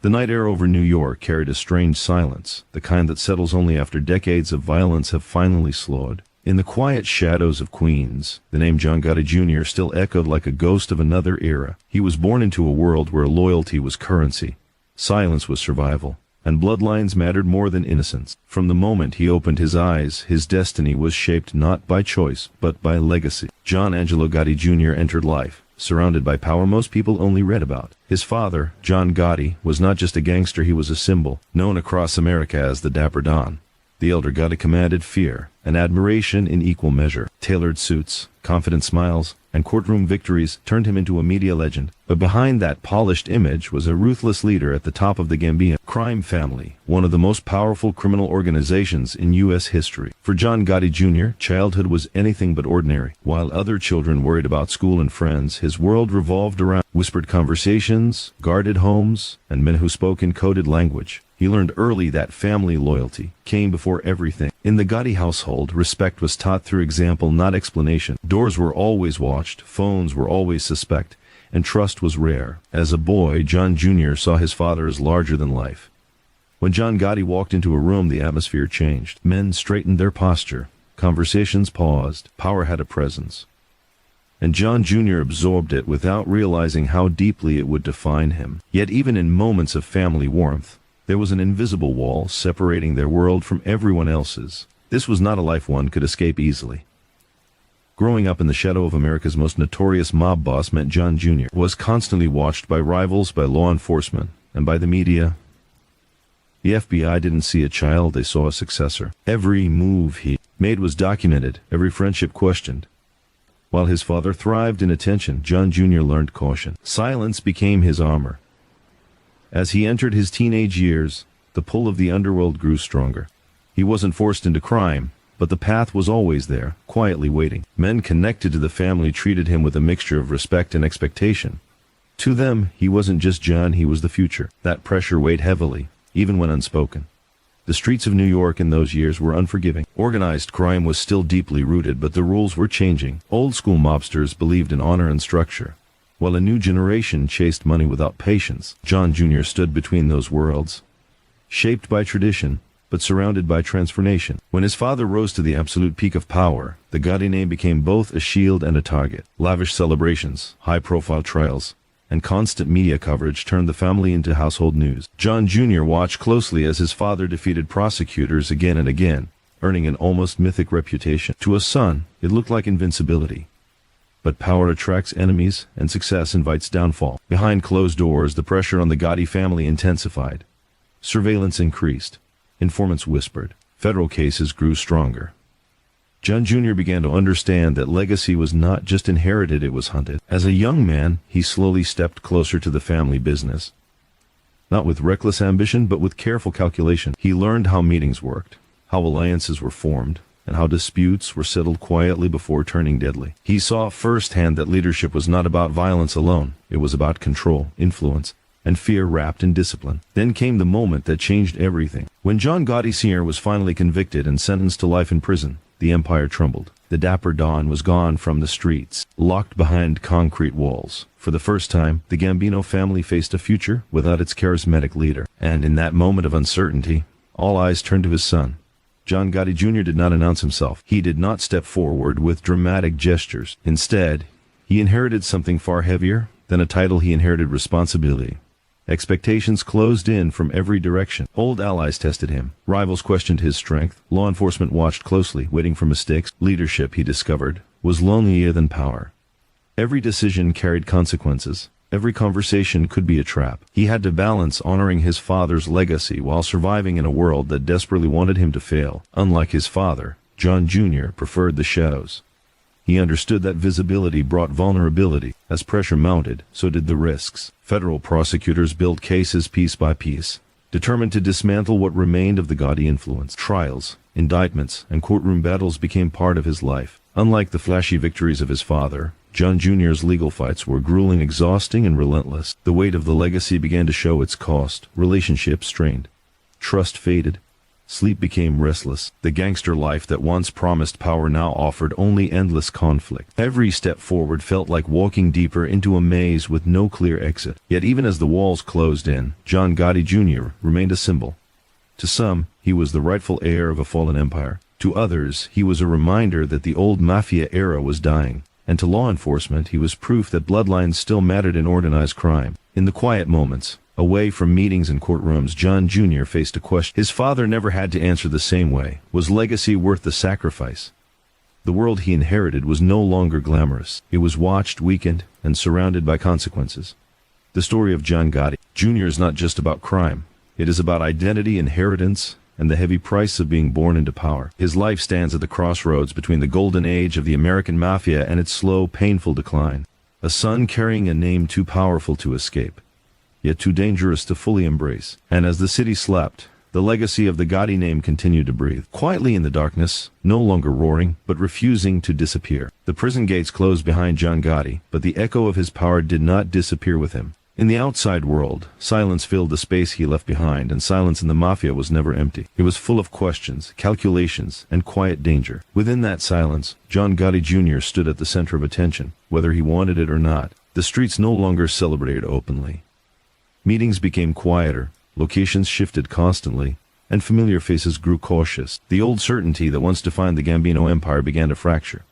The night air over New York carried a strange silence, the kind that settles only after decades of violence have finally slowed. In the quiet shadows of Queens, the name John Gotti Jr. still echoed like a ghost of another era. He was born into a world where loyalty was currency, silence was survival, and bloodlines mattered more than innocence. From the moment he opened his eyes, his destiny was shaped not by choice, but by legacy. John Angelo Gotti Jr. entered life, surrounded by power most people only read about. His father, John Gotti, was not just a gangster, he was a symbol, known across America as the Dapper Don. The elder Gotti commanded fear and admiration in equal measure. Tailored suits, confident smiles, and courtroom victories turned him into a media legend. But behind that polished image was a ruthless leader at the top of the Gambino crime family, one of the most powerful criminal organizations in U.S. history. For John Gotti Jr., childhood was anything but ordinary. While other children worried about school and friends, his world revolved around whispered conversations, guarded homes, and men who spoke in coded language. He learned early that family loyalty came before everything. In the Gotti household, respect was taught through example, not explanation. Doors were always watched, phones were always suspect, and trust was rare. As a boy, John Jr. saw his father as larger than life. When John Gotti walked into a room, the atmosphere changed. Men straightened their posture. Conversations paused. Power had a presence. And John Jr. absorbed it without realizing how deeply it would define him. Yet even in moments of family warmth, there was an invisible wall separating their world from everyone else's. This was not a life one could escape easily. Growing up in the shadow of America's most notorious mob boss meant John Jr. was constantly watched by rivals, by law enforcement, and by the media. The FBI didn't see a child, they saw a successor. Every move he made was documented, every friendship questioned. While his father thrived in attention, John Jr. learned caution. Silence became his armor. As he entered his teenage years, the pull of the underworld grew stronger. He wasn't forced into crime, but the path was always there, quietly waiting. Men connected to the family treated him with a mixture of respect and expectation. To them, he wasn't just John, he was the future. That pressure weighed heavily, even when unspoken. The streets of New York in those years were unforgiving. Organized crime was still deeply rooted, but the rules were changing. Old-school mobsters believed in honor and structure, while a new generation chased money without patience. John Jr. stood between those worlds, shaped by tradition, but surrounded by transformation. When his father rose to the absolute peak of power, the Gotti name became both a shield and a target. Lavish celebrations, high-profile trials, and constant media coverage turned the family into household news. John Jr. watched closely as his father defeated prosecutors again and again, earning an almost mythic reputation. To a son, it looked like invincibility. But power attracts enemies, and success invites downfall. Behind closed doors, the pressure on the Gotti family intensified. Surveillance increased. Informants whispered. Federal cases grew stronger. John Jr. began to understand that legacy was not just inherited, it was hunted. As a young man, he slowly stepped closer to the family business. Not with reckless ambition, but with careful calculation. He learned how meetings worked, how alliances were formed, and how disputes were settled quietly before turning deadly. He saw firsthand that leadership was not about violence alone. It was about control, influence, and fear wrapped in discipline. Then came the moment that changed everything. When John Gotti Sr. was finally convicted and sentenced to life in prison, the empire trembled. The Dapper Don was gone from the streets, locked behind concrete walls. For the first time, the Gambino family faced a future without its charismatic leader. And in that moment of uncertainty, all eyes turned to his son. John Gotti Jr. did not announce himself. He did not step forward with dramatic gestures. Instead, he inherited something far heavier than a title. He inherited responsibility. Expectations closed in from every direction. Old allies tested him. Rivals questioned his strength. Law enforcement watched closely, waiting for mistakes. Leadership, he discovered, was lonelier than power. Every decision carried consequences. Every conversation could be a trap. He had to balance honoring his father's legacy while surviving in a world that desperately wanted him to fail. Unlike his father, John Jr. preferred the shadows. He understood that visibility brought vulnerability. As pressure mounted, so did the risks. Federal prosecutors built cases piece by piece, determined to dismantle what remained of the Gotti influence. Trials, indictments, and courtroom battles became part of his life. Unlike the flashy victories of his father, John Jr.'s legal fights were grueling, exhausting, and relentless. The weight of the legacy began to show its cost. Relationships strained. Trust faded. Sleep became restless. The gangster life that once promised power now offered only endless conflict. Every step forward felt like walking deeper into a maze with no clear exit. Yet even as the walls closed in, John Gotti Jr. remained a symbol. To some, he was the rightful heir of a fallen empire. To others, he was a reminder that the old Mafia era was dying. And to law enforcement, he was proof that bloodlines still mattered in organized crime. In the quiet moments, away from meetings and courtrooms, John Jr. faced a question his father never had to answer the same way. Was legacy worth the sacrifice? The world he inherited was no longer glamorous. It was watched, weakened, and surrounded by consequences. The story of John Gotti Jr. is not just about crime. It is about identity, inheritance, and the heavy price of being born into power. His life stands at the crossroads between the golden age of the American Mafia and its slow, painful decline. A son carrying a name too powerful to escape, yet too dangerous to fully embrace. And as the city slept, the legacy of the Gotti name continued to breathe. Quietly in the darkness, no longer roaring, but refusing to disappear. The prison gates closed behind John Gotti, but the echo of his power did not disappear with him. In the outside world, silence filled the space he left behind, and silence in the Mafia was never empty. It was full of questions, calculations, and quiet danger. Within that silence, John Gotti Jr. stood at the center of attention, whether he wanted it or not. The streets no longer celebrated openly. Meetings became quieter, locations shifted constantly, and familiar faces grew cautious. The old certainty that once defined the Gambino Empire began to fracture.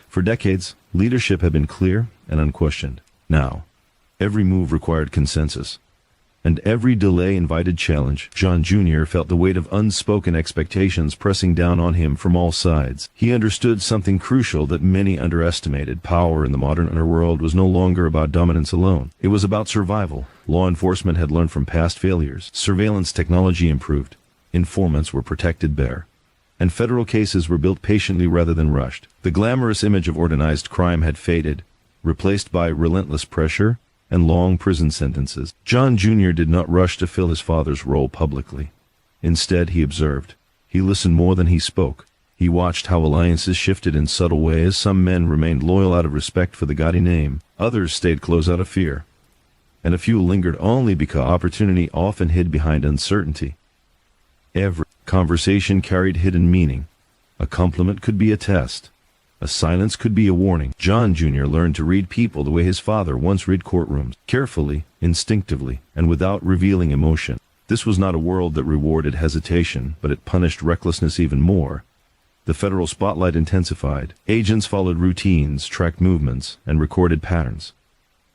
For decades, leadership had been clear and unquestioned. Now, every move required consensus, and every delay invited challenge. John Jr. felt the weight of unspoken expectations pressing down on him from all sides. He understood something crucial that many underestimated. Power in the modern underworld was no longer about dominance alone. It was about survival. Law enforcement had learned from past failures. Surveillance technology improved. Informants were protected bare. And federal cases were built patiently rather than rushed. The glamorous image of organized crime had faded, replaced by relentless pressure and long prison sentences. John Jr. did not rush to fill his father's role publicly. Instead, he observed. He listened more than he spoke. He watched how alliances shifted in subtle ways. Some men remained loyal out of respect for the Gotti name. Others stayed close out of fear. And a few lingered only because opportunity often hid behind uncertainty. Every conversation carried hidden meaning. A compliment could be a test. A silence could be a warning. John Jr. learned to read people the way his father once read courtrooms, carefully, instinctively, and without revealing emotion. This was not a world that rewarded hesitation, but it punished recklessness even more. The federal spotlight intensified. Agents followed routines, tracked movements, and recorded patterns.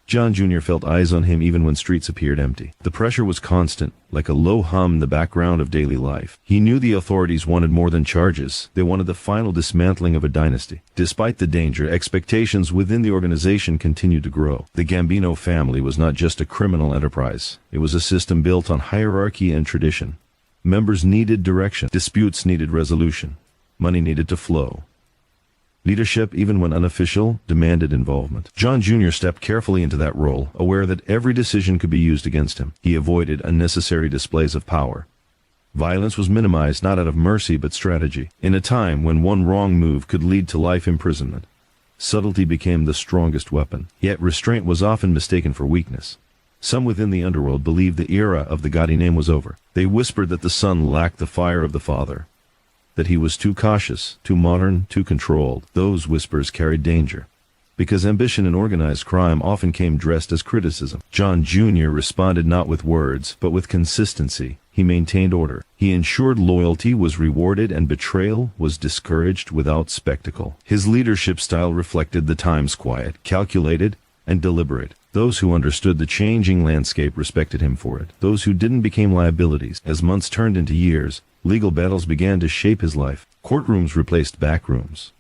John Jr. felt eyes on him even when streets appeared empty. The pressure was constant, like a low hum in the background of daily life. He knew the authorities wanted more than charges. They wanted the final dismantling of a dynasty. Despite the danger, expectations within the organization continued to grow. The Gambino family was not just a criminal enterprise. It was a system built on hierarchy and tradition. Members needed direction. Disputes needed resolution. Money needed to flow. Leadership, even when unofficial, demanded involvement. John Jr. stepped carefully into that role, aware that every decision could be used against him. He avoided unnecessary displays of power. Violence was minimized not out of mercy but strategy. In a time when one wrong move could lead to life imprisonment, subtlety became the strongest weapon. Yet restraint was often mistaken for weakness. Some within the underworld believed the era of the Gotti name was over. They whispered that the son lacked the fire of the father, that he was too cautious, too modern, too controlled. Those whispers carried danger, because ambition in organized crime often came dressed as criticism. John Jr. responded not with words, but with consistency. He maintained order. He ensured loyalty was rewarded and betrayal was discouraged without spectacle. His leadership style reflected the times, quiet, calculated, and deliberate. Those who understood the changing landscape respected him for it. Those who didn't became liabilities. As months turned into years, legal battles began to shape his life. Courtrooms replaced backrooms.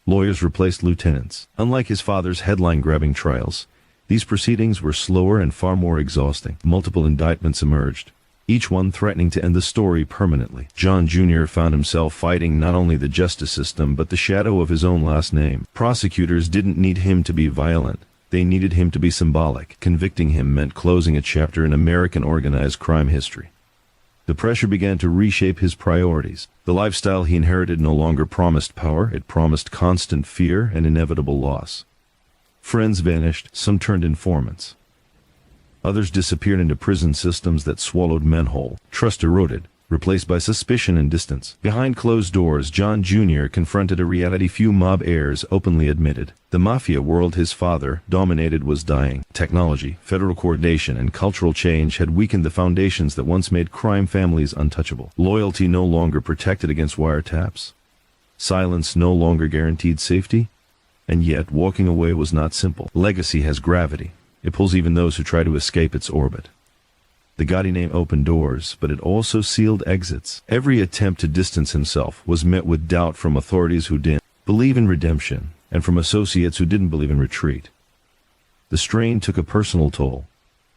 Lawyers replaced lieutenants. Unlike his father's headline-grabbing trials, these proceedings were slower and far more exhausting. Multiple indictments emerged, each one threatening to end the story permanently. John Jr. found himself fighting not only the justice system but the shadow of his own last name. Prosecutors didn't need him to be violent. They needed him to be symbolic. Convicting him meant closing a chapter in American organized crime history. The pressure began to reshape his priorities. The lifestyle he inherited no longer promised power. It promised constant fear and inevitable loss. Friends vanished. Some turned informants. Others disappeared into prison systems that swallowed men whole. Trust eroded. replaced by suspicion and distance. Behind closed doors, John Jr. confronted a reality few mob heirs openly admitted. The Mafia world his father dominated was dying. Technology, federal coordination, and cultural change had weakened the foundations that once made crime families untouchable. Loyalty no longer protected against wiretaps. Silence no longer guaranteed safety. And yet, walking away was not simple. Legacy has gravity. It pulls even those who try to escape its orbit. The Gotti name opened doors, but it also sealed exits. Every attempt to distance himself was met with doubt from authorities who didn't believe in redemption, and from associates who didn't believe in retreat. The strain took a personal toll.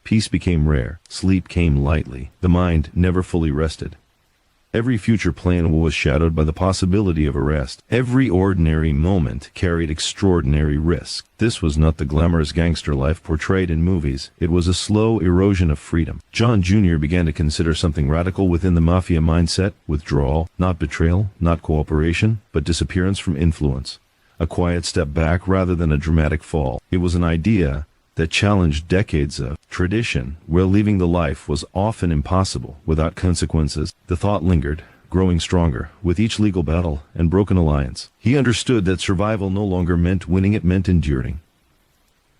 Peace became rare. Sleep came lightly. The mind never fully rested. Every future plan was shadowed by the possibility of arrest. Every ordinary moment carried extraordinary risk. This was not the glamorous gangster life portrayed in movies. It was a slow erosion of freedom. John Jr. began to consider something radical within the Mafia mindset: withdrawal, not betrayal, not cooperation, but disappearance from influence. A quiet step back rather than a dramatic fall. It was an idea that challenged decades of tradition, where leaving the life was often impossible without consequences. The thought lingered, growing stronger with each legal battle and broken alliance. He understood that survival no longer meant winning, it meant enduring.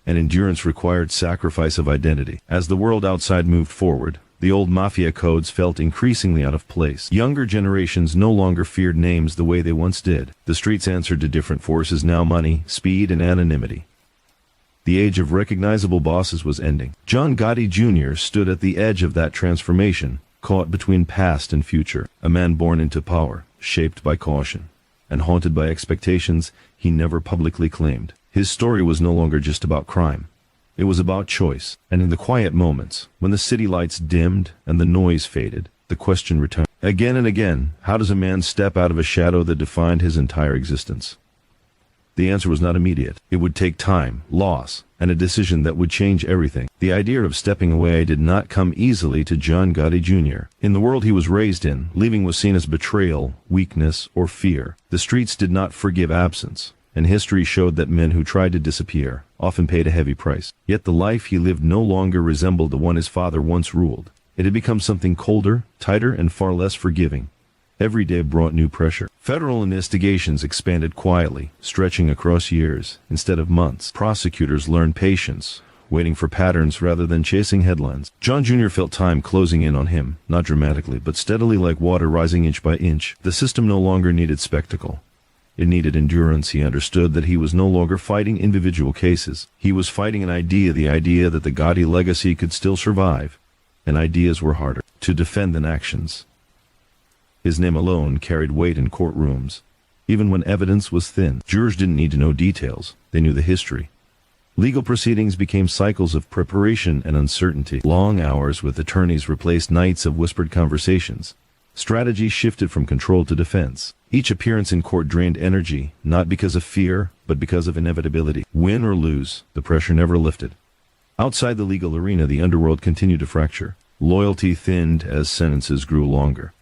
And endurance required sacrifice of identity. As the world outside moved forward, the old Mafia codes felt increasingly out of place. Younger generations no longer feared names the way they once did. The streets answered to different forces now: money, speed, and anonymity. The age of recognizable bosses was ending. John Gotti Jr. stood at the edge of that transformation, caught between past and future. A man born into power, shaped by caution, and haunted by expectations he never publicly claimed. His story was no longer just about crime. It was about choice. And in the quiet moments, when the city lights dimmed and the noise faded, the question returned. Again and again, how does a man step out of a shadow that defined his entire existence? The answer was not immediate. It would take time, loss, and a decision that would change everything. The idea of stepping away did not come easily to John Gotti Jr. In the world he was raised in, leaving was seen as betrayal, weakness, or fear. The streets did not forgive absence, and history showed that men who tried to disappear often paid a heavy price. Yet the life he lived no longer resembled the one his father once ruled. It had become something colder, tighter, and far less forgiving. Every day brought new pressure. Federal investigations expanded quietly, stretching across years instead of months. Prosecutors learned patience, waiting for patterns rather than chasing headlines. John Jr. felt time closing in on him, not dramatically, but steadily, like water rising inch by inch. The system no longer needed spectacle. It needed endurance. He understood that he was no longer fighting individual cases. He was fighting an idea, the idea that the Gotti legacy could still survive. And ideas were harder to defend than actions. His name alone carried weight in courtrooms, even when evidence was thin. Jurors didn't need to know details. They knew the history. Legal proceedings became cycles of preparation and uncertainty. Long hours with attorneys replaced nights of whispered conversations. Strategy shifted from control to defense. Each appearance in court drained energy, not because of fear, but because of inevitability. Win or lose, the pressure never lifted. Outside the legal arena, the underworld continued to fracture. Loyalty thinned as sentences grew longer.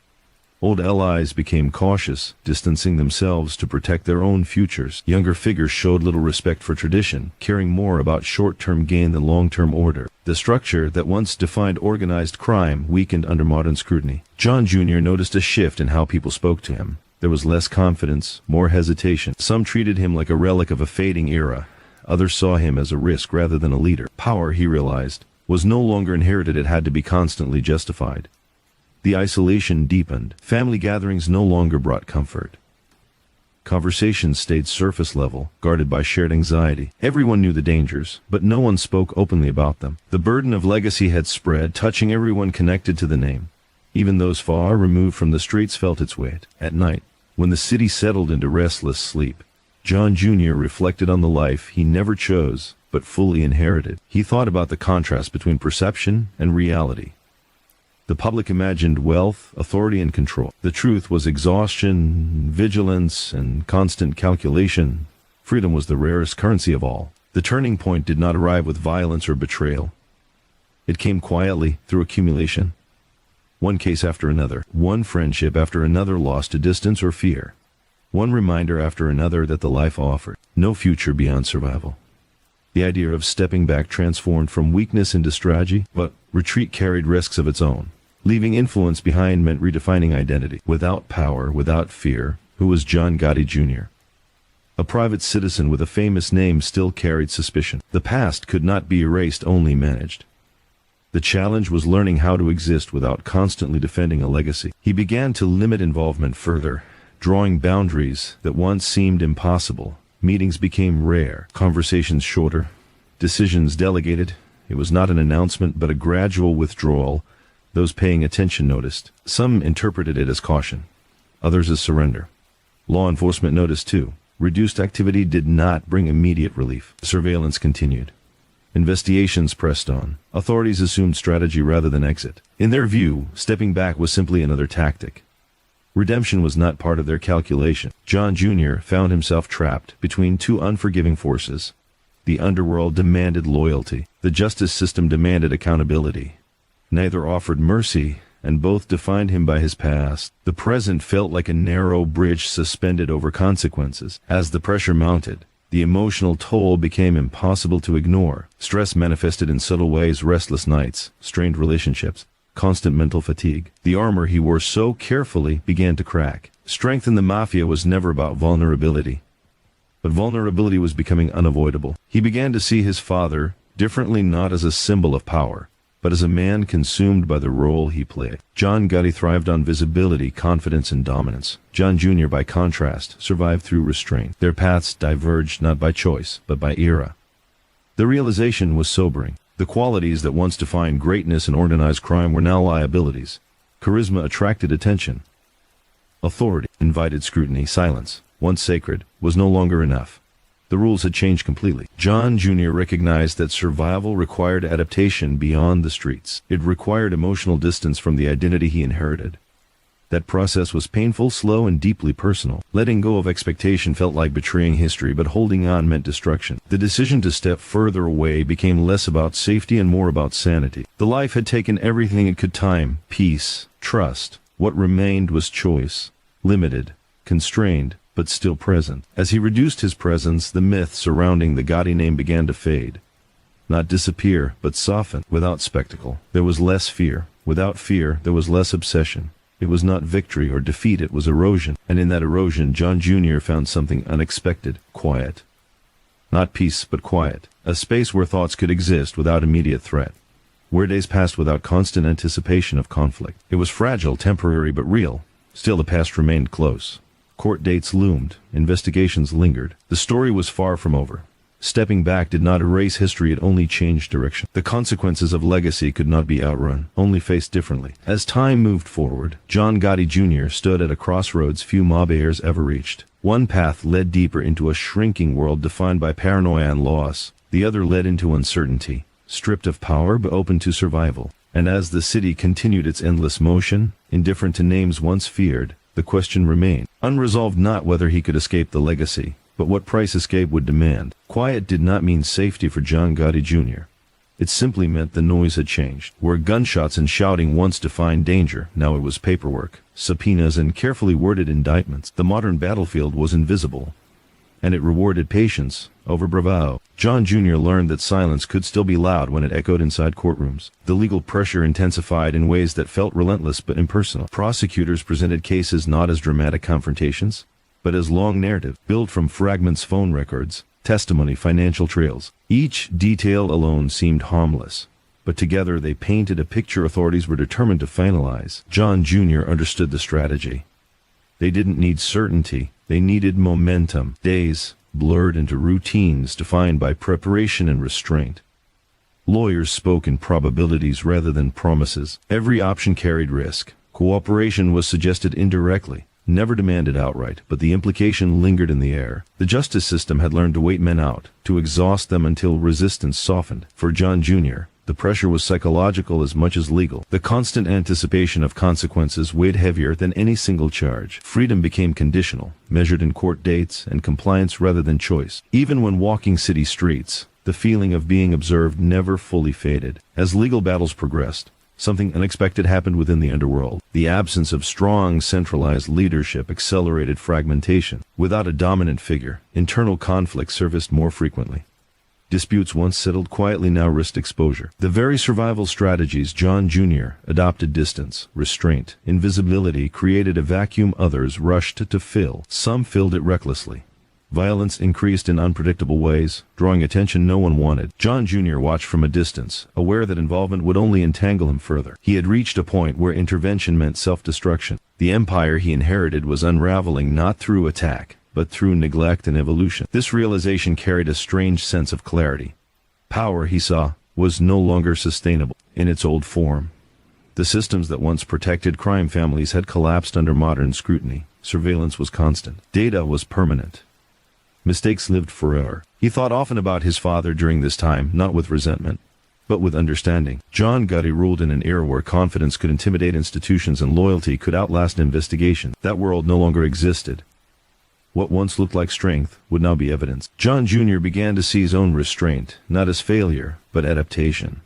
Old allies became cautious, distancing themselves to protect their own futures. Younger figures showed little respect for tradition, caring more about short-term gain than long-term order. The structure that once defined organized crime weakened under modern scrutiny. John Jr. noticed a shift in how people spoke to him. There was less confidence, more hesitation. Some treated him like a relic of a fading era. Others saw him as a risk rather than a leader. Power, he realized, was no longer inherited. It had to be constantly justified. The isolation deepened. Family gatherings no longer brought comfort. Conversations stayed surface level, guarded by shared anxiety. Everyone knew the dangers, but no one spoke openly about them. The burden of legacy had spread, touching everyone connected to the name. Even those far removed from the streets felt its weight. At night, when the city settled into restless sleep, John Jr. reflected on the life he never chose, but fully inherited. He thought about the contrast between perception and reality. The public imagined wealth, authority, and control. The truth was exhaustion, vigilance, and constant calculation. Freedom was the rarest currency of all. The turning point did not arrive with violence or betrayal. It came quietly, through accumulation. One case after another, one friendship after another lost to distance or fear. One reminder after another that the life offered no future beyond survival. The idea of stepping back transformed from weakness into strategy, but retreat carried risks of its own. Leaving influence behind meant redefining identity. Without power, without fear, who was John Gotti Jr.? A private citizen with a famous name still carried suspicion. The past could not be erased, only managed. The challenge was learning how to exist without constantly defending a legacy. He began to limit involvement further, drawing boundaries that once seemed impossible. Meetings became rare, conversations shorter, decisions delegated. It was not an announcement but a gradual withdrawal. Those paying attention noticed. Some interpreted it as caution, others as surrender. Law enforcement noticed too. Reduced activity did not bring immediate relief. Surveillance continued. Investigations pressed on. Authorities assumed strategy rather than exit. In their view, stepping back was simply another tactic. Redemption was not part of their calculation. John Jr. found himself trapped between two unforgiving forces. The underworld demanded loyalty. The justice system demanded accountability. Neither offered mercy, and both defined him by his past. The present felt like a narrow bridge suspended over consequences. As the pressure mounted, the emotional toll became impossible to ignore. Stress manifested in subtle ways: restless nights, strained relationships, constant mental fatigue. The armor he wore so carefully began to crack. Strength in the Mafia was never about vulnerability, but vulnerability was becoming unavoidable. He began to see his father differently, not as a symbol of power, but as a man consumed by the role he played. John Gotti thrived on visibility, confidence, and dominance. John Jr., by contrast, survived through restraint. Their paths diverged not by choice, but by era. The realization was sobering. The qualities that once defined greatness and organized crime were now liabilities. Charisma attracted attention. Authority invited scrutiny. Silence, once sacred, was no longer enough. The rules had changed completely. John Jr. recognized that survival required adaptation beyond the streets. It required emotional distance from the identity he inherited. That process was painful, slow, and deeply personal. Letting go of expectation felt like betraying history, but holding on meant destruction. The decision to step further away became less about safety and more about sanity. The life had taken everything it could: time, peace, trust. What remained was choice, limited, constrained, but still present. As he reduced his presence, the myth surrounding the Gotti name began to fade. Not disappear, but soften. Without spectacle, there was less fear. Without fear, there was less obsession. It was not victory or defeat, it was erosion. And in that erosion, John Jr. found something unexpected: quiet. Not peace, but quiet. A space where thoughts could exist without immediate threat. Where days passed without constant anticipation of conflict. It was fragile, temporary, but real. Still, the past remained close. Court dates loomed. Investigations lingered. The story was far from over. Stepping back did not erase history, it only changed direction. The consequences of legacy could not be outrun, only faced differently. As time moved forward, John Gotti Jr. stood at a crossroads few mob heirs ever reached. One path led deeper into a shrinking world defined by paranoia and loss. The other led into uncertainty, stripped of power but open to survival. And as the city continued its endless motion, indifferent to names once feared, the question remained, unresolved: not whether he could escape the legacy, but what price escape would demand. Quiet did not mean safety for John Gotti Jr. It simply meant the noise had changed. Where gunshots and shouting once defined danger, now it was paperwork, subpoenas, and carefully worded indictments. The modern battlefield was invisible, and it rewarded patience over bravado. John Jr. learned that silence could still be loud when it echoed inside courtrooms. The legal pressure intensified in ways that felt relentless but impersonal. Prosecutors presented cases not as dramatic confrontations, but as long narratives, built from fragments: phone records, testimony, financial trails. Each detail alone seemed harmless, but together they painted a picture authorities were determined to finalize. John Jr. understood the strategy. They didn't need certainty, they needed momentum. Days blurred into routines defined by preparation and restraint. Lawyers spoke in probabilities rather than promises. Every option carried risk. Cooperation was suggested indirectly, never demanded outright, but the implication lingered in the air. The justice system had learned to wait men out, to exhaust them until resistance softened. For John Jr., the pressure was psychological as much as legal. The constant anticipation of consequences weighed heavier than any single charge. Freedom became conditional, measured in court dates and compliance rather than choice. Even when walking city streets, the feeling of being observed never fully faded. As legal battles progressed, something unexpected happened within the underworld. The absence of strong, centralized leadership accelerated fragmentation. Without a dominant figure, internal conflict surfaced more frequently. Disputes once settled quietly now risked exposure. The very survival strategies John Jr. adopted: distance, restraint, invisibility, created a vacuum others rushed to fill. Some filled it recklessly. Violence increased in unpredictable ways, drawing attention no one wanted. John Jr. watched from a distance, aware that involvement would only entangle him further. He had reached a point where intervention meant self-destruction. The empire he inherited was unraveling not through attack, but through neglect and evolution. This realization carried a strange sense of clarity. Power, he saw, was no longer sustainable in its old form. The systems that once protected crime families had collapsed under modern scrutiny. Surveillance was constant. Data was permanent. Mistakes lived forever. He thought often about his father during this time, not with resentment, but with understanding. John Gotti ruled in an era where confidence could intimidate institutions and loyalty could outlast investigation. That world no longer existed. What once looked like strength would now be evidence. John Jr. began to see his own restraint, not as failure, but adaptation.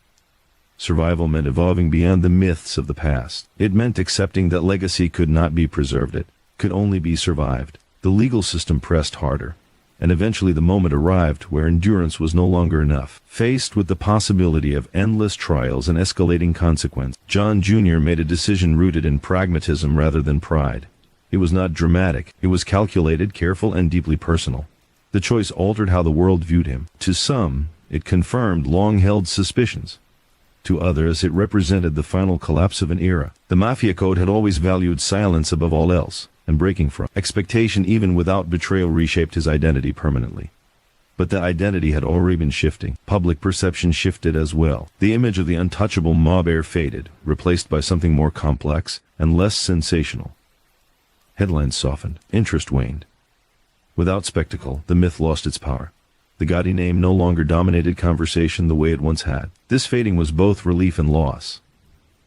Survival meant evolving beyond the myths of the past. It meant accepting that legacy could not be preserved, it could only be survived. The legal system pressed harder, and eventually the moment arrived where endurance was no longer enough. Faced with the possibility of endless trials and escalating consequence, John Jr. made a decision rooted in pragmatism rather than pride. It was not dramatic, it was calculated, careful, and deeply personal. The choice altered how the world viewed him. To some, it confirmed long-held suspicions. To others, it represented the final collapse of an era. The Mafia code had always valued silence above all else, and breaking from expectation even without betrayal reshaped his identity permanently. But the identity had already been shifting. Public perception shifted as well. The image of the untouchable mob heir faded, replaced by something more complex and less sensational. Headlines softened. Interest waned. Without spectacle, the myth lost its power. The Gotti name no longer dominated conversation the way it once had. This fading was both relief and loss.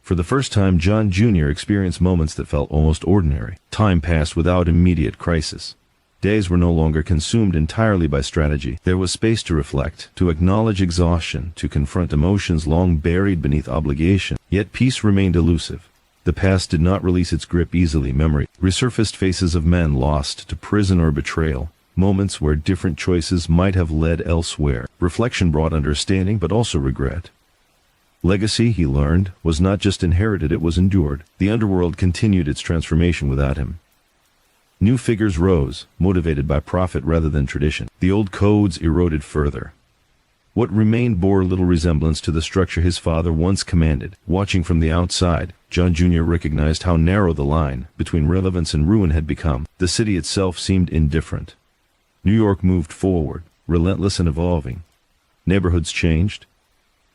For the first time, John Jr. experienced moments that felt almost ordinary. Time passed without immediate crisis. Days were no longer consumed entirely by strategy. There was space to reflect, to acknowledge exhaustion, to confront emotions long buried beneath obligation. Yet peace remained elusive. The past did not release its grip easily. Memory resurfaced, faces of men lost to prison or betrayal, moments where different choices might have led elsewhere. Reflection brought understanding, but also regret. Legacy, he learned, was not just inherited, it was endured. The underworld continued its transformation without him. New figures rose, motivated by profit rather than tradition. The old codes eroded further. What remained bore little resemblance to the structure his father once commanded. Watching from the outside, John Jr. recognized how narrow the line between relevance and ruin had become. The city itself seemed indifferent. New York moved forward, relentless and evolving. Neighborhoods changed.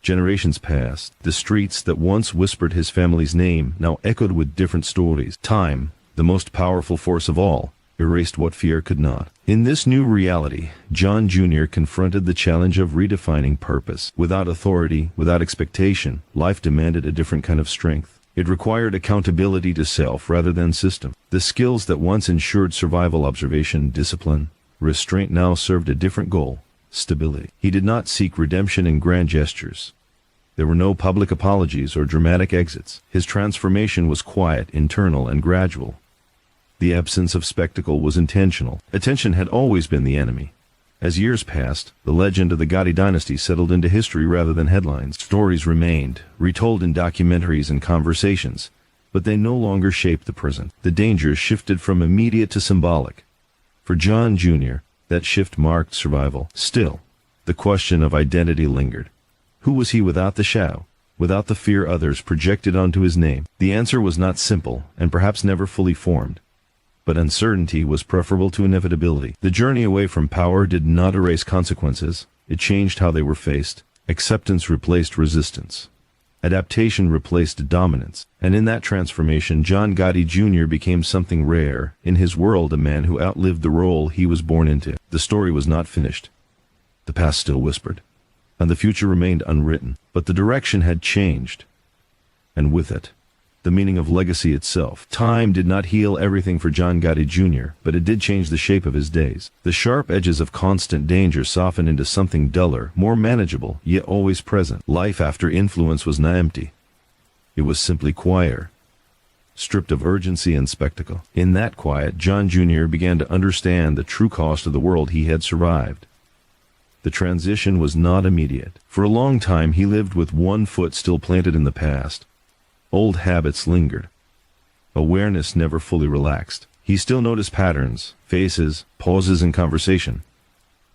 Generations passed. The streets that once whispered his family's name now echoed with different stories. Time, the most powerful force of all, erased what fear could not. In this new reality, John Jr. confronted the challenge of redefining purpose. Without authority, without expectation, life demanded a different kind of strength. It required accountability to self rather than system. The skills that once ensured survival, observation, discipline, restraint now served a different goal: stability. He did not seek redemption in grand gestures. There were no public apologies or dramatic exits. His transformation was quiet, internal, and gradual. The absence of spectacle was intentional. Attention had always been the enemy. As years passed, the legend of the Gotti dynasty settled into history rather than headlines. Stories remained, retold in documentaries and conversations, but they no longer shaped the present. The dangers shifted from immediate to symbolic. For John Jr., that shift marked survival. Still, the question of identity lingered. Who was he without the shadow, without the fear others projected onto his name? The answer was not simple, and perhaps never fully formed. But uncertainty was preferable to inevitability. The journey away from power did not erase consequences. It changed how they were faced. Acceptance replaced resistance. Adaptation replaced dominance. And in that transformation, John Gotti Jr. became something rare. In his world, a man who outlived the role he was born into. The story was not finished. The past still whispered, and the future remained unwritten. But the direction had changed. And with it, the meaning of legacy itself. Time did not heal everything for John Gotti Jr., but it did change the shape of his days. The sharp edges of constant danger softened into something duller, more manageable, yet always present. Life after influence was not empty. It was simply quieter, stripped of urgency and spectacle. In that quiet, John Jr. began to understand the true cost of the world he had survived. The transition was not immediate. For a long time he lived with one foot still planted in the past. Old habits lingered. Awareness never fully relaxed. He still noticed patterns, faces, pauses in conversation.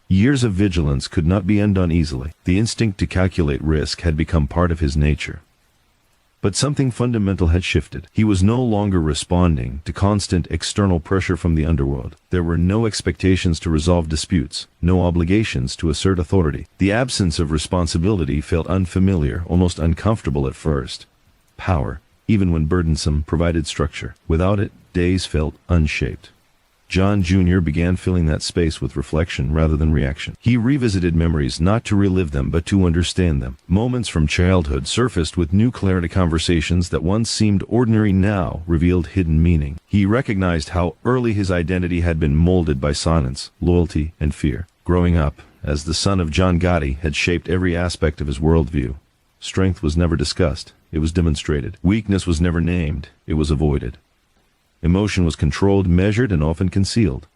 Years of vigilance could not be undone easily. The instinct to calculate risk had become part of his nature. But something fundamental had shifted. He was no longer responding to constant external pressure from the underworld. There were no expectations to resolve disputes, no obligations to assert authority. The absence of responsibility felt unfamiliar, almost uncomfortable at first. Power, even when burdensome, provided structure. Without it, days felt unshaped. John Jr. began filling that space with reflection rather than reaction. He revisited memories not to relive them but to understand them. Moments from childhood surfaced with new clarity. Conversations that once seemed ordinary now revealed hidden meaning. He recognized how early his identity had been molded by silence, loyalty, and fear. Growing up, as the son of John Gotti, had shaped every aspect of his worldview. Strength was never discussed, it was demonstrated. Weakness was never named, it was avoided. Emotion was controlled, measured, and often concealed.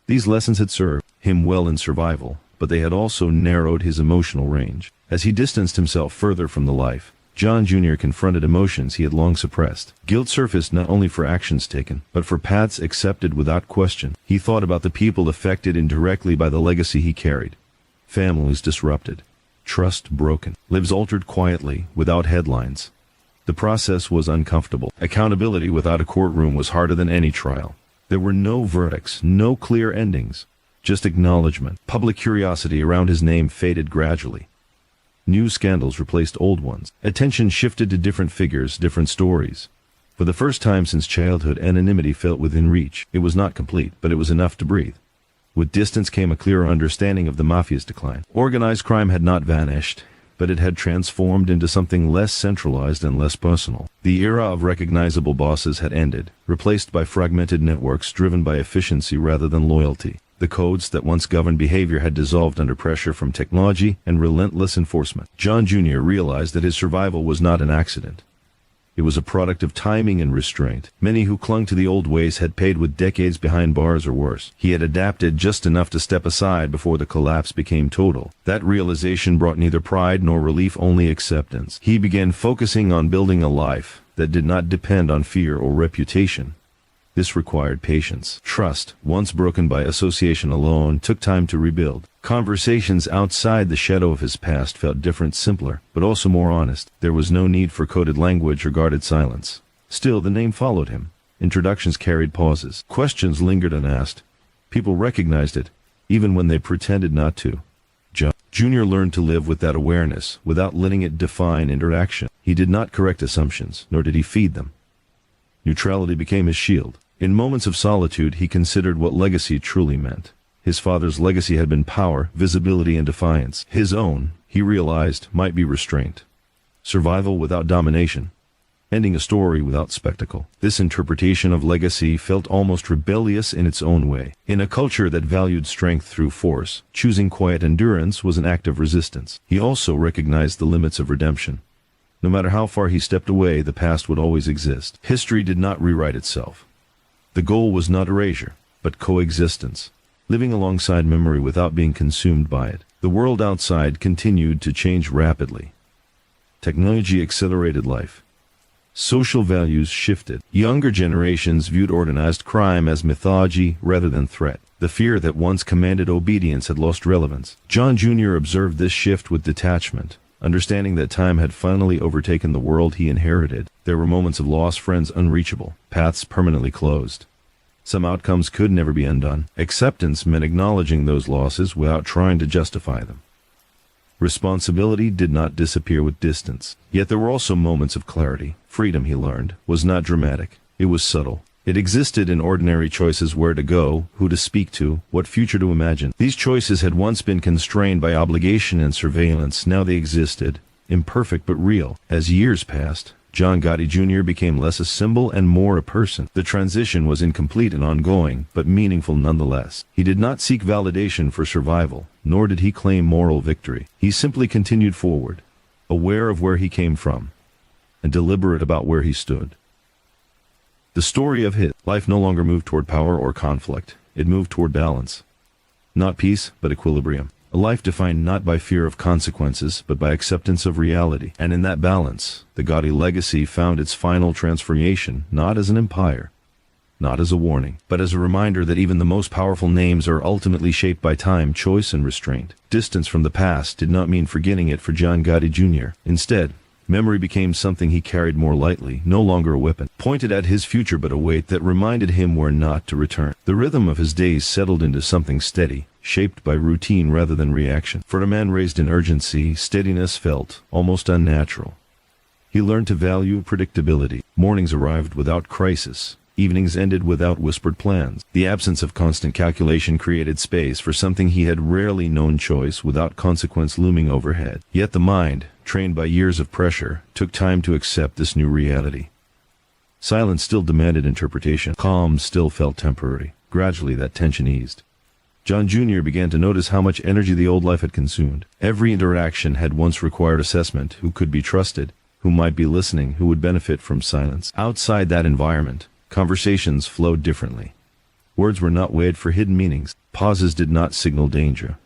These lessons had served him well in survival, but they had also narrowed his emotional range. As he distanced himself further from the life, John Jr. confronted emotions he had long suppressed. Guilt surfaced not only for actions taken, but for paths accepted without question. He thought about the people affected indirectly by the legacy he carried. Families disrupted, trust broken, lives altered quietly, without headlines. The process was uncomfortable. Accountability without a courtroom was harder than any trial. There were no verdicts, no clear endings, just acknowledgement. Public curiosity around his name faded gradually. New scandals replaced old ones. Attention shifted to different figures, different stories. For the first time since childhood, anonymity felt within reach. It was not complete, but it was enough to breathe. With distance came a clearer understanding of the Mafia's decline. Organized crime had not vanished, but it had transformed into something less centralized and less personal. The era of recognizable bosses had ended, replaced by fragmented networks driven by efficiency rather than loyalty. The codes that once governed behavior had dissolved under pressure from technology and relentless enforcement. John Jr. realized that his survival was not an accident. It was a product of timing and restraint. Many who clung to the old ways had paid with decades behind bars or worse. He had adapted just enough to step aside before the collapse became total. That realization brought neither pride nor relief, only acceptance. He began focusing on building a life that did not depend on fear or reputation. This required patience. Trust, once broken by association alone, took time to rebuild. Conversations outside the shadow of his past felt different, simpler, but also more honest. There was no need for coded language or guarded silence. Still, the name followed him. Introductions carried pauses. Questions lingered unasked. People recognized it, even when they pretended not to. John Jr. learned to live with that awareness, without letting it define interaction. He did not correct assumptions, nor did he feed them. Neutrality became his shield. In moments of solitude, he considered what legacy truly meant. His father's legacy had been power, visibility, and defiance. His own, he realized, might be restraint. Survival without domination. Ending a story without spectacle. This interpretation of legacy felt almost rebellious in its own way. In a culture that valued strength through force, choosing quiet endurance was an act of resistance. He also recognized the limits of redemption. No matter how far he stepped away, the past would always exist. History did not rewrite itself. The goal was not erasure, but coexistence. Living alongside memory without being consumed by it. The world outside continued to change rapidly. Technology accelerated life. Social values shifted. Younger generations viewed organized crime as mythology rather than threat. The fear that once commanded obedience had lost relevance. John Jr. observed this shift with detachment, understanding that time had finally overtaken the world he inherited. There were moments of lost friends unreachable, paths permanently closed. Some outcomes could never be undone. Acceptance meant acknowledging those losses without trying to justify them. Responsibility did not disappear with distance. Yet there were also moments of clarity. Freedom, he learned, was not dramatic. It was subtle. It existed in ordinary choices: where to go, who to speak to, what future to imagine. These choices had once been constrained by obligation and surveillance. Now they existed, imperfect but real. As years passed, John Gotti Jr. became less a symbol and more a person. The transition was incomplete and ongoing, but meaningful nonetheless. He did not seek validation for survival, nor did he claim moral victory. He simply continued forward, aware of where he came from, and deliberate about where he stood. The story of his life no longer moved toward power or conflict. It moved toward balance. Not peace, but equilibrium. a life defined not by fear of consequences but by acceptance of reality. And in that balance, the Gotti legacy found its final transformation not as an empire, not as a warning, but as a reminder that even the most powerful names are ultimately shaped by time, choice, and restraint. Distance from the past did not mean forgetting it for John Gotti Jr. Instead, memory became something he carried more lightly, no longer a weapon, pointed at his future but a weight that reminded him where not to return. The rhythm of his days settled into something steady, shaped by routine rather than reaction. For a man raised in urgency, steadiness felt almost unnatural. He learned to value predictability. Mornings arrived without crisis. Evenings ended without whispered plans. The absence of constant calculation created space for something he had rarely known: choice without consequence looming overhead. Yet the mind, trained by years of pressure, took time to accept this new reality. Silence still demanded interpretation. Calm still felt temporary. Gradually that tension eased. John Jr. began to notice how much energy the old life had consumed. Every interaction had once required assessment: who could be trusted, who might be listening, who would benefit from silence. Outside that environment, conversations flowed differently. Words were not weighed for hidden meanings. Pauses did not signal danger.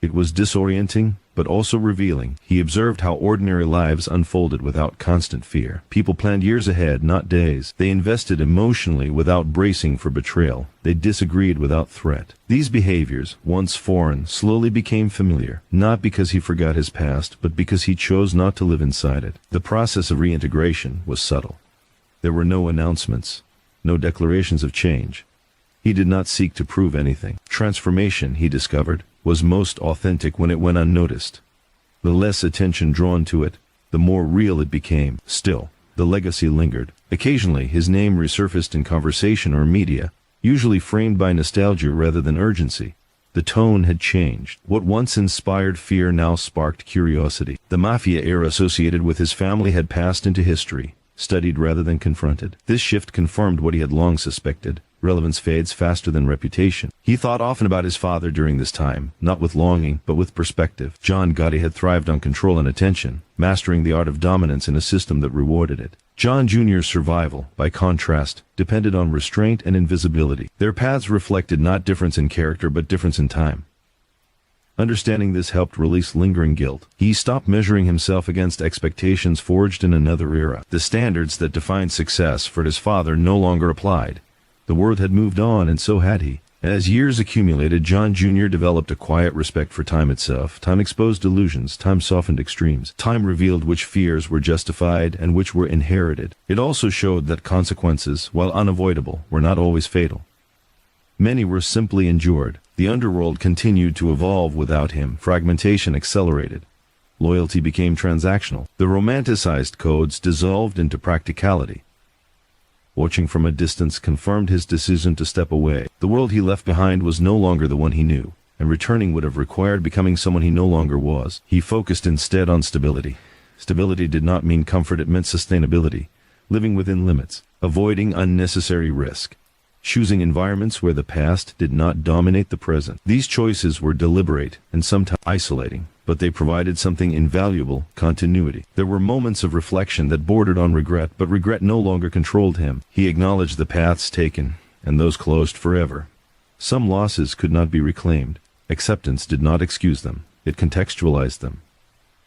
It was disorienting, but also revealing. He observed how ordinary lives unfolded without constant fear. People planned years ahead, not days. They invested emotionally without bracing for betrayal. They disagreed without threat. These behaviors, once foreign, slowly became familiar, not because he forgot his past, but because he chose not to live inside it. The process of reintegration was subtle. There were no announcements, no declarations of change. He did not seek to prove anything. Transformation, he discovered, was most authentic when it went unnoticed. The less attention drawn to it, the more real it became. Still, the legacy lingered. Occasionally, his name resurfaced in conversation or media, usually framed by nostalgia rather than urgency. The tone had changed. What once inspired fear now sparked curiosity. The Mafia era associated with his family had passed into history, studied rather than confronted. This shift confirmed what he had long suspected: relevance fades faster than reputation. He thought often about his father during this time, not with longing, but with perspective. John Gotti had thrived on control and attention, mastering the art of dominance in a system that rewarded it. John Jr.'s survival, by contrast, depended on restraint and invisibility. Their paths reflected not difference in character but difference in time. Understanding this helped release lingering guilt. He stopped measuring himself against expectations forged in another era. The standards that defined success for his father no longer applied. The world had moved on, and so had he. As years accumulated, John Jr. developed a quiet respect for time itself. Time exposed delusions, time softened extremes. Time revealed which fears were justified and which were inherited. It also showed that consequences, while unavoidable, were not always fatal. Many were simply endured. The underworld continued to evolve without him. Fragmentation accelerated. Loyalty became transactional. The romanticized codes dissolved into practicality. Watching from a distance confirmed his decision to step away. The world he left behind was no longer the one he knew, and returning would have required becoming someone he no longer was. He focused instead on stability. Stability did not mean comfort, it meant sustainability, living within limits, avoiding unnecessary risk, choosing environments where the past did not dominate the present. These choices were deliberate and sometimes isolating, but they provided something invaluable: continuity. There were moments of reflection that bordered on regret, but regret no longer controlled him. He acknowledged the paths taken, and those closed forever. Some losses could not be reclaimed. Acceptance did not excuse them. It contextualized them.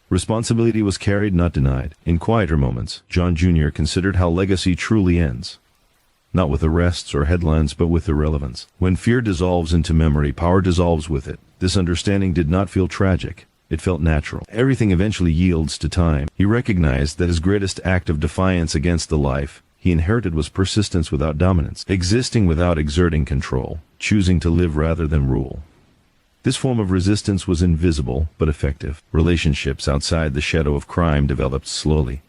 Responsibility was carried, not denied. In quieter moments, John Jr. considered how legacy truly ends. Not with arrests or headlines, but with irrelevance. When fear dissolves into memory, power dissolves with it. This understanding did not feel tragic. It felt natural. Everything eventually yields to time. He recognized that his greatest act of defiance against the life he inherited was persistence without dominance, existing without exerting control, choosing to live rather than rule. This form of resistance was invisible but effective. Relationships outside the shadow of crime developed slowly.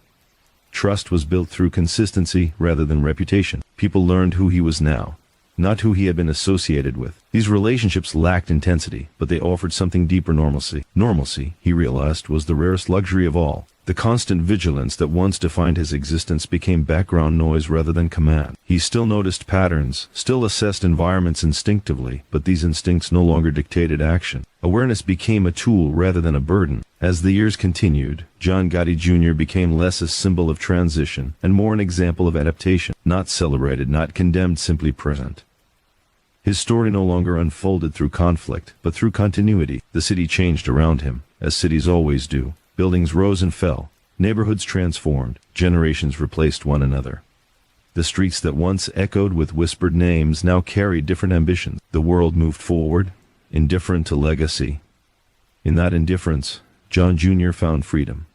Trust was built through consistency rather than reputation. People learned who he was now, not who he had been associated with. These relationships lacked intensity, but they offered something deeper: normalcy. Normalcy, he realized, was the rarest luxury of all. The constant vigilance that once defined his existence became background noise rather than command. He still noticed patterns, still assessed environments instinctively, but these instincts no longer dictated action. Awareness became a tool rather than a burden. As the years continued, John Gotti Jr. became less a symbol of transition and more an example of adaptation, not celebrated, not condemned, simply present. His story no longer unfolded through conflict, but through continuity. The city changed around him, as cities always do. Buildings rose and fell. Neighborhoods transformed. Generations replaced one another. The streets that once echoed with whispered names now carried different ambitions. The world moved forward, indifferent to legacy. In that indifference, John Jr. found freedom.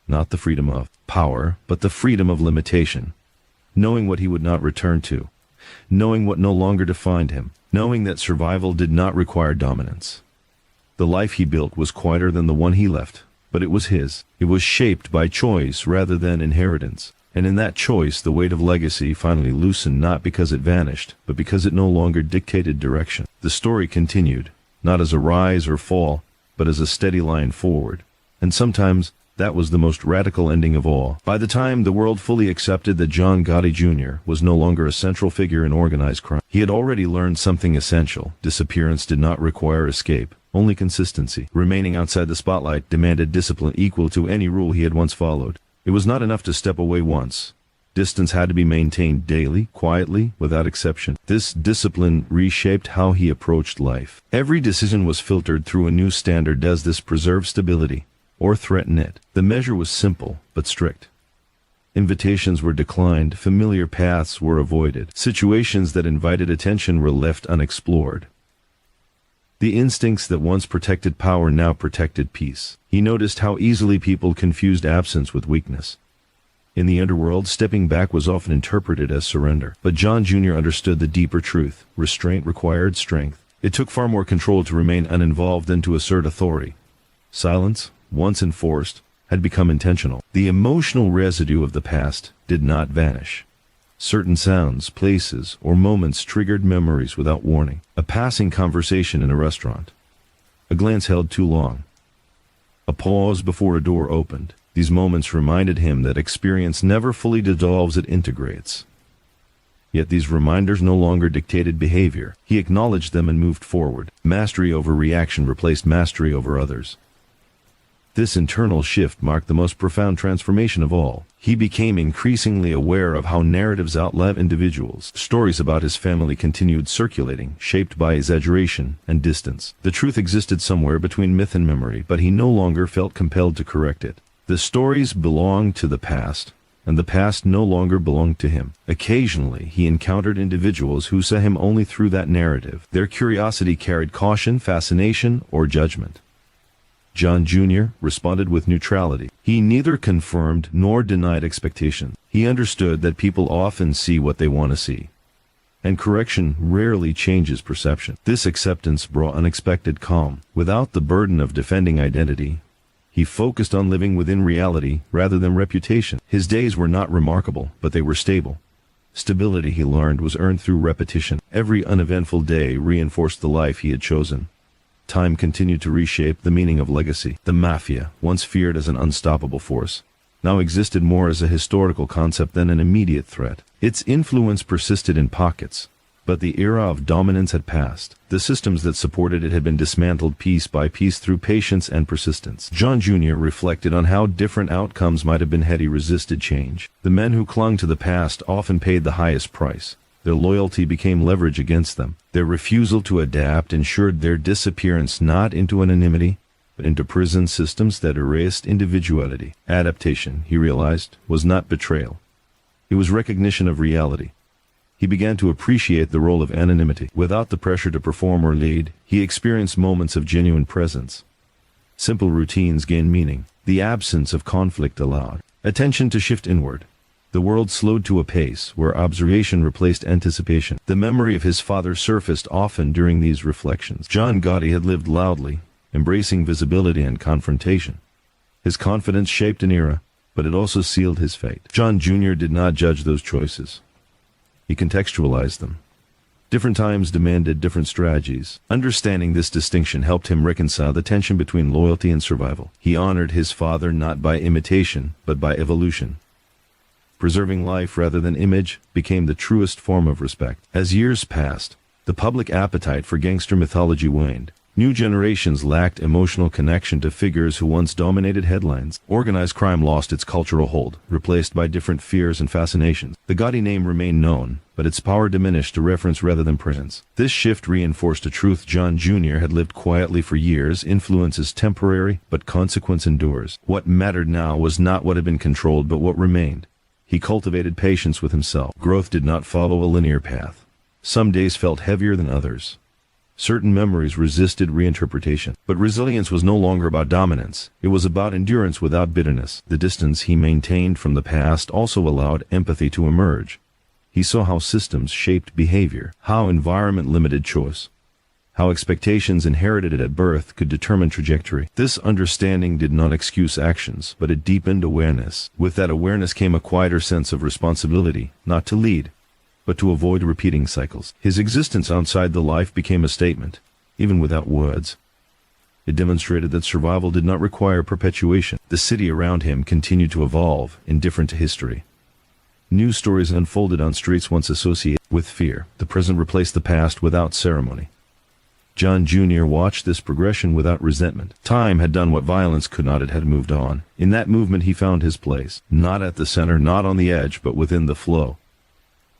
Not the freedom of power, but the freedom of limitation. Knowing what he would not return to. Knowing what no longer defined him. Knowing that survival did not require dominance. The life he built was quieter than the one he left, but it was his. It was shaped by choice rather than inheritance. And in that choice, the weight of legacy finally loosened, not because it vanished, but because it no longer dictated direction. The story continued, not as a rise or fall, but as a steady line forward. And sometimes, that was the most radical ending of all. By the time the world fully accepted that John Gotti Jr. was no longer a central figure in organized crime, he had already learned something essential. Disappearance did not require escape, only consistency. Remaining outside the spotlight demanded discipline equal to any rule he had once followed. It was not enough to step away once. Distance had to be maintained daily, quietly, without exception. This discipline reshaped how he approached life. Every decision was filtered through a new standard. Does this preserve stability or threaten it? The measure was simple, but strict. Invitations were declined, familiar paths were avoided, situations that invited attention were left unexplored. The instincts that once protected power now protected peace. He noticed how easily people confused absence with weakness. In the underworld, stepping back was often interpreted as surrender. But John Jr. understood the deeper truth. Restraint required strength. It took far more control to remain uninvolved than to assert authority. Silence, once enforced, had become intentional. The emotional residue of the past did not vanish. Certain sounds, places, or moments triggered memories without warning. A passing conversation in a restaurant. A glance held too long. A pause before a door opened. These moments reminded him that experience never fully dissolves, it integrates. Yet these reminders no longer dictated behavior. He acknowledged them and moved forward. Mastery over reaction replaced mastery over others. This internal shift marked the most profound transformation of all. He became increasingly aware of how narratives outlive individuals. Stories about his family continued circulating, shaped by exaggeration and distance. The truth existed somewhere between myth and memory, but he no longer felt compelled to correct it. The stories belonged to the past, and the past no longer belonged to him. Occasionally, he encountered individuals who saw him only through that narrative. Their curiosity carried caution, fascination, or judgment. John Jr. responded with neutrality. He neither confirmed nor denied expectations. He understood that people often see what they want to see, and correction rarely changes perception. This acceptance brought unexpected calm. Without the burden of defending identity, he focused on living within reality rather than reputation. His days were not remarkable, but they were stable. Stability, he learned, was earned through repetition. Every uneventful day reinforced the life he had chosen. Time continued to reshape the meaning of legacy. The Mafia, once feared as an unstoppable force, now existed more as a historical concept than an immediate threat. Its influence persisted in pockets, but the era of dominance had passed. The systems that supported it had been dismantled piece by piece through patience and persistence. John Jr. reflected on how different outcomes might have been had he resisted change. The men who clung to the past often paid the highest price. Their loyalty became leverage against them. Their refusal to adapt ensured their disappearance not into anonymity, but into prison systems that erased individuality. Adaptation, he realized, was not betrayal. It was recognition of reality. He began to appreciate the role of anonymity. Without the pressure to perform or lead, he experienced moments of genuine presence. Simple routines gained meaning. The absence of conflict allowed attention to shift inward. The world slowed to a pace where observation replaced anticipation. The memory of his father surfaced often during these reflections. John Gotti had lived loudly, embracing visibility and confrontation. His confidence shaped an era, but it also sealed his fate. John Jr. did not judge those choices. He contextualized them. Different times demanded different strategies. Understanding this distinction helped him reconcile the tension between loyalty and survival. He honored his father not by imitation, but by evolution. Preserving life rather than image became the truest form of respect. As years passed, the public appetite for gangster mythology waned. New generations lacked emotional connection to figures who once dominated headlines. Organized crime lost its cultural hold, replaced by different fears and fascinations. The Gotti name remained known, but its power diminished to reference rather than presence. This shift reinforced a truth John Jr. had lived quietly for years. Influence is temporary, but consequence endures. What mattered now was not what had been controlled, but what remained. He cultivated patience with himself. Growth did not follow a linear path. Some days felt heavier than others. Certain memories resisted reinterpretation. But resilience was no longer about dominance. It was about endurance without bitterness. The distance he maintained from the past also allowed empathy to emerge. He saw how systems shaped behavior, how environment limited choice, how expectations inherited at birth could determine trajectory. This understanding did not excuse actions, but it deepened awareness. With that awareness came a quieter sense of responsibility, not to lead, but to avoid repeating cycles. His existence outside the life became a statement, even without words. It demonstrated that survival did not require perpetuation. The city around him continued to evolve, indifferent to history. New stories unfolded on streets once associated with fear. The present replaced the past without ceremony. John Jr. watched this progression without resentment. Time had done what violence could not. It had moved on. In that movement he found his place, not at the center, not on the edge, but within the flow.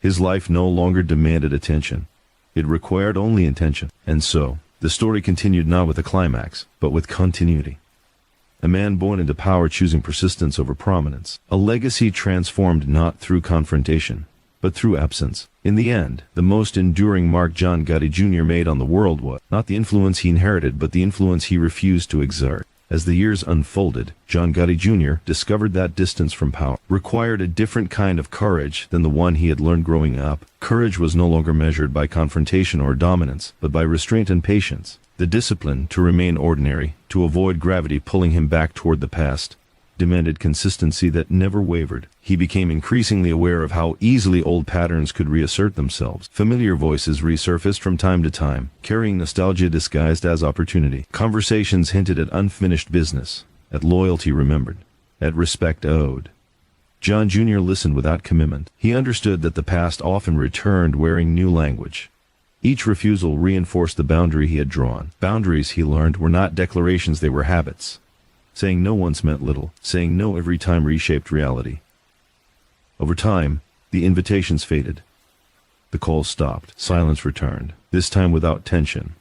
His life no longer demanded attention. It required only intention. And so, the story continued not with a climax, but with continuity. A man born into power choosing persistence over prominence. A legacy transformed not through confrontation, but through absence. In the end, the most enduring mark John Gotti Jr. made on the world was not the influence he inherited, but the influence he refused to exert. As the years unfolded, John Gotti Jr. discovered that distance from power required a different kind of courage than the one he had learned growing up. Courage was no longer measured by confrontation or dominance, but by restraint and patience. The discipline to remain ordinary, to avoid gravity pulling him back toward the past, demanded consistency that never wavered. He became increasingly aware of how easily old patterns could reassert themselves. Familiar voices resurfaced from time to time, carrying nostalgia disguised as opportunity. Conversations hinted at unfinished business, at loyalty remembered, at respect owed. John Jr. listened without commitment. He understood that the past often returned wearing new language. Each refusal reinforced the boundary he had drawn. Boundaries, he learned, were not declarations, they were habits. Saying no once meant little. Saying no every time reshaped reality. Over time, the invitations faded. The calls stopped. Silence returned, this time without tension.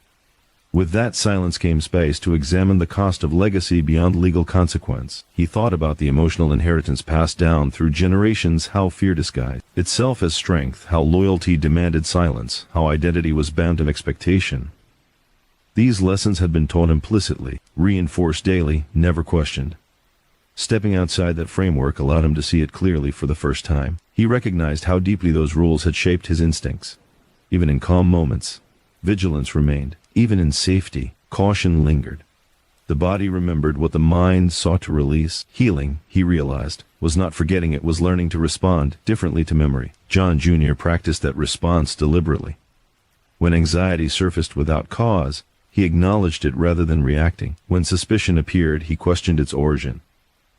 With that silence came space to examine the cost of legacy beyond legal consequence. He thought about the emotional inheritance passed down through generations, how fear disguised itself as strength, how loyalty demanded silence, how identity was bound in expectation. These lessons had been taught implicitly, reinforced daily, never questioned. Stepping outside that framework allowed him to see it clearly for the first time. He recognized how deeply those rules had shaped his instincts. Even in calm moments, vigilance remained. Even in safety, caution lingered. The body remembered what the mind sought to release. Healing, he realized, was not forgetting, it was learning to respond differently to memory. John Jr. practiced that response deliberately. When anxiety surfaced without cause, he acknowledged it rather than reacting. When suspicion appeared, he questioned its origin.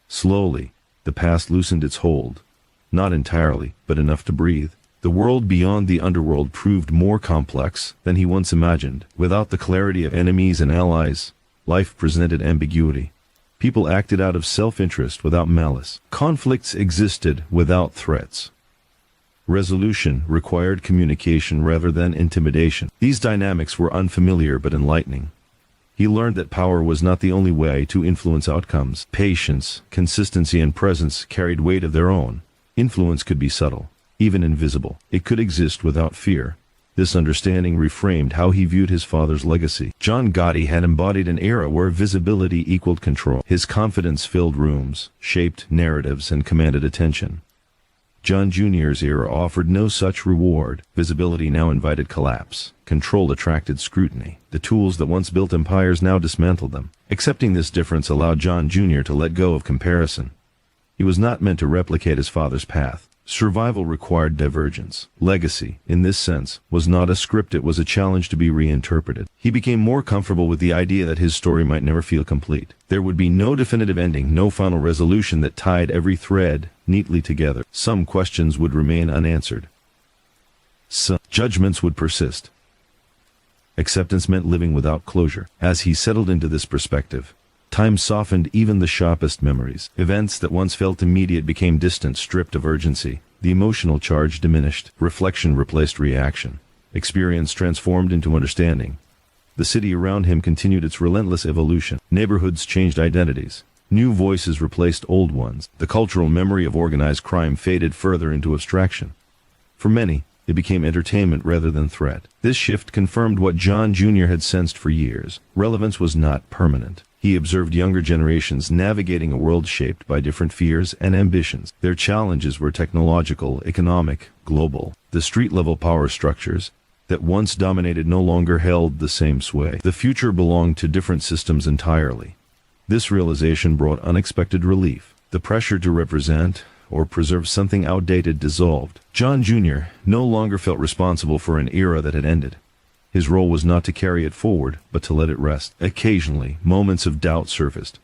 Slowly, the past loosened its hold. Not entirely, but enough to breathe. The world beyond the underworld proved more complex than he once imagined. Without the clarity of enemies and allies, life presented ambiguity. People acted out of self-interest without malice. Conflicts existed without threats. Resolution required communication rather than intimidation. These dynamics were unfamiliar but enlightening. He learned that power was not the only way to influence outcomes. Patience, consistency, and presence carried weight of their own. Influence could be subtle, even invisible. It could exist without fear. This understanding reframed how he viewed his father's legacy. John Gotti had embodied an era where visibility equaled control. His confidence filled rooms, shaped narratives, and commanded attention. John Jr.'s era offered no such reward. Visibility now invited collapse. Control attracted scrutiny. The tools that once built empires now dismantled them. Accepting this difference allowed John Jr. to let go of comparison. He was not meant to replicate his father's path. Survival required divergence. Legacy, in this sense, was not a script, it was a challenge to be reinterpreted. He became more comfortable with the idea that his story might never feel complete. There would be no definitive ending, no final resolution that tied every thread neatly together. Some questions would remain unanswered. Some judgments would persist. Acceptance meant living without closure. As he settled into this perspective, time softened even the sharpest memories. Events that once felt immediate became distant, stripped of urgency. The emotional charge diminished. Reflection replaced reaction. Experience transformed into understanding. The city around him continued its relentless evolution. Neighborhoods changed identities. New voices replaced old ones. The cultural memory of organized crime faded further into abstraction. For many, it became entertainment rather than threat. This shift confirmed what John Jr. had sensed for years. Relevance was not permanent. He observed younger generations navigating a world shaped by different fears and ambitions. Their challenges were technological, economic, global. The street-level power structures that once dominated no longer held the same sway. The future belonged to different systems entirely. This realization brought unexpected relief. The pressure to represent or preserve something outdated dissolved. John Jr. no longer felt responsible for an era that had ended. His role was not to carry it forward, but to let it rest. Occasionally, moments of doubt surfaced.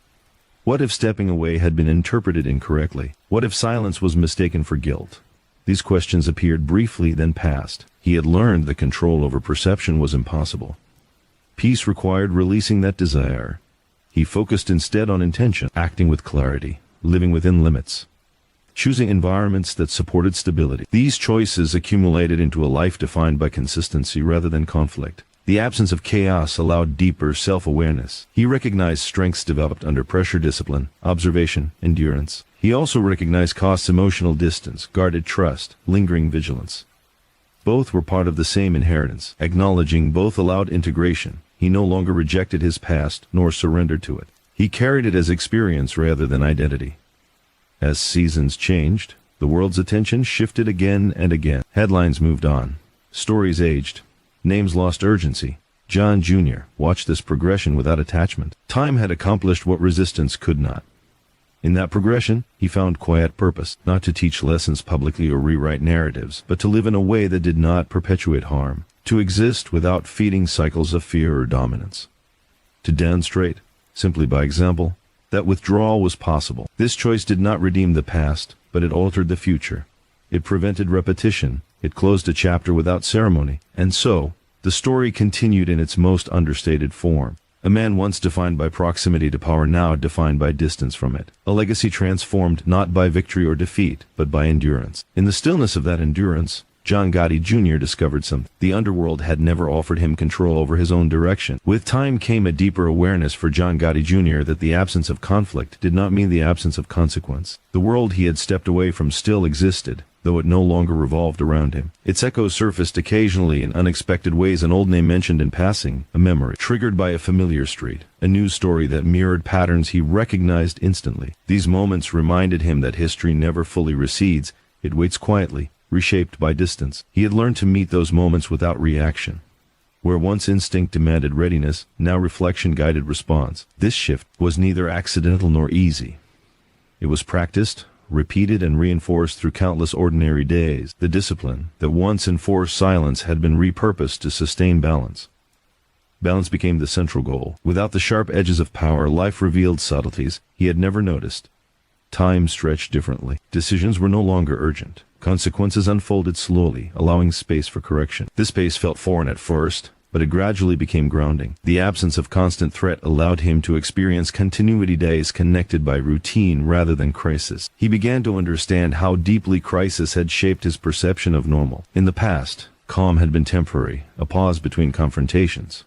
What if stepping away had been interpreted incorrectly? What if silence was mistaken for guilt? These questions appeared briefly, then passed. He had learned that control over perception was impossible. Peace required releasing that desire. He focused instead on intention, acting with clarity, living within limits, choosing environments that supported stability. These choices accumulated into a life defined by consistency rather than conflict. The absence of chaos allowed deeper self-awareness. He recognized strengths developed under pressure, discipline, observation, endurance. He also recognized costs, emotional distance, guarded trust, lingering vigilance. Both were part of the same inheritance. Acknowledging both allowed integration. He no longer rejected his past nor surrendered to it. He carried it as experience rather than identity. As seasons changed, the world's attention shifted again and again. Headlines moved on. Stories aged. Names lost urgency. John Jr. watched this progression without attachment. Time had accomplished what resistance could not. In that progression, he found quiet purpose, not to teach lessons publicly or rewrite narratives, but to live in a way that did not perpetuate harm, to exist without feeding cycles of fear or dominance, to demonstrate, simply by example, that withdrawal was possible. This choice did not redeem the past, but it altered the future. It prevented repetition. It closed a chapter without ceremony. And so, the story continued in its most understated form. A man once defined by proximity to power, now defined by distance from it. A legacy transformed not by victory or defeat, but by endurance. In the stillness of that endurance, John Gotti Jr. discovered something. The underworld had never offered him control over his own direction. With time came a deeper awareness for John Gotti Jr. that the absence of conflict did not mean the absence of consequence. The world he had stepped away from still existed, though it no longer revolved around him. Its echoes surfaced occasionally in unexpected ways, an old name mentioned in passing, a memory, triggered by a familiar street, a news story that mirrored patterns he recognized instantly. These moments reminded him that history never fully recedes, it waits quietly, reshaped by distance. He had learned to meet those moments without reaction. Where once instinct demanded readiness, now reflection guided response. This shift was neither accidental nor easy. It was practiced, repeated, and reinforced through countless ordinary days. The discipline that once enforced silence had been repurposed to sustain balance. Balance became the central goal. Without the sharp edges of power, life revealed subtleties he had never noticed. Time stretched differently. Decisions were no longer urgent. Consequences unfolded slowly, allowing space for correction. This space felt foreign at first, but it gradually became grounding. The absence of constant threat allowed him to experience continuity, days connected by routine rather than crisis. He began to understand how deeply crisis had shaped his perception of normal. In the past, calm had been temporary, a pause between confrontations.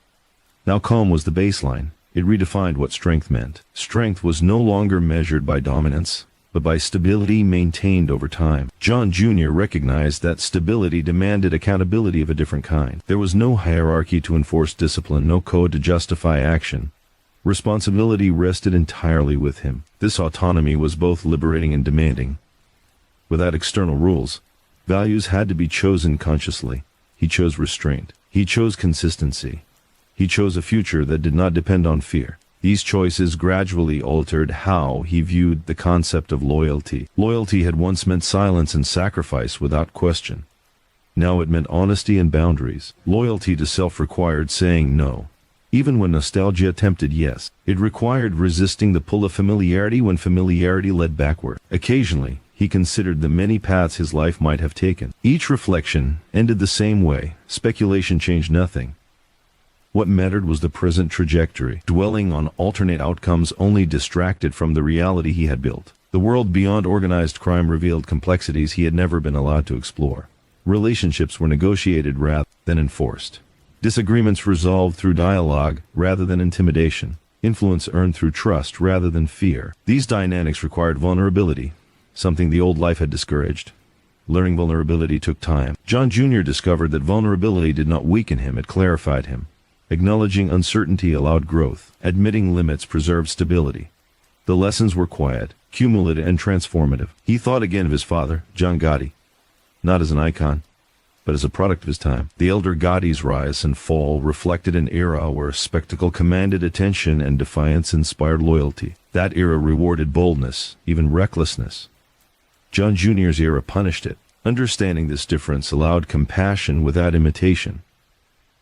Now calm was the baseline. It redefined what strength meant. Strength was no longer measured by dominance, but by stability maintained over time. John Jr. recognized that stability demanded accountability of a different kind. There was no hierarchy to enforce discipline, no code to justify action. Responsibility rested entirely with him. This autonomy was both liberating and demanding. Without external rules, values had to be chosen consciously. He chose restraint. He chose consistency. He chose a future that did not depend on fear. These choices gradually altered how he viewed the concept of loyalty. Loyalty had once meant silence and sacrifice without question. Now it meant honesty and boundaries. Loyalty to self required saying no, even when nostalgia tempted yes. It required resisting the pull of familiarity when familiarity led backward. Occasionally, he considered the many paths his life might have taken. Each reflection ended the same way. Speculation changed nothing. What mattered was the present trajectory. Dwelling on alternate outcomes only distracted from the reality he had built. The world beyond organized crime revealed complexities he had never been allowed to explore. Relationships were negotiated rather than enforced. Disagreements resolved through dialogue rather than intimidation. Influence earned through trust rather than fear. These dynamics required vulnerability, something the old life had discouraged. Learning vulnerability took time. John Jr. discovered that vulnerability did not weaken him, it clarified him. Acknowledging uncertainty allowed growth. Admitting limits preserved stability. The lessons were quiet, cumulative, and transformative. He thought again of his father, John Gotti, not as an icon, but as a product of his time. The elder Gotti's rise and fall reflected an era where spectacle commanded attention and defiance inspired loyalty. That era rewarded boldness, even recklessness. John Jr.'s era punished it. Understanding this difference allowed compassion without imitation.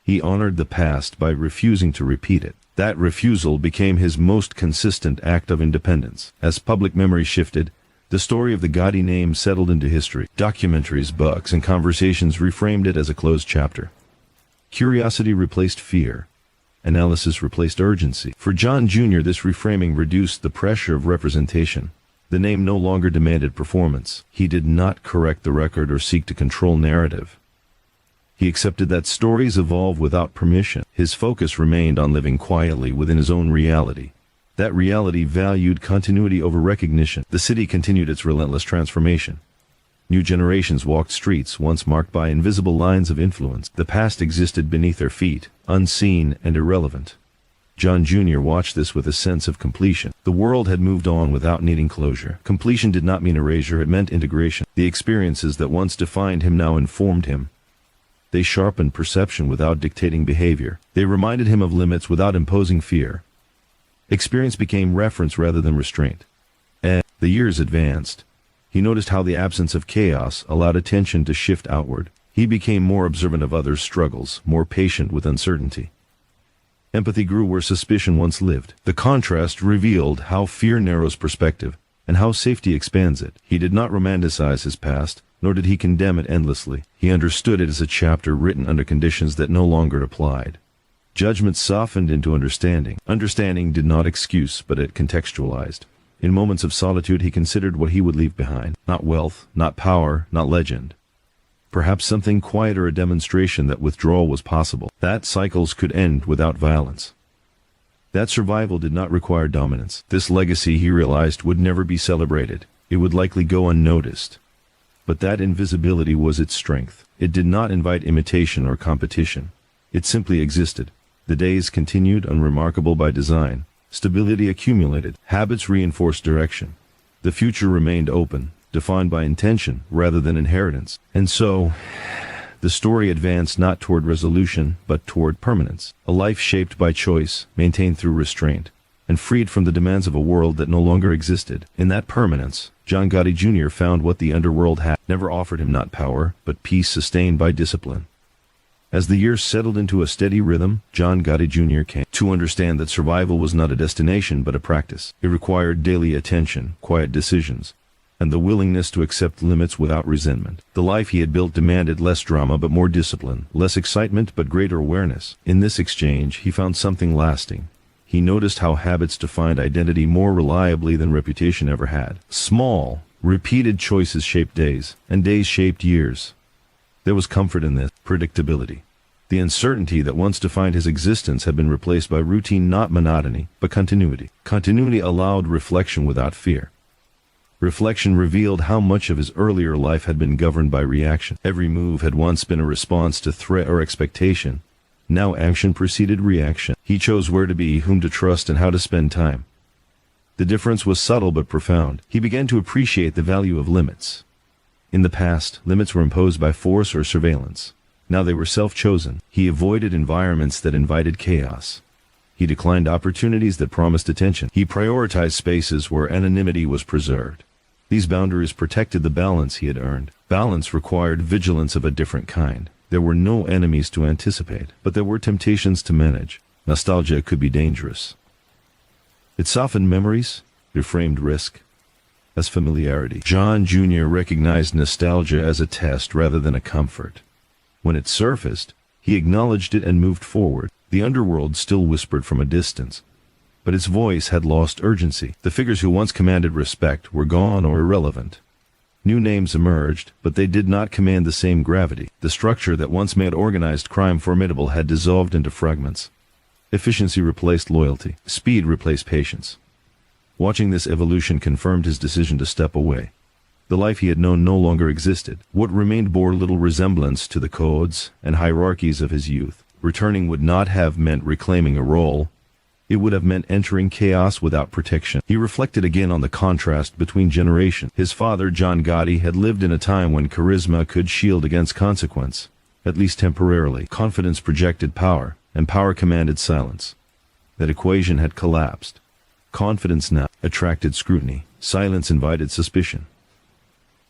He honored the past by refusing to repeat it. That refusal became his most consistent act of independence. As public memory shifted, the story of the Gotti name settled into history. Documentaries, books, and conversations reframed it as a closed chapter. Curiosity replaced fear. Analysis replaced urgency. For John Jr., this reframing reduced the pressure of representation. The name no longer demanded performance. He did not correct the record or seek to control narrative. He accepted that stories evolve without permission. His focus remained on living quietly within his own reality. That reality valued continuity over recognition. The city continued its relentless transformation. New generations walked streets once marked by invisible lines of influence. The past existed beneath their feet, unseen and irrelevant. John Jr. watched this with a sense of completion. The world had moved on without needing closure. Completion did not mean erasure, it meant integration. The experiences that once defined him now informed him. They sharpened perception without dictating behavior. They reminded him of limits without imposing fear. Experience became reference rather than restraint. As the years advanced, he noticed how the absence of chaos allowed attention to shift outward. He became more observant of others' struggles, more patient with uncertainty. Empathy grew where suspicion once lived. The contrast revealed how fear narrows perspective and how safety expands it. He did not romanticize his past, nor did he condemn it endlessly. He understood it as a chapter written under conditions that no longer applied. Judgment softened into understanding. Understanding did not excuse, but it contextualized. In moments of solitude, he considered what he would leave behind. Not wealth, not power, not legend. Perhaps something quieter, a demonstration that withdrawal was possible, that cycles could end without violence. That survival did not require dominance. This legacy, he realized, would never be celebrated. It would likely go unnoticed. But that invisibility was its strength. It did not invite imitation or competition. It simply existed. The days continued, unremarkable by design. Stability accumulated. Habits reinforced direction. The future remained open, defined by intention rather than inheritance. And so, the story advanced not toward resolution, but toward permanence. A life shaped by choice, maintained through restraint, and freed from the demands of a world that no longer existed. In that permanence, John Gotti Jr. found what the underworld had never offered him: not power, but peace sustained by discipline. As the years settled into a steady rhythm, John Gotti Jr. came to understand that survival was not a destination but a practice. It required daily attention, quiet decisions, and the willingness to accept limits without resentment. The life he had built demanded less drama but more discipline, less excitement but greater awareness. In this exchange, he found something lasting. He noticed how habits defined identity more reliably than reputation ever had. Small, repeated choices shaped days, and days shaped years. There was comfort in this predictability. The uncertainty that once defined his existence had been replaced by routine, not monotony, but continuity. Continuity allowed reflection without fear. Reflection revealed how much of his earlier life had been governed by reaction. Every move had once been a response to threat or expectation. Now action preceded reaction. He chose where to be, whom to trust, and how to spend time. The difference was subtle but profound. He began to appreciate the value of limits. In the past, limits were imposed by force or surveillance. Now they were self-chosen. He avoided environments that invited chaos. He declined opportunities that promised attention. He prioritized spaces where anonymity was preserved. These boundaries protected the balance he had earned. Balance required vigilance of a different kind. There were no enemies to anticipate, but there were temptations to manage. Nostalgia could be dangerous. It softened memories, reframed risk as familiarity. John Jr. recognized nostalgia as a test rather than a comfort. When it surfaced, he acknowledged it and moved forward. The underworld still whispered from a distance, but its voice had lost urgency. The figures who once commanded respect were gone or irrelevant. New names emerged, but they did not command the same gravity. The structure that once made organized crime formidable had dissolved into fragments. Efficiency replaced loyalty. Speed replaced patience. Watching this evolution confirmed his decision to step away. The life he had known no longer existed. What remained bore little resemblance to the codes and hierarchies of his youth. Returning would not have meant reclaiming a role. It would have meant entering chaos without protection. He reflected again on the contrast between generations. His father, John Gotti, had lived in a time when charisma could shield against consequence, at least temporarily. Confidence projected power, and power commanded silence. That equation had collapsed. Confidence now attracted scrutiny. Silence invited suspicion.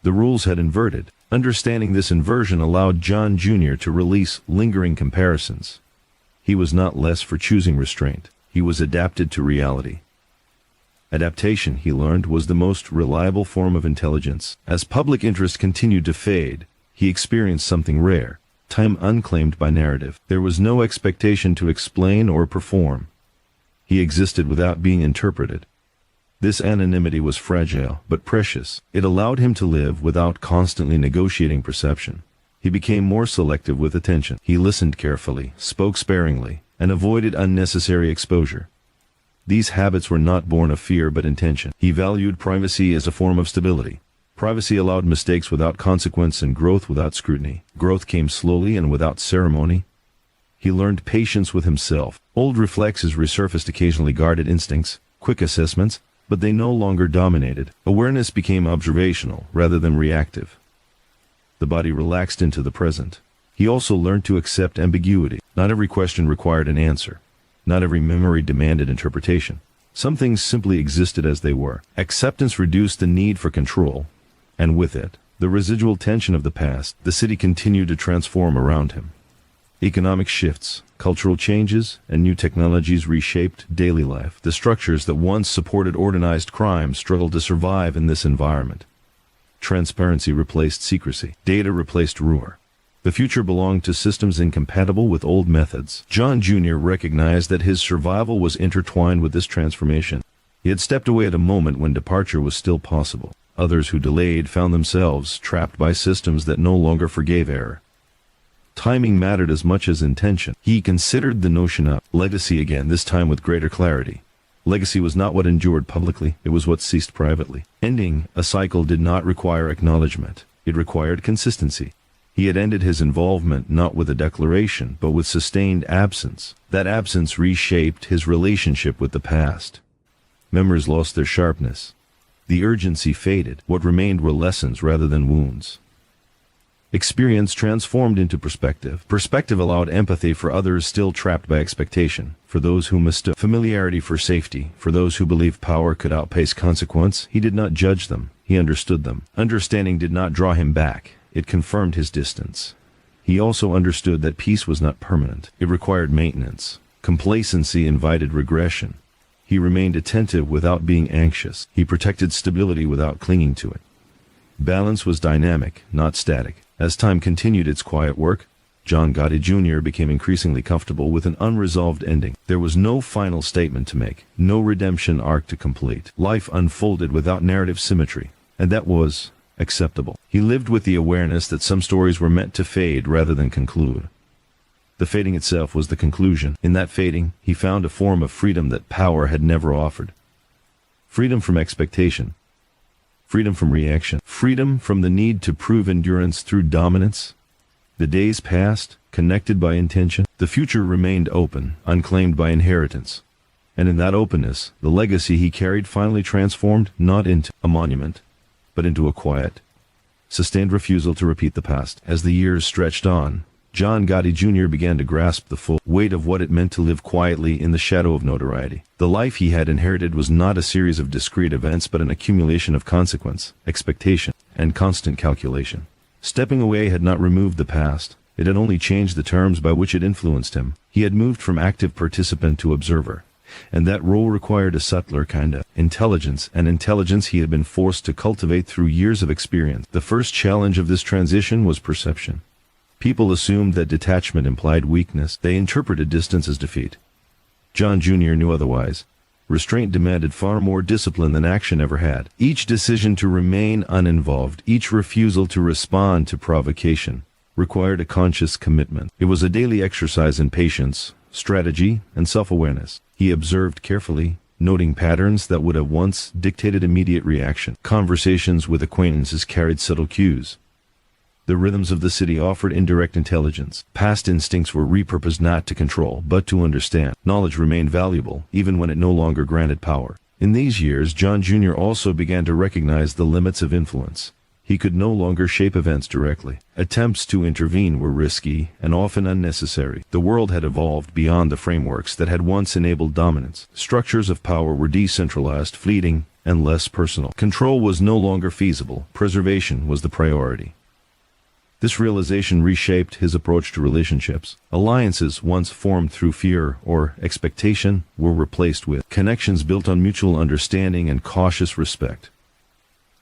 The rules had inverted. Understanding this inversion allowed John Jr. to release lingering comparisons. He was not less for choosing restraint. He was adapted to reality. Adaptation, he learned, was the most reliable form of intelligence. As public interest continued to fade, he experienced something rare, time unclaimed by narrative. There was no expectation to explain or perform. He existed without being interpreted. This anonymity was fragile, but precious. It allowed him to live without constantly negotiating perception. He became more selective with attention. He listened carefully, spoke sparingly, and avoided unnecessary exposure. These habits were not born of fear but intention. He valued privacy as a form of stability. Privacy allowed mistakes without consequence and growth without scrutiny. Growth came slowly and without ceremony. He learned patience with himself. Old reflexes resurfaced, occasionally guarded instincts, quick assessments, but they no longer dominated. Awareness became observational rather than reactive. The body relaxed into the present. He also learned to accept ambiguity. Not every question required an answer. Not every memory demanded interpretation. Some things simply existed as they were. Acceptance reduced the need for control, and with it, the residual tension of the past. The city continued to transform around him. Economic shifts, cultural changes, and new technologies reshaped daily life. The structures that once supported organized crime struggled to survive in this environment. Transparency replaced secrecy. Data replaced rumor. The future belonged to systems incompatible with old methods. John Jr. recognized that his survival was intertwined with this transformation. He had stepped away at a moment when departure was still possible. Others who delayed found themselves trapped by systems that no longer forgave error. Timing mattered as much as intention. He considered the notion of legacy again, this time with greater clarity. Legacy was not what endured publicly, it was what ceased privately. Ending a cycle did not require acknowledgement. It required consistency. He had ended his involvement not with a declaration, but with sustained absence. That absence reshaped his relationship with the past. Memories lost their sharpness. The urgency faded. What remained were lessons rather than wounds. Experience transformed into perspective. Perspective allowed empathy for others still trapped by expectation, for those who mistook familiarity for safety, for those who believed power could outpace consequence. He did not judge them. He understood them. Understanding did not draw him back. It confirmed his distance. He also understood that peace was not permanent. It required maintenance. Complacency invited regression. He remained attentive without being anxious. He protected stability without clinging to it. Balance was dynamic, not static. As time continued its quiet work, John Gotti Jr. became increasingly comfortable with an unresolved ending. There was no final statement to make, no redemption arc to complete. Life unfolded without narrative symmetry, and that was acceptable. He lived with the awareness that some stories were meant to fade rather than conclude. The fading itself was the conclusion. In that fading, he found a form of freedom that power had never offered. Freedom from expectation. Freedom from reaction. Freedom from the need to prove endurance through dominance. The days passed, connected by intention. The future remained open, unclaimed by inheritance. And in that openness, the legacy he carried finally transformed not into a monument, but into a quiet, sustained refusal to repeat the past. As the years stretched on, John Gotti Jr. began to grasp the full weight of what it meant to live quietly in the shadow of notoriety. The life he had inherited was not a series of discrete events but an accumulation of consequence, expectation, and constant calculation. Stepping away had not removed the past. It had only changed the terms by which it influenced him. He had moved from active participant to observer, and that role required a subtler kind of intelligence, an intelligence he had been forced to cultivate through years of experience. The first challenge of this transition was perception. People assumed that detachment implied weakness. They interpreted distance as defeat. John Jr. knew otherwise. Restraint demanded far more discipline than action ever had. Each decision to remain uninvolved, each refusal to respond to provocation, required a conscious commitment. It was a daily exercise in patience, strategy, and self-awareness. He observed carefully, noting patterns that would have once dictated immediate reaction. Conversations with acquaintances carried subtle cues. The rhythms of the city offered indirect intelligence. Past instincts were repurposed not to control, but to understand. Knowledge remained valuable, even when it no longer granted power. In these years, John Jr. also began to recognize the limits of influence. He could no longer shape events directly. Attempts to intervene were risky and often unnecessary. The world had evolved beyond the frameworks that had once enabled dominance. Structures of power were decentralized, fleeting, and less personal. Control was no longer feasible. Preservation was the priority. This realization reshaped his approach to relationships. Alliances once formed through fear or expectation were replaced with connections built on mutual understanding and cautious respect.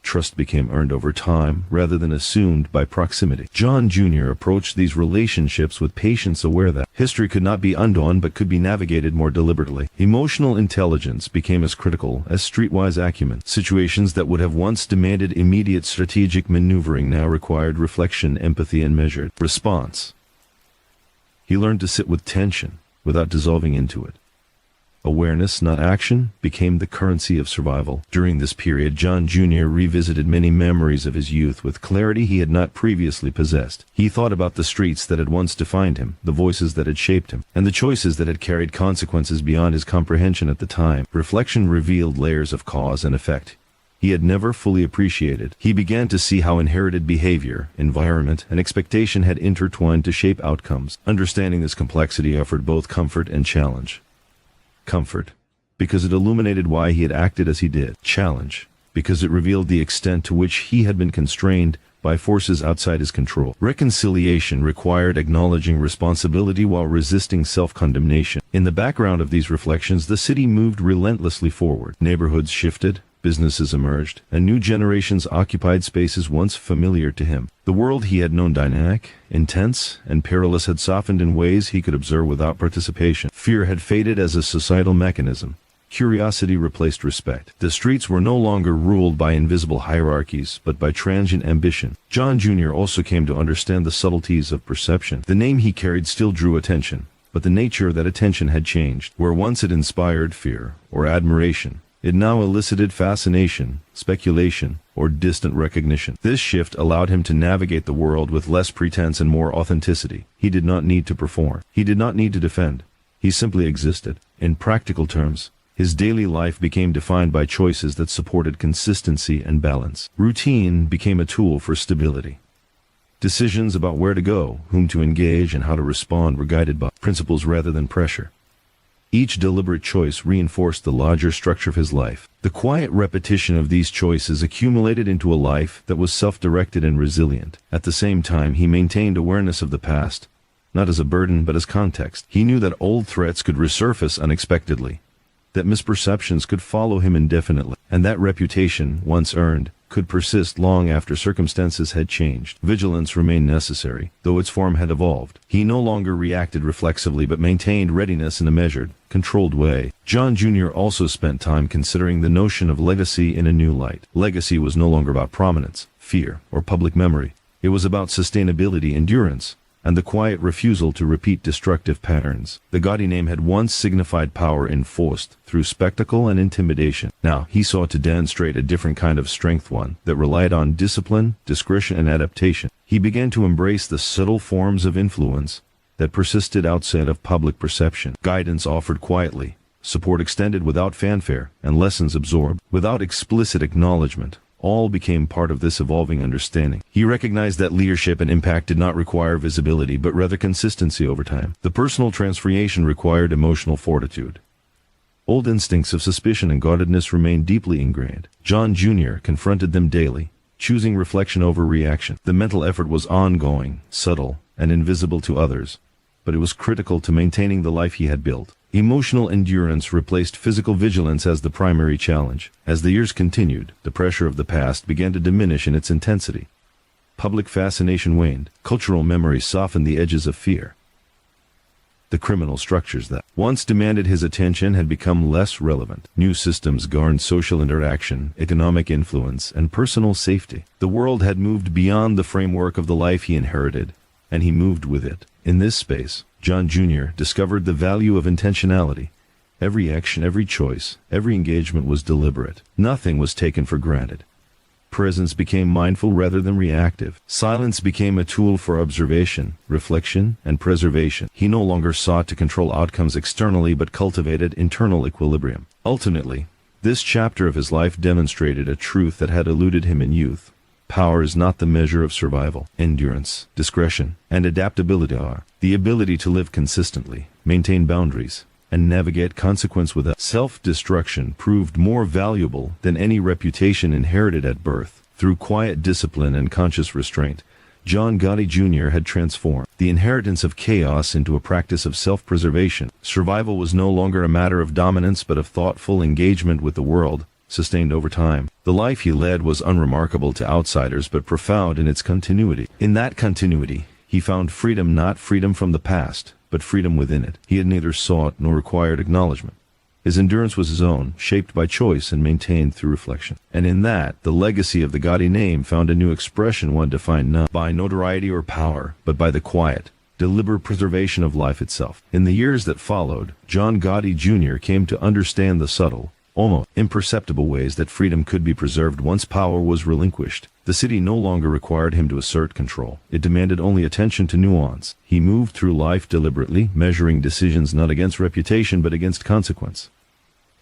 Trust became earned over time rather than assumed by proximity. John Jr. approached these relationships with patience, aware that history could not be undone but could be navigated more deliberately. Emotional intelligence became as critical as streetwise acumen. Situations that would have once demanded immediate strategic maneuvering now required reflection, empathy, and measured response. He learned to sit with tension without dissolving into it. Awareness, not action, became the currency of survival. During this period, John Jr. revisited many memories of his youth with clarity he had not previously possessed. He thought about the streets that had once defined him, the voices that had shaped him, and the choices that had carried consequences beyond his comprehension at the time. Reflection revealed layers of cause and effect he had never fully appreciated. He began to see how inherited behavior, environment, and expectation had intertwined to shape outcomes. Understanding this complexity offered both comfort and challenge. Comfort, because it illuminated why he had acted as he did. Challenge, because it revealed the extent to which he had been constrained by forces outside his control. Reconciliation required acknowledging responsibility while resisting self-condemnation. In the background of these reflections, the city moved relentlessly forward. Neighborhoods shifted, businesses emerged, and new generations occupied spaces once familiar to him. The world he had known, dynamic, intense, and perilous, had softened in ways he could observe without participation. Fear had faded as a societal mechanism. Curiosity replaced respect. The streets were no longer ruled by invisible hierarchies, but by transient ambition. John Jr. also came to understand the subtleties of perception. The name he carried still drew attention, but the nature of that attention had changed. Where once it inspired fear or admiration, it now elicited fascination, speculation, or distant recognition. This shift allowed him to navigate the world with less pretense and more authenticity. He did not need to perform. He did not need to defend. He simply existed. In practical terms, his daily life became defined by choices that supported consistency and balance. Routine became a tool for stability. Decisions about where to go, whom to engage, and how to respond were guided by principles rather than pressure. Each deliberate choice reinforced the larger structure of his life. The quiet repetition of these choices accumulated into a life that was self-directed and resilient. At the same time, he maintained awareness of the past, not as a burden but as context. He knew that old threats could resurface unexpectedly, that misperceptions could follow him indefinitely, and that reputation, once earned, could persist long after circumstances had changed. Vigilance remained necessary, though its form had evolved. He no longer reacted reflexively but maintained readiness in a measured, controlled way. John Jr. also spent time considering the notion of legacy in a new light. Legacy was no longer about prominence, fear, or public memory. It was about sustainability, endurance, and the quiet refusal to repeat destructive patterns. The Gotti name had once signified power enforced through spectacle and intimidation. Now he sought to demonstrate a different kind of strength, one that relied on discipline, discretion, and adaptation. He began to embrace the subtle forms of influence that persisted outside of public perception. Guidance offered quietly, support extended without fanfare, and lessons absorbed without explicit acknowledgement. All became part of this evolving understanding. He recognized that leadership and impact did not require visibility, but rather consistency over time. The personal transformation required emotional fortitude. Old instincts of suspicion and guardedness remained deeply ingrained. John Jr. confronted them daily, choosing reflection over reaction. The mental effort was ongoing, subtle, and invisible to others, but it was critical to maintaining the life he had built. Emotional endurance replaced physical vigilance as the primary challenge. As the years continued, the pressure of the past began to diminish in its intensity. Public fascination waned. Cultural memory softened the edges of fear. The criminal structures that once demanded his attention had become less relevant. New systems garnered social interaction, economic influence, and personal safety. The world had moved beyond the framework of the life he inherited, and he moved with it. In this space, John Jr. discovered the value of intentionality. Every action, every choice, every engagement was deliberate. Nothing was taken for granted. Presence became mindful rather than reactive. Silence became a tool for observation, reflection, and preservation. He no longer sought to control outcomes externally but cultivated internal equilibrium. Ultimately, this chapter of his life demonstrated a truth that had eluded him in youth. Power is not the measure of survival. Endurance, discretion, and adaptability are. The ability to live consistently, maintain boundaries, and navigate consequence without self-destruction proved more valuable than any reputation inherited at birth. Through quiet discipline and conscious restraint, John Gotti Jr. had transformed the inheritance of chaos into a practice of self-preservation. Survival was no longer a matter of dominance but of thoughtful engagement with the world, sustained over time. The life he led was unremarkable to outsiders but profound in its continuity. In that continuity, he found freedom, not freedom from the past, but freedom within it. He had neither sought nor required acknowledgement. His endurance was his own, shaped by choice and maintained through reflection. And in that, the legacy of the Gotti name found a new expression, one defined not by notoriety or power, but by the quiet, deliberate preservation of life itself. In the years that followed, John Gotti Jr. came to understand the subtle, almost imperceptible ways that freedom could be preserved once power was relinquished. The city no longer required him to assert control. It demanded only attention to nuance. He moved through life deliberately, measuring decisions not against reputation but against consequence.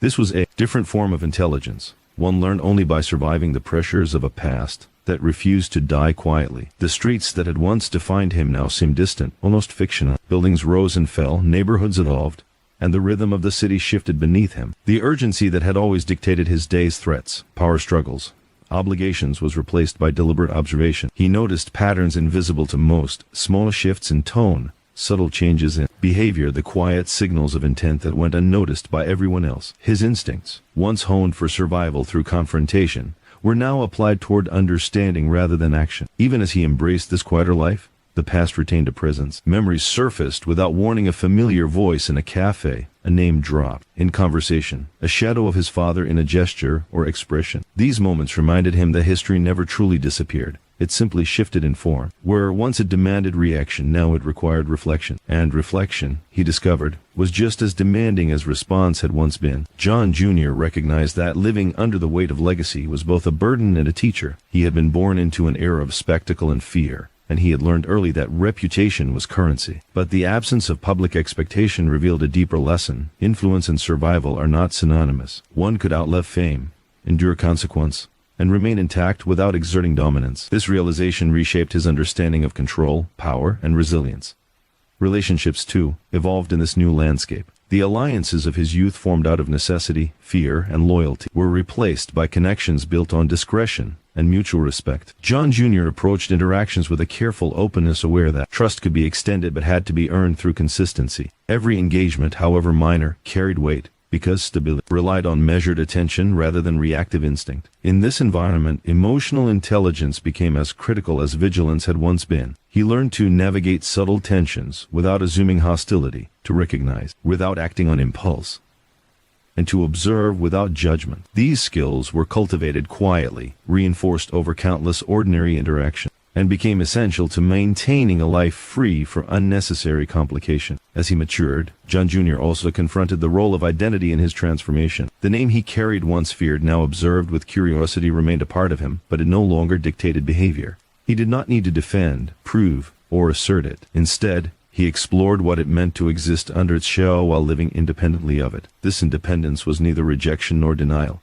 This was a different form of intelligence, one learned only by surviving the pressures of a past that refused to die quietly. The streets that had once defined him now seemed distant, almost fictional. Buildings rose and fell, neighborhoods evolved, and the rhythm of the city shifted beneath him. The urgency that had always dictated his day's threats, power struggles, obligations was replaced by deliberate observation. He noticed patterns invisible to most, small shifts in tone, subtle changes in behavior, the quiet signals of intent that went unnoticed by everyone else. His instincts, once honed for survival through confrontation, were now applied toward understanding rather than action. Even as he embraced this quieter life, the past retained a presence. Memories surfaced without warning, a familiar voice in a cafe, a name dropped in conversation, a shadow of his father in a gesture or expression. These moments reminded him that history never truly disappeared. It simply shifted in form. Where once it demanded reaction, now it required reflection. And reflection, he discovered, was just as demanding as response had once been. John Jr. recognized that living under the weight of legacy was both a burden and a teacher. He had been born into an era of spectacle and fear, and he had learned early that reputation was currency. But the absence of public expectation revealed a deeper lesson. Influence and survival are not synonymous. One could outlive fame, endure consequence, and remain intact without exerting dominance. This realization reshaped his understanding of control, power, and resilience. Relationships, too, evolved in this new landscape. The alliances of his youth, formed out of necessity, fear, and loyalty, were replaced by connections built on discretion and mutual respect. John Jr. approached interactions with a careful openness, aware that trust could be extended but had to be earned through consistency. Every engagement, however minor, carried weight, because stability relied on measured attention rather than reactive instinct. In this environment, emotional intelligence became as critical as vigilance had once been. He learned to navigate subtle tensions without assuming hostility, to recognize without acting on impulse, and to observe without judgment. These skills were cultivated quietly, reinforced over countless ordinary interactions, and became essential to maintaining a life free from unnecessary complication. As he matured, John Jr. also confronted the role of identity in his transformation. The name he carried, once feared, now observed with curiosity, remained a part of him, but it no longer dictated behavior. He did not need to defend, prove, or assert it. Instead, he explored what it meant to exist under its shell while living independently of it. This independence was neither rejection nor denial.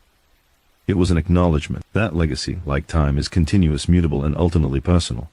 It was an acknowledgement. That legacy, like time, is continuous, mutable, and ultimately personal.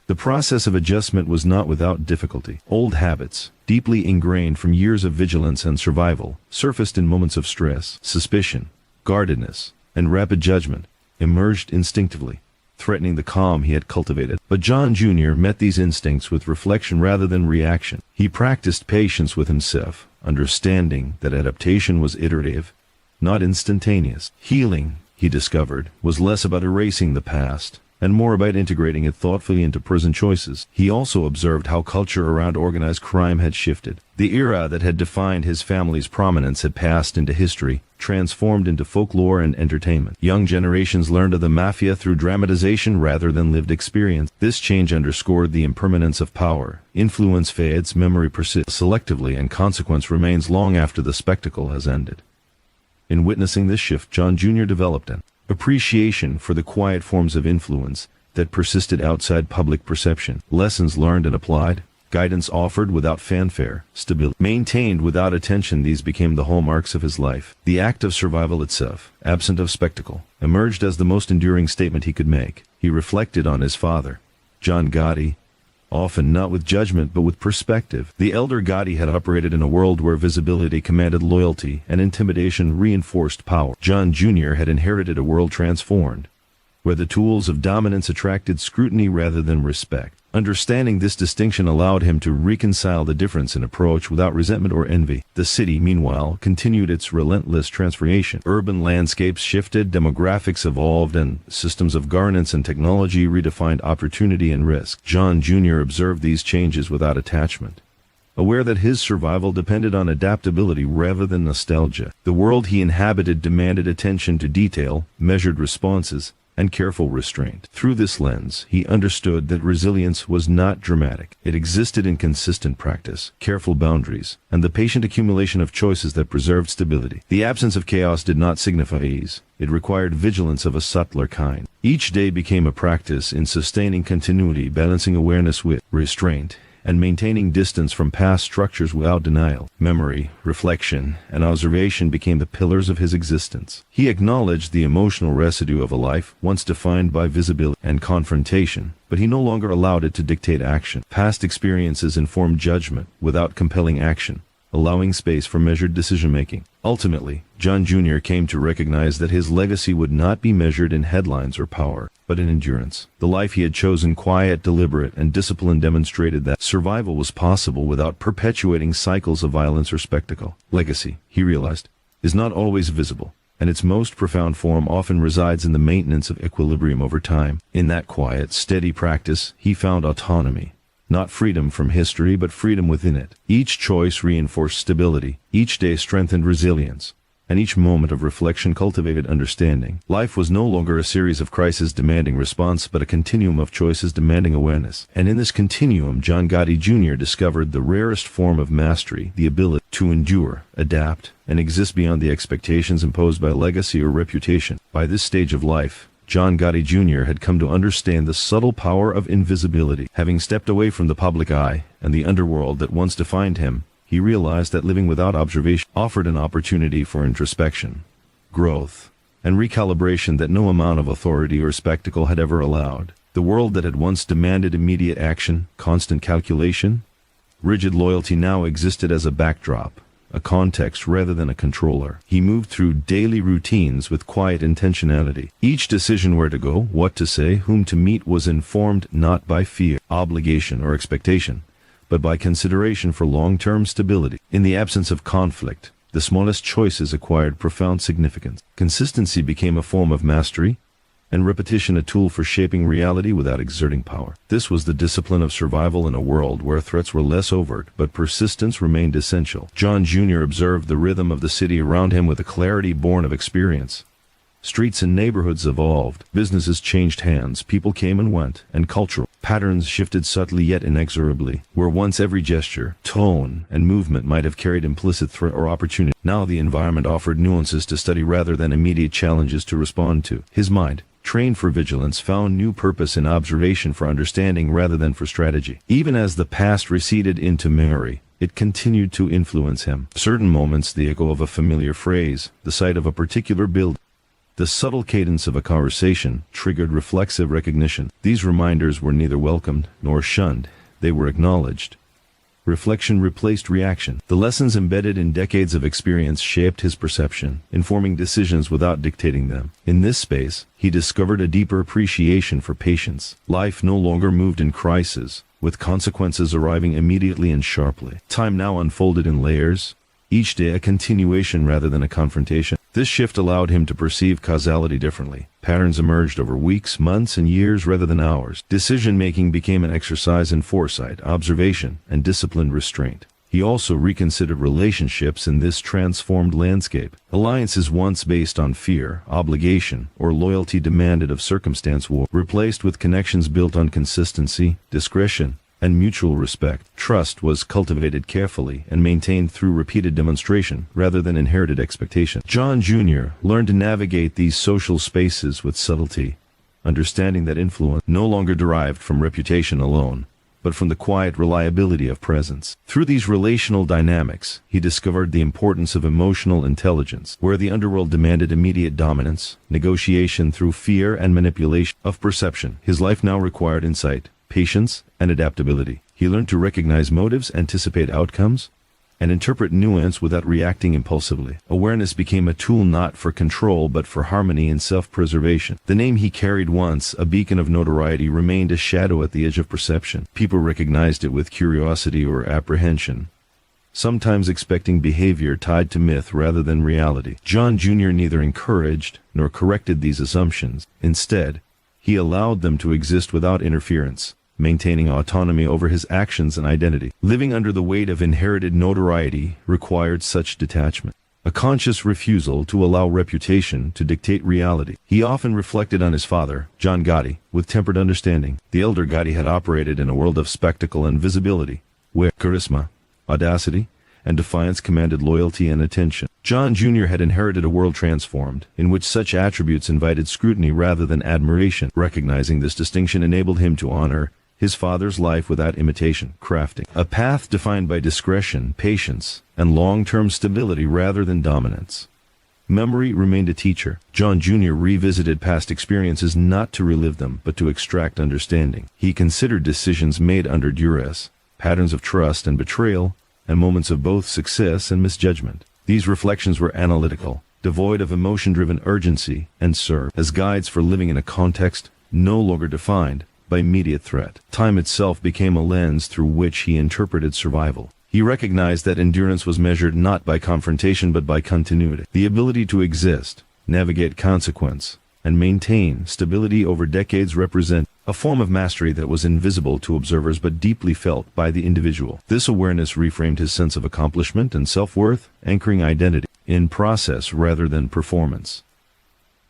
The process of adjustment was not without difficulty. Old habits, deeply ingrained from years of vigilance and survival, surfaced in moments of stress. Suspicion, guardedness, and rapid judgment emerged instinctively, threatening the calm he had cultivated. But John Jr. met these instincts with reflection rather than reaction. He practiced patience with himself, understanding that adaptation was iterative, not instantaneous. Healing, he discovered, was less about erasing the past and more about integrating it thoughtfully into present choices. He also observed how culture around organized crime had shifted. The era that had defined his family's prominence had passed into history, transformed into folklore and entertainment. Young generations learned of the Mafia through dramatization rather than lived experience. This change underscored the impermanence of power. Influence fades, memory persists selectively, and consequence remains long after the spectacle has ended. In witnessing this shift, John Jr. developed an appreciation for the quiet forms of influence that persisted outside public perception. Lessons learned and applied, guidance offered without fanfare, stability maintained without attention, these became the hallmarks of his life. The act of survival itself, absent of spectacle, emerged as the most enduring statement he could make. He reflected on his father, John Gotti, often not with judgment but with perspective. The elder Gotti had operated in a world where visibility commanded loyalty and intimidation reinforced power. John Jr. had inherited a world transformed, where the tools of dominance attracted scrutiny rather than respect. Understanding this distinction allowed him to reconcile the difference in approach without resentment or envy. The city, meanwhile, continued its relentless transformation. Urban landscapes shifted, demographics evolved, and systems of governance and technology redefined opportunity and risk. John Jr. observed these changes without attachment, aware that his survival depended on adaptability rather than nostalgia. The world he inhabited demanded attention to detail, measured responses, and careful restraint. Through this lens, he understood that resilience was not dramatic. It existed in consistent practice, careful boundaries, and the patient accumulation of choices that preserved stability. The absence of chaos did not signify ease. It required vigilance of a subtler kind. Each day became a practice in sustaining continuity, balancing awareness with restraint, and maintaining distance from past structures without denial. Memory, reflection, and observation became the pillars of his existence. He acknowledged the emotional residue of a life once defined by visibility and confrontation, but he no longer allowed it to dictate action. Past experiences informed judgment without compelling action, allowing space for measured decision-making. Ultimately, John Jr. came to recognize that his legacy would not be measured in headlines or power, but in endurance. The life he had chosen, quiet, deliberate, and disciplined, demonstrated that survival was possible without perpetuating cycles of violence or spectacle. Legacy, he realized, is not always visible, and its most profound form often resides in the maintenance of equilibrium over time. In that quiet, steady practice, he found autonomy. Not freedom from history, but freedom within it. Each choice reinforced stability, each day strengthened resilience, and each moment of reflection cultivated understanding. Life was no longer a series of crises demanding response, but a continuum of choices demanding awareness. And in this continuum, John Gotti Jr. discovered the rarest form of mastery, the ability to endure, adapt, and exist beyond the expectations imposed by legacy or reputation. By this stage of life, John Gotti Jr. had come to understand the subtle power of invisibility. Having stepped away from the public eye and the underworld that once defined him, he realized that living without observation offered an opportunity for introspection, growth, and recalibration that no amount of authority or spectacle had ever allowed. The world that had once demanded immediate action, constant calculation, rigid loyalty now existed as a backdrop, a context rather than a controller. He moved through daily routines with quiet intentionality. Each decision where to go, what to say, whom to meet was informed not by fear, obligation, or expectation, but by consideration for long-term stability. In the absence of conflict, the smallest choices acquired profound significance. Consistency became a form of mastery, and repetition a tool for shaping reality without exerting power. This was the discipline of survival in a world where threats were less overt, but persistence remained essential. John Jr. observed the rhythm of the city around him with a clarity born of experience. Streets and neighborhoods evolved, businesses changed hands, people came and went, and cultural patterns shifted subtly yet inexorably. Where once every gesture, tone, and movement might have carried implicit threat or opportunity, now the environment offered nuances to study rather than immediate challenges to respond to. His mind, trained for vigilance, found new purpose in observation, for understanding rather than for strategy. Even as the past receded into memory, it continued to influence him. Certain moments, the echo of a familiar phrase, the sight of a particular building, the subtle cadence of a conversation triggered reflexive recognition. These reminders were neither welcomed nor shunned. They were acknowledged. Reflection replaced reaction. The lessons embedded in decades of experience shaped his perception, informing decisions without dictating them. In this space, he discovered a deeper appreciation for patience. Life no longer moved in crises, with consequences arriving immediately and sharply. Time now unfolded in layers, each day a continuation rather than a confrontation. This shift allowed him to perceive causality differently. Patterns emerged over weeks, months, and years rather than hours. Decision-making became an exercise in foresight, observation, and disciplined restraint. He also reconsidered relationships in this transformed landscape. Alliances once based on fear, obligation, or loyalty demanded of circumstance were replaced with connections built on consistency, discretion, and mutual respect. Trust was cultivated carefully and maintained through repeated demonstration rather than inherited expectation. John Jr. learned to navigate these social spaces with subtlety, understanding that influence no longer derived from reputation alone, but from the quiet reliability of presence. Through these relational dynamics, he discovered the importance of emotional intelligence, where the underworld demanded immediate dominance, negotiation through fear and manipulation of perception. His life now required insight, patience, and adaptability. He learned to recognize motives, anticipate outcomes, and interpret nuance without reacting impulsively. Awareness became a tool not for control but for harmony and self-preservation. The name he carried, once a beacon of notoriety, remained a shadow at the edge of perception. People recognized it with curiosity or apprehension, sometimes expecting behavior tied to myth rather than reality. John Jr. neither encouraged nor corrected these assumptions. Instead, he allowed them to exist without interference, maintaining autonomy over his actions and identity. Living under the weight of inherited notoriety required such detachment, a conscious refusal to allow reputation to dictate reality. He often reflected on his father, John Gotti, with tempered understanding. The elder Gotti had operated in a world of spectacle and visibility, where charisma, audacity, and defiance commanded loyalty and attention. John Jr. had inherited a world transformed, in which such attributes invited scrutiny rather than admiration. Recognizing this distinction enabled him to honor his father's life without imitation, crafting a path defined by discretion, patience, and long-term stability rather than dominance. Memory remained a teacher. John Jr. revisited past experiences not to relive them, but to extract understanding. He considered decisions made under duress, patterns of trust and betrayal, and moments of both success and misjudgment. These reflections were analytical, devoid of emotion-driven urgency, and served as guides for living in a context no longer defined by immediate threat. Time itself became a lens through which he interpreted survival. He recognized that endurance was measured not by confrontation but by continuity. The ability to exist, navigate consequence, and maintain stability over decades represent a form of mastery that was invisible to observers but deeply felt by the individual. This awareness reframed his sense of accomplishment and self-worth, anchoring identity in process rather than performance.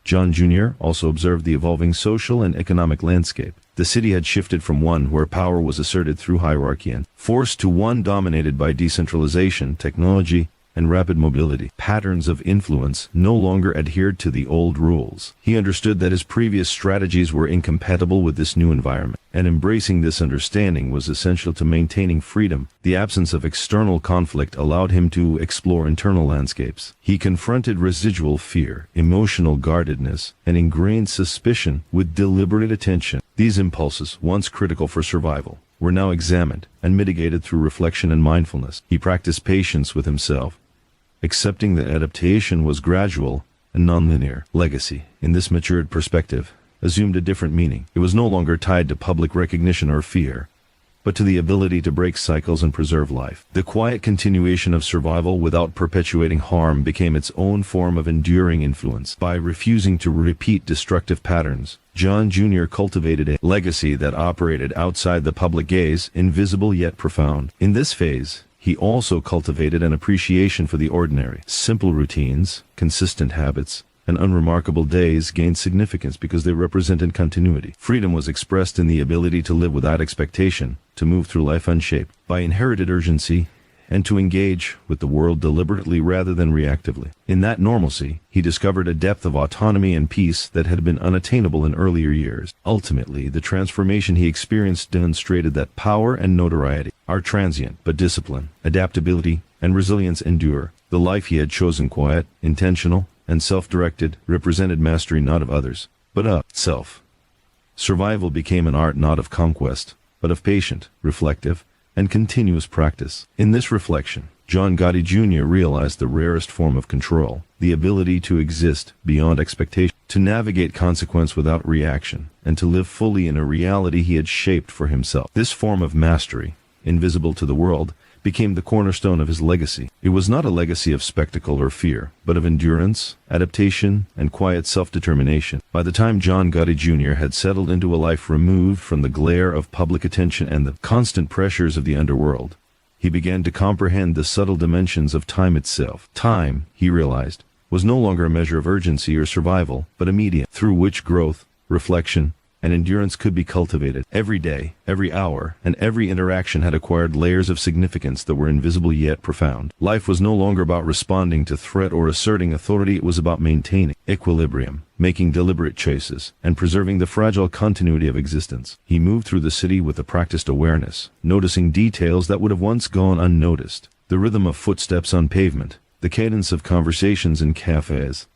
John Jr. also observed the evolving social and economic landscape. The city had shifted from one where power was asserted through hierarchy and force to one dominated by decentralization, technology, and rapid mobility. Patterns of influence no longer adhered to the old rules. He understood that his previous strategies were incompatible with this new environment, and embracing this understanding was essential to maintaining freedom. The absence of external conflict allowed him to explore internal landscapes. He confronted residual fear, emotional guardedness, and ingrained suspicion with deliberate attention. These impulses, once critical for survival, were now examined and mitigated through reflection and mindfulness. He practiced patience with himself, accepting that adaptation was gradual and nonlinear. Legacy, in this matured perspective, assumed a different meaning. It was no longer tied to public recognition or fear, but to the ability to break cycles and preserve life. The quiet continuation of survival without perpetuating harm became its own form of enduring influence. By refusing to repeat destructive patterns, John Jr. cultivated a legacy that operated outside the public gaze, invisible yet profound. In this phase, he also cultivated an appreciation for the ordinary. Simple routines, consistent habits, and unremarkable days gained significance because they represented continuity. Freedom was expressed in the ability to live without expectation, to move through life unshaped by inherited urgency, and to engage with the world deliberately rather than reactively. In that normalcy, he discovered a depth of autonomy and peace that had been unattainable in earlier years. Ultimately, the transformation he experienced demonstrated that power and notoriety are transient, but discipline, adaptability, and resilience endure. The life he had chosen, quiet, intentional, and self-directed, represented mastery not of others, but of self. Survival became an art not of conquest, but of patient, reflective, and continuous practice. In this reflection, John Gotti Jr. realized the rarest form of control, the ability to exist beyond expectation, to navigate consequence without reaction, and to live fully in a reality he had shaped for himself. This form of mastery, invisible to the world, became the cornerstone of his legacy. It was not a legacy of spectacle or fear, but of endurance, adaptation, and quiet self-determination. By the time John Gotti Jr. had settled into a life removed from the glare of public attention and the constant pressures of the underworld, he began to comprehend the subtle dimensions of time itself. Time, he realized, was no longer a measure of urgency or survival, but a medium through which growth, reflection, and endurance could be cultivated. Every day, every hour, and every interaction had acquired layers of significance that were invisible yet profound. Life was no longer about responding to threat or asserting authority. It was about maintaining equilibrium, making deliberate choices, and preserving the fragile continuity of existence. He moved through the city with a practiced awareness, noticing details that would have once gone unnoticed. The rhythm of footsteps on pavement, the cadence of conversations in cafes,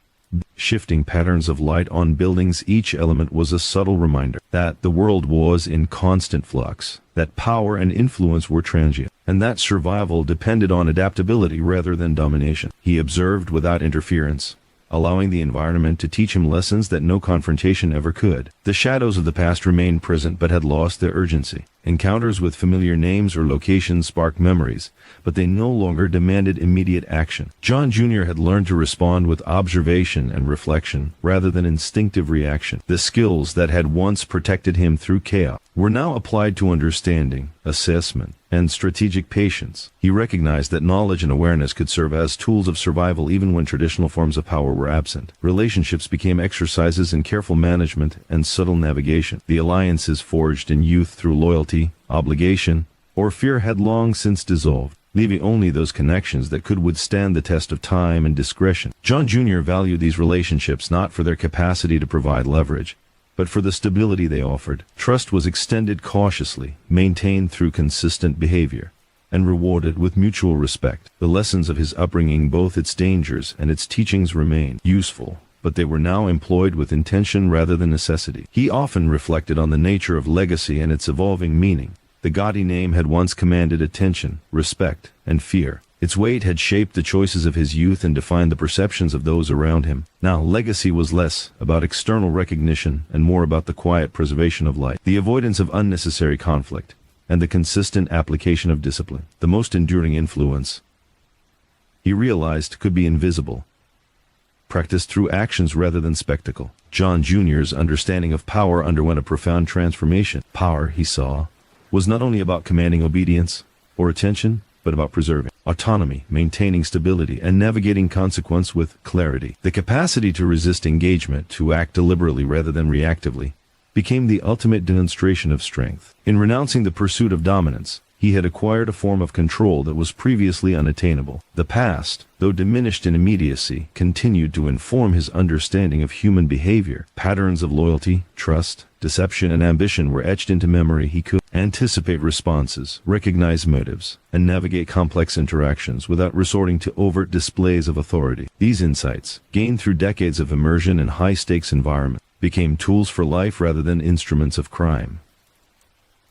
shifting patterns of light on buildings. Each element was a subtle reminder that the world was in constant flux, that power and influence were transient, and that survival depended on adaptability rather than domination. He observed without interference, allowing the environment to teach him lessons that no confrontation ever could. The shadows of the past remained present but had lost their urgency. Encounters with familiar names or locations sparked memories, but they no longer demanded immediate action. John Jr. had learned to respond with observation and reflection rather than instinctive reaction. The skills that had once protected him through chaos were now applied to understanding, assessment, and strategic patience. He recognized that knowledge and awareness could serve as tools of survival even when traditional forms of power were absent. Relationships became exercises in careful management and subtle navigation. The alliances forged in youth through loyalty, obligation, or fear had long since dissolved, leaving only those connections that could withstand the test of time and discretion. John Jr. valued these relationships not for their capacity to provide leverage, but for the stability they offered. Trust was extended cautiously, maintained through consistent behavior, and rewarded with mutual respect. The lessons of his upbringing, both its dangers and its teachings, remained useful, but they were now employed with intention rather than necessity. He often reflected on the nature of legacy and its evolving meaning. The Gotti name had once commanded attention, respect, and fear. Its weight had shaped the choices of his youth and defined the perceptions of those around him. Now, legacy was less about external recognition and more about the quiet preservation of life, the avoidance of unnecessary conflict, and the consistent application of discipline. The most enduring influence, he realized, could be invisible, practiced through actions rather than spectacle. John Jr.'s understanding of power underwent a profound transformation. Power, he saw, was not only about commanding obedience or attention, but about preserving autonomy, maintaining stability, and navigating consequence with clarity. The capacity to resist engagement, to act deliberately rather than reactively, became the ultimate demonstration of strength. In renouncing the pursuit of dominance, he had acquired a form of control that was previously unattainable. The past, though diminished in immediacy, continued to inform his understanding of human behavior. Patterns of loyalty, trust, deception, and ambition were etched into memory. He could anticipate responses, recognize motives, and navigate complex interactions without resorting to overt displays of authority. These insights, gained through decades of immersion in high-stakes environments, became tools for life rather than instruments of crime.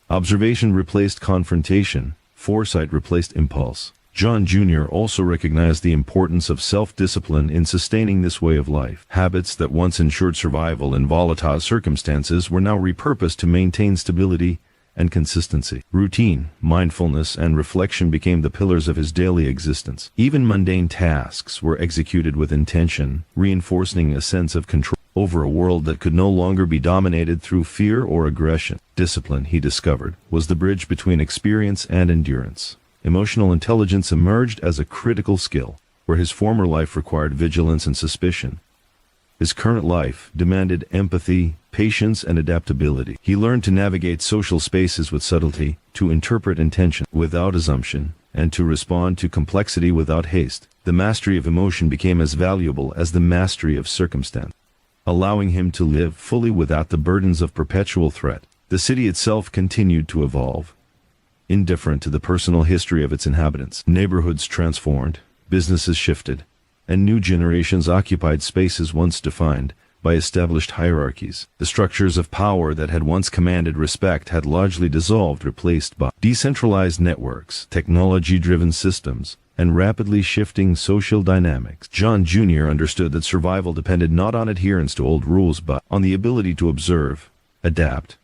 Observation replaced confrontation, foresight replaced impulse. John Jr. also recognized the importance of self-discipline in sustaining this way of life. Habits that once ensured survival in volatile circumstances were now repurposed to maintain stability and consistency. Routine, mindfulness, and reflection became the pillars of his daily existence. Even mundane tasks were executed with intention, reinforcing a sense of control over a world that could no longer be dominated through fear or aggression. Discipline, he discovered, was the bridge between experience and endurance. Emotional intelligence emerged as a critical skill, where his former life required vigilance and suspicion. His current life demanded empathy, patience, and adaptability. He learned to navigate social spaces with subtlety, to interpret intention without assumption, and to respond to complexity without haste. The mastery of emotion became as valuable as the mastery of circumstance, allowing him to live fully without the burdens of perpetual threat. The city itself continued to evolve, indifferent to the personal history of its inhabitants. Neighborhoods transformed, businesses shifted, and new generations occupied spaces once defined by established hierarchies. The structures of power that had once commanded respect had largely dissolved, replaced by decentralized networks, technology-driven systems, and rapidly shifting social dynamics. John Jr. understood that survival depended not on adherence to old rules but on the ability to observe, adapt,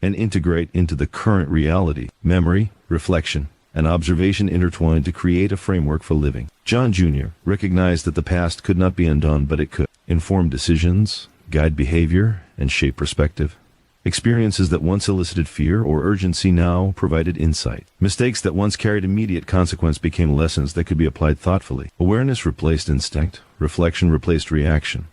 and integrate into the current reality. Memory, reflection, and observation intertwined to create a framework for living. John Jr. recognized that the past could not be undone, but it could inform decisions, guide behavior, and shape perspective. Experiences that once elicited fear or urgency now provided insight. Mistakes that once carried immediate consequence became lessons that could be applied thoughtfully. Awareness replaced instinct. Reflection replaced reaction.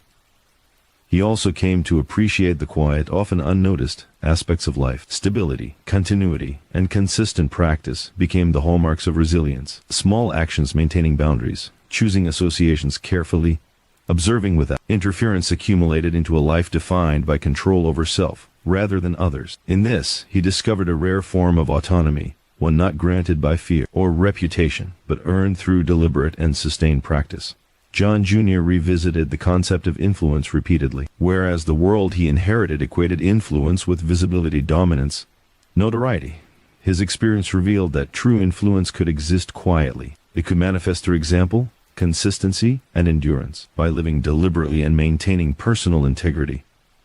He also came to appreciate the quiet, often unnoticed, aspects of life. Stability, continuity, and consistent practice became the hallmarks of resilience. Small actions maintaining boundaries, choosing associations carefully, observing without interference accumulated into a life defined by control over self, rather than others. In this, he discovered a rare form of autonomy, one not granted by fear or reputation, but earned through deliberate and sustained practice. John Jr. revisited the concept of influence repeatedly. Whereas the world he inherited equated influence with visibility, dominance, notoriety, his experience revealed that true influence could exist quietly. It could manifest through example, consistency, and endurance. By living deliberately and maintaining personal integrity,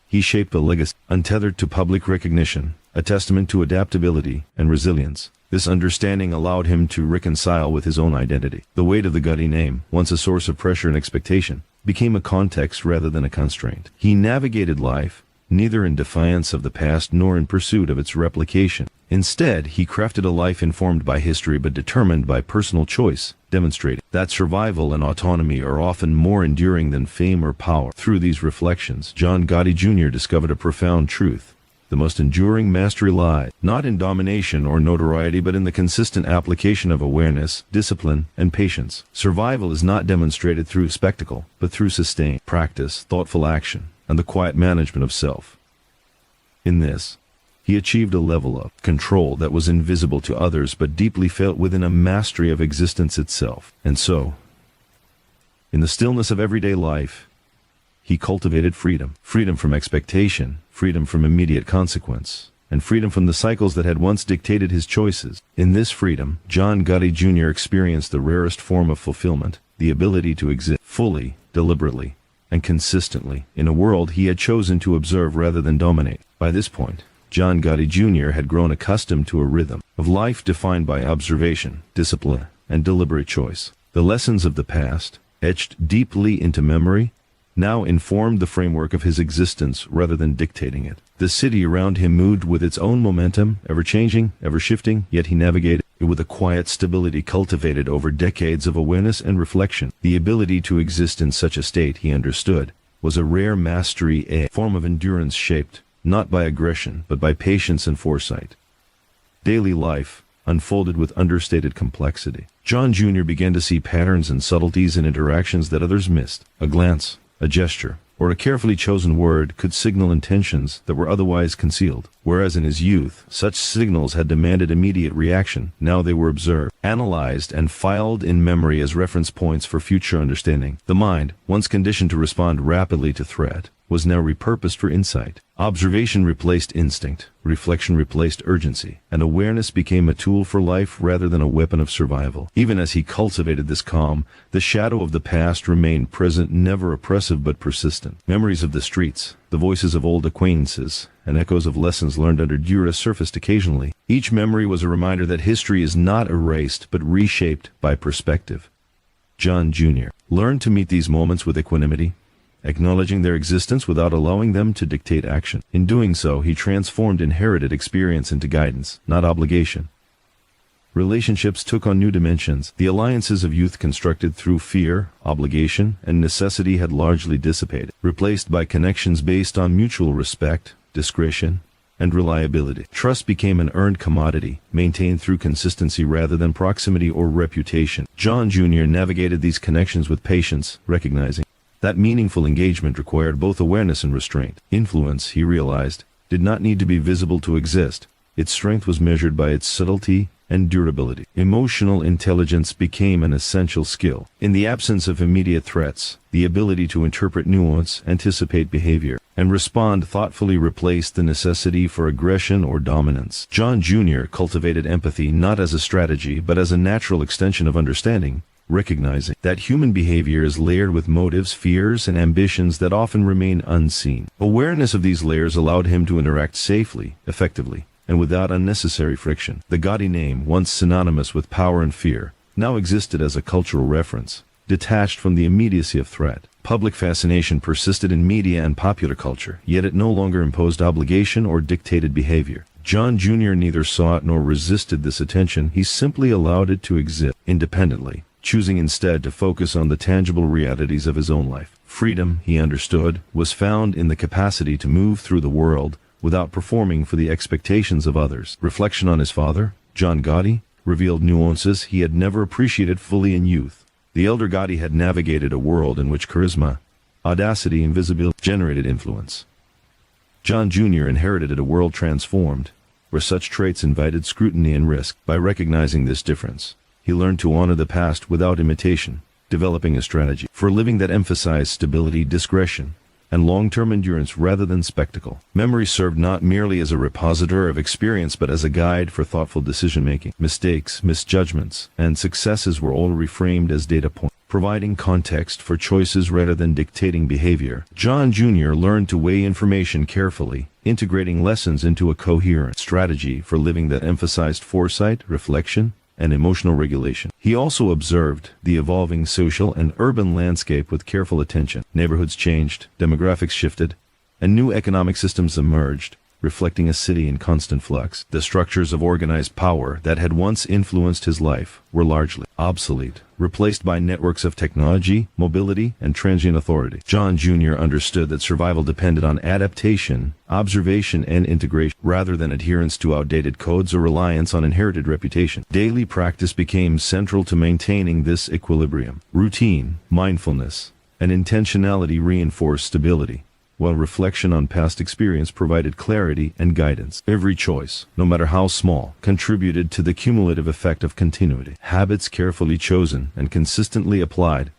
he shaped a legacy untethered to public recognition, a testament to adaptability and resilience. This understanding allowed him to reconcile with his own identity. The weight of the Gotti name, once a source of pressure and expectation, became a context rather than a constraint. He navigated life, neither in defiance of the past nor in pursuit of its replication. Instead, he crafted a life informed by history but determined by personal choice, demonstrating that survival and autonomy are often more enduring than fame or power. Through these reflections, John Gotti Jr. discovered a profound truth. The most enduring mastery lies not in domination or notoriety, but in the consistent application of awareness, discipline, and patience. Survival is not demonstrated through spectacle, but through sustained practice, thoughtful action, and the quiet management of self. In this, he achieved a level of control that was invisible to others but deeply felt within, a mastery of existence itself. And so, in the stillness of everyday life, he cultivated freedom. Freedom from expectation, freedom from immediate consequence, and freedom from the cycles that had once dictated his choices. In this freedom, John Gotti Jr. experienced the rarest form of fulfillment, the ability to exist fully, deliberately, and consistently in a world he had chosen to observe rather than dominate. By this point, John Gotti Jr. had grown accustomed to a rhythm of life defined by observation, discipline, and deliberate choice. The lessons of the past, etched deeply into memory, now informed the framework of his existence rather than dictating it. The city around him moved with its own momentum, ever-changing, ever-shifting, yet he navigated it with a quiet stability cultivated over decades of awareness and reflection. The ability to exist in such a state, he understood, was a rare mastery, a form of endurance shaped not by aggression, but by patience and foresight. Daily life unfolded with understated complexity. John Jr. began to see patterns and subtleties in interactions that others missed. A glance, a gesture, or a carefully chosen word could signal intentions that were otherwise concealed. Whereas in his youth, such signals had demanded immediate reaction, now they were observed, analyzed, and filed in memory as reference points for future understanding. The mind, once conditioned to respond rapidly to threat, was now repurposed for insight. Observation replaced instinct, reflection replaced urgency, and awareness became a tool for life rather than a weapon of survival. Even as he cultivated this calm, the shadow of the past remained present, never oppressive but persistent. Memories of the streets, the voices of old acquaintances, and echoes of lessons learned under duress surfaced occasionally. Each memory was a reminder that history is not erased but reshaped by perspective. John Jr. learned to meet these moments with equanimity, acknowledging their existence without allowing them to dictate action. In doing so, he transformed inherited experience into guidance, not obligation. Relationships took on new dimensions. The alliances of youth constructed through fear, obligation, and necessity had largely dissipated, replaced by connections based on mutual respect, discretion, and reliability. Trust became an earned commodity, maintained through consistency rather than proximity or reputation. John Jr. navigated these connections with patience, recognizing that meaningful engagement required both awareness and restraint. Influence, he realized, did not need to be visible to exist. Its strength was measured by its subtlety and durability. Emotional intelligence became an essential skill. In the absence of immediate threats, the ability to interpret nuance, anticipate behavior, and respond thoughtfully replaced the necessity for aggression or dominance. John Jr. cultivated empathy not as a strategy but as a natural extension of understanding, recognizing that human behavior is layered with motives, fears, and ambitions that often remain unseen. Awareness of these layers allowed him to interact safely, effectively, and without unnecessary friction. The Gotti name, once synonymous with power and fear, now existed as a cultural reference, detached from the immediacy of threat. Public fascination persisted in media and popular culture, yet it no longer imposed obligation or dictated behavior. John Jr. neither sought nor resisted this attention, he simply allowed it to exist independently, choosing instead to focus on the tangible realities of his own life. Freedom, he understood, was found in the capacity to move through the world without performing for the expectations of others. Reflection on his father, John Gotti, revealed nuances he had never appreciated fully in youth. The elder Gotti had navigated a world in which charisma, audacity, and visibility generated influence. John Jr. inherited a world transformed, where such traits invited scrutiny and risk. By recognizing this difference, he learned to honor the past without imitation, developing a strategy for a living that emphasized stability, discretion, and long-term endurance rather than spectacle. Memory served not merely as a repository of experience but as a guide for thoughtful decision-making. Mistakes, misjudgments, and successes were all reframed as data points, providing context for choices rather than dictating behavior. John Jr. learned to weigh information carefully, integrating lessons into a coherent strategy for living that emphasized foresight, reflection, and emotional regulation. He also observed the evolving social and urban landscape with careful attention. Neighborhoods changed, demographics shifted, and new economic systems emerged, reflecting a city in constant flux. The structures of organized power that had once influenced his life were largely obsolete, replaced by networks of technology, mobility, and transient authority. John Jr. understood that survival depended on adaptation, observation, and integration, rather than adherence to outdated codes or reliance on inherited reputation. Daily practice became central to maintaining this equilibrium. Routine, mindfulness, and intentionality reinforced stability, while reflection on past experience provided clarity and guidance. Every choice, no matter how small, contributed to the cumulative effect of continuity. Habits carefully chosen and consistently applied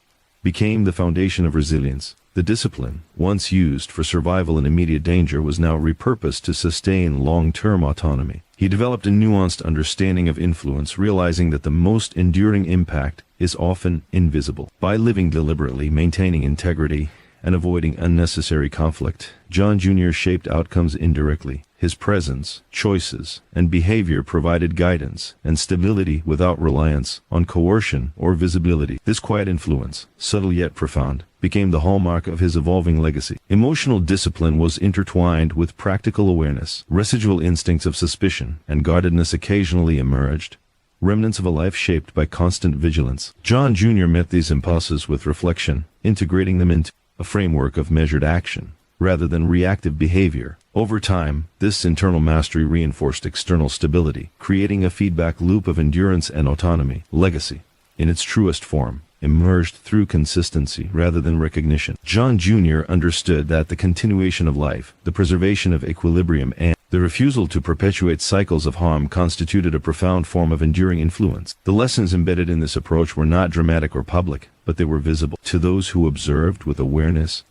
became the foundation of resilience. The discipline, once used for survival in immediate danger, was now repurposed to sustain long-term autonomy. He developed a nuanced understanding of influence, realizing that the most enduring impact is often invisible. By living deliberately, maintaining integrity, and avoiding unnecessary conflict, John Jr. shaped outcomes indirectly. His presence, choices, and behavior provided guidance and stability without reliance on coercion or visibility. This quiet influence, subtle yet profound, became the hallmark of his evolving legacy. Emotional discipline was intertwined with practical awareness. Residual instincts of suspicion and guardedness occasionally emerged, remnants of a life shaped by constant vigilance. John Jr. met these impulses with reflection, integrating them into a framework of measured action, rather than reactive behavior. Over time, this internal mastery reinforced external stability, creating a feedback loop of endurance and autonomy. Legacy, in its truest form, emerged through consistency rather than recognition. John Jr. understood that the continuation of life, the preservation of equilibrium, and the refusal to perpetuate cycles of harm constituted a profound form of enduring influence. The lessons embedded in this approach were not dramatic or public, but they were visible to those who observed with awareness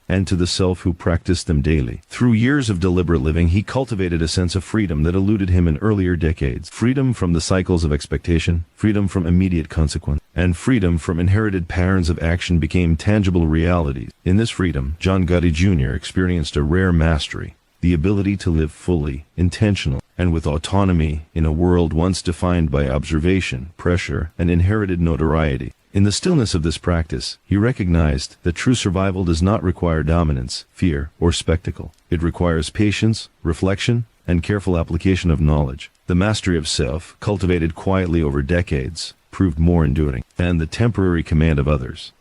and to the self who practiced them daily. Through years of deliberate living, he cultivated a sense of freedom that eluded him in earlier decades. Freedom from the cycles of expectation, freedom from immediate consequence, and freedom from inherited patterns of action became tangible realities. In this freedom, John Gotti Jr. experienced a rare mastery, the ability to live fully, intentional, and with autonomy in a world once defined by observation, pressure, and inherited notoriety. In the stillness of this practice, he recognized that true survival does not require dominance, fear, or spectacle. It requires patience, reflection, and careful application of knowledge. The mastery of self, cultivated quietly over decades, proved more enduring than the temporary command of others.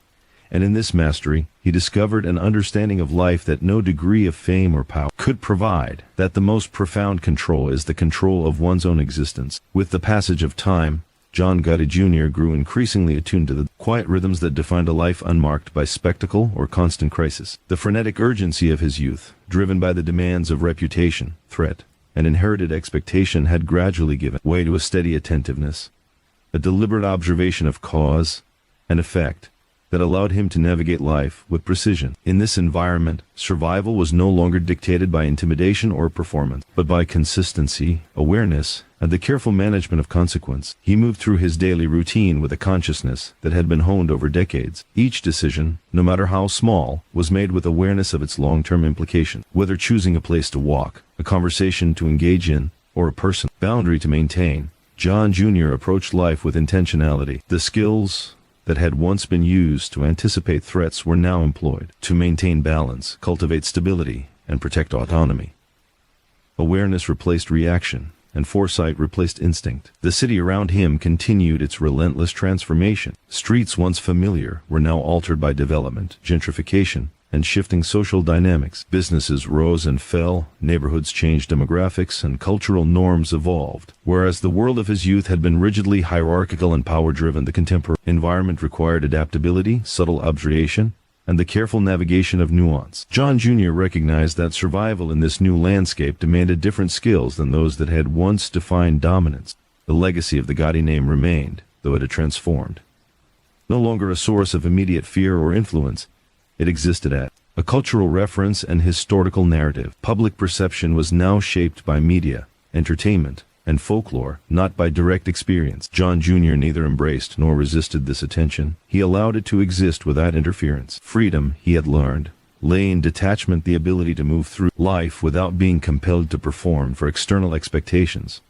And in this mastery, he discovered an understanding of life that no degree of fame or power could provide, that the most profound control is the control of one's own existence. With the passage of time, John Gotti Jr. grew increasingly attuned to the quiet rhythms that defined a life unmarked by spectacle or constant crisis. The frenetic urgency of his youth, driven by the demands of reputation, threat, and inherited expectation, had gradually given way to a steady attentiveness, a deliberate observation of cause and effect that allowed him to navigate life with precision. In this environment, survival was no longer dictated by intimidation or performance, but by consistency, awareness, and the careful management of consequence. He moved through his daily routine with a consciousness that had been honed over decades. Each decision, no matter how small, was made with awareness of its long-term implications. Whether choosing a place to walk, a conversation to engage in, or a personal boundary to maintain, John Jr. approached life with intentionality. The skills that had once been used to anticipate threats were now employed to maintain balance, cultivate stability, and protect autonomy. Awareness replaced reaction, and foresight replaced instinct. The city around him continued its relentless transformation. Streets once familiar were now altered by development, gentrification, and shifting social dynamics. Businesses rose and fell, neighborhoods changed, demographics and cultural norms evolved. Whereas the world of his youth had been rigidly hierarchical and power-driven, the contemporary environment required adaptability, subtle observation, and the careful navigation of nuance. John Jr. recognized that survival in this new landscape demanded different skills than those that had once defined dominance. The legacy of the Gotti name remained, though it had transformed. No longer a source of immediate fear or influence, it existed as a cultural reference and historical narrative. Public perception was now shaped by media, entertainment, and folklore, not by direct experience. John Jr. neither embraced nor resisted this attention. He allowed it to exist without interference. Freedom, he had learned, lay in detachment, the ability to move through life without being compelled to perform for external expectations.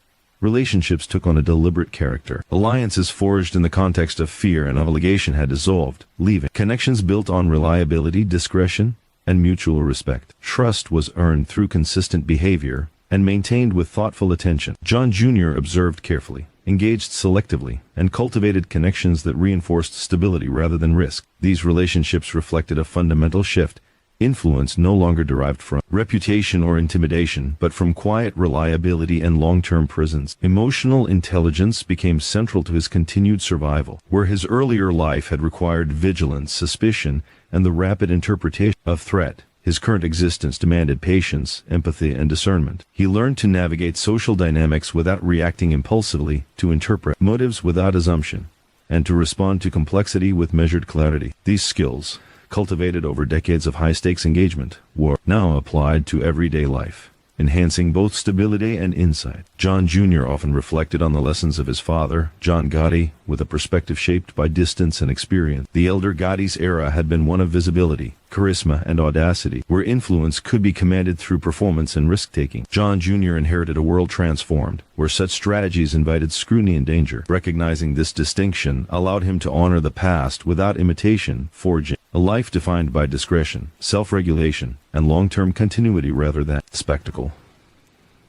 Relationships took on a deliberate character. Alliances forged in the context of fear and obligation had dissolved, leaving connections built on reliability, discretion, and mutual respect. Trust was earned through consistent behavior and maintained with thoughtful attention. John Jr. observed carefully, engaged selectively, and cultivated connections that reinforced stability rather than risk. These relationships reflected a fundamental shift. Influence no longer derived from reputation or intimidation, but from quiet reliability and long-term presence. Emotional intelligence became central to his continued survival. Where his earlier life had required vigilance, suspicion, and the rapid interpretation of threat, his current existence demanded patience, empathy, and discernment. He learned to navigate social dynamics without reacting impulsively, to interpret motives without assumption, and to respond to complexity with measured clarity. These skills, cultivated over decades of high-stakes engagement, were now applied to everyday life, enhancing both stability and insight. John Jr. often reflected on the lessons of his father, John Gotti, with a perspective shaped by distance and experience. The elder Gotti's era had been one of visibility, charisma, and audacity, where influence could be commanded through performance and risk-taking. John Jr. inherited a world transformed, where such strategies invited scrutiny and danger. Recognizing this distinction allowed him to honor the past without imitation, forging a life defined by discretion, self-regulation, and long-term continuity rather than spectacle.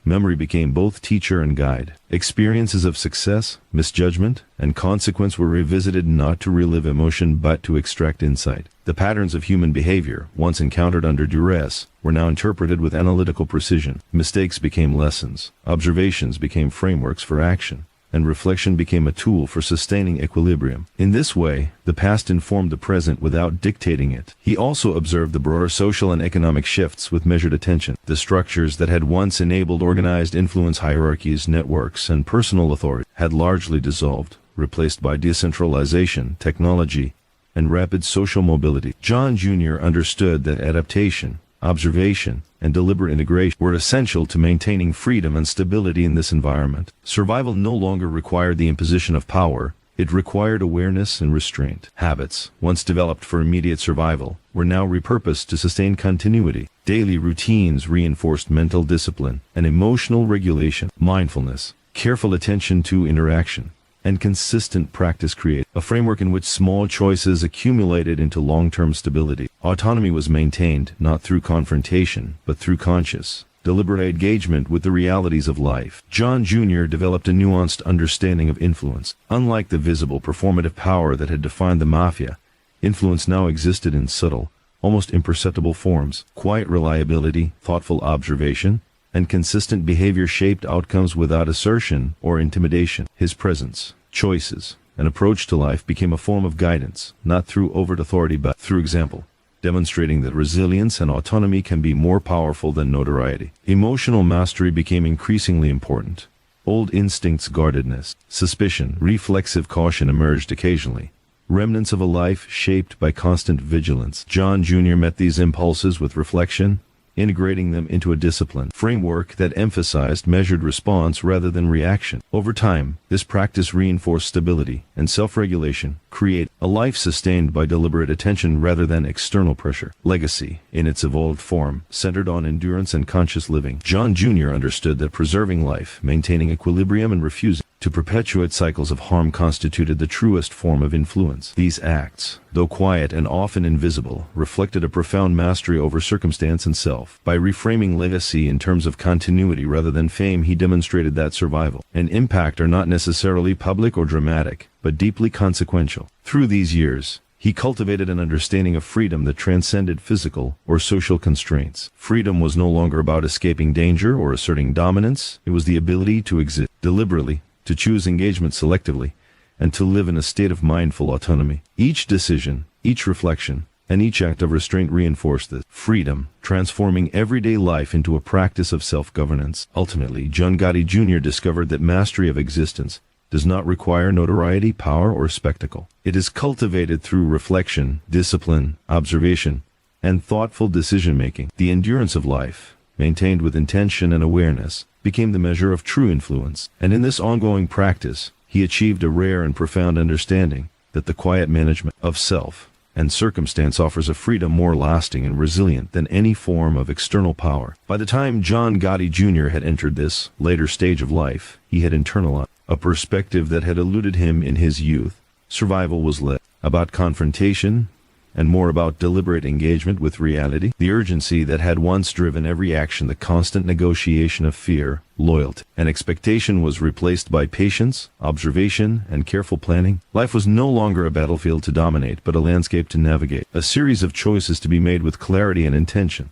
Memory became both teacher and guide. Experiences of success, misjudgment, and consequence were revisited not to relive emotion but to extract insight. The patterns of human behavior, once encountered under duress, were now interpreted with analytical precision. Mistakes became lessons, observations became frameworks for action, and reflection became a tool for sustaining equilibrium. In this way, the past informed the present without dictating it. He also observed the broader social and economic shifts with measured attention. The structures that had once enabled organized influence, hierarchies, networks, and personal authority had largely dissolved, replaced by decentralization, technology, and rapid social mobility. John Jr. understood that adaptation, observation, and deliberate integration were essential to maintaining freedom and stability in this environment. Survival no longer required the imposition of power, it required awareness and restraint. Habits, once developed for immediate survival, were now repurposed to sustain continuity. Daily routines reinforced mental discipline and emotional regulation. Mindfulness, careful attention to interaction, and consistent practice create a framework in which small choices accumulated into long-term stability. Autonomy was maintained not through confrontation, but through conscious, deliberate engagement with the realities of life. John Jr. developed a nuanced understanding of influence. Unlike the visible performative power that had defined the Mafia, influence now existed in subtle, almost imperceptible forms. Quiet reliability, thoughtful observation, and consistent behavior shaped outcomes without assertion or intimidation. His presence, choices, and approach to life became a form of guidance, not through overt authority but through example, demonstrating that resilience and autonomy can be more powerful than notoriety. Emotional mastery became increasingly important. Old instincts, guardedness, suspicion, reflexive caution emerged occasionally, remnants of a life shaped by constant vigilance. John Jr. met these impulses with reflection, integrating them into a disciplined framework that emphasized measured response rather than reaction. Over time, this practice reinforced stability and self-regulation, create a life sustained by deliberate attention rather than external pressure. Legacy, in its evolved form, centered on endurance and conscious living. John Jr. understood that preserving life, maintaining equilibrium and refusing to perpetuate cycles of harm constituted the truest form of influence. These acts, though quiet and often invisible, reflected a profound mastery over circumstance and self. By reframing legacy in terms of continuity rather than fame, he demonstrated that survival and impact are not necessarily public or dramatic, but deeply consequential. Through these years, he cultivated an understanding of freedom that transcended physical or social constraints. Freedom was no longer about escaping danger or asserting dominance. It was the ability to exist deliberately, to choose engagement selectively, and to live in a state of mindful autonomy. Each decision, each reflection, and each act of restraint reinforced this freedom, transforming everyday life into a practice of self-governance. Ultimately, John Gotti Jr. discovered that mastery of existence does not require notoriety, power, or spectacle. It is cultivated through reflection, discipline, observation, and thoughtful decision-making. The endurance of life, maintained with intention and awareness, became the measure of true influence, and in this ongoing practice, he achieved a rare and profound understanding that the quiet management of self and circumstance offers a freedom more lasting and resilient than any form of external power. By the time John Gotti Jr. had entered this later stage of life, he had internalized a perspective that had eluded him in his youth. Survival was less about confrontation and more about deliberate engagement with reality. The urgency that had once driven every action, the constant negotiation of fear, loyalty, and expectation was replaced by patience, observation, and careful planning. Life was no longer a battlefield to dominate, but a landscape to navigate, a series of choices to be made with clarity and intention.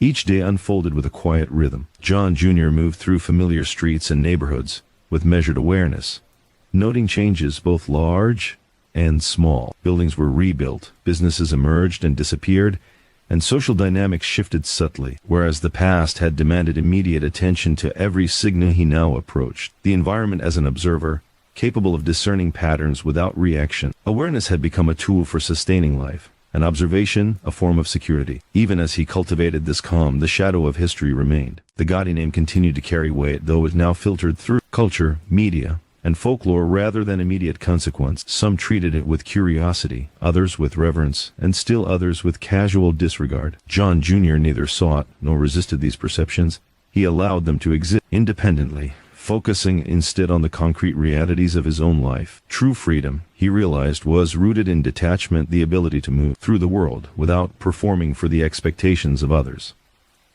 Each day unfolded with a quiet rhythm. John Jr. moved through familiar streets and neighborhoods with measured awareness, noting changes both large and small. Buildings were rebuilt, businesses emerged and disappeared, and social dynamics shifted subtly. Whereas the past had demanded immediate attention to every signal, he now approached the environment as an observer, capable of discerning patterns without reaction. Awareness had become a tool for sustaining life, and observation a form of security. Even as he cultivated this calm, the shadow of history remained. The Gotti name continued to carry weight, though it now filtered through culture, media, and folklore rather than immediate consequence. Some treated it with curiosity, others with reverence, and still others with casual disregard. John Jr. neither sought nor resisted these perceptions. He allowed them to exist independently, focusing instead on the concrete realities of his own life. True freedom, he realized, was rooted in detachment, the ability to move through the world without performing for the expectations of others.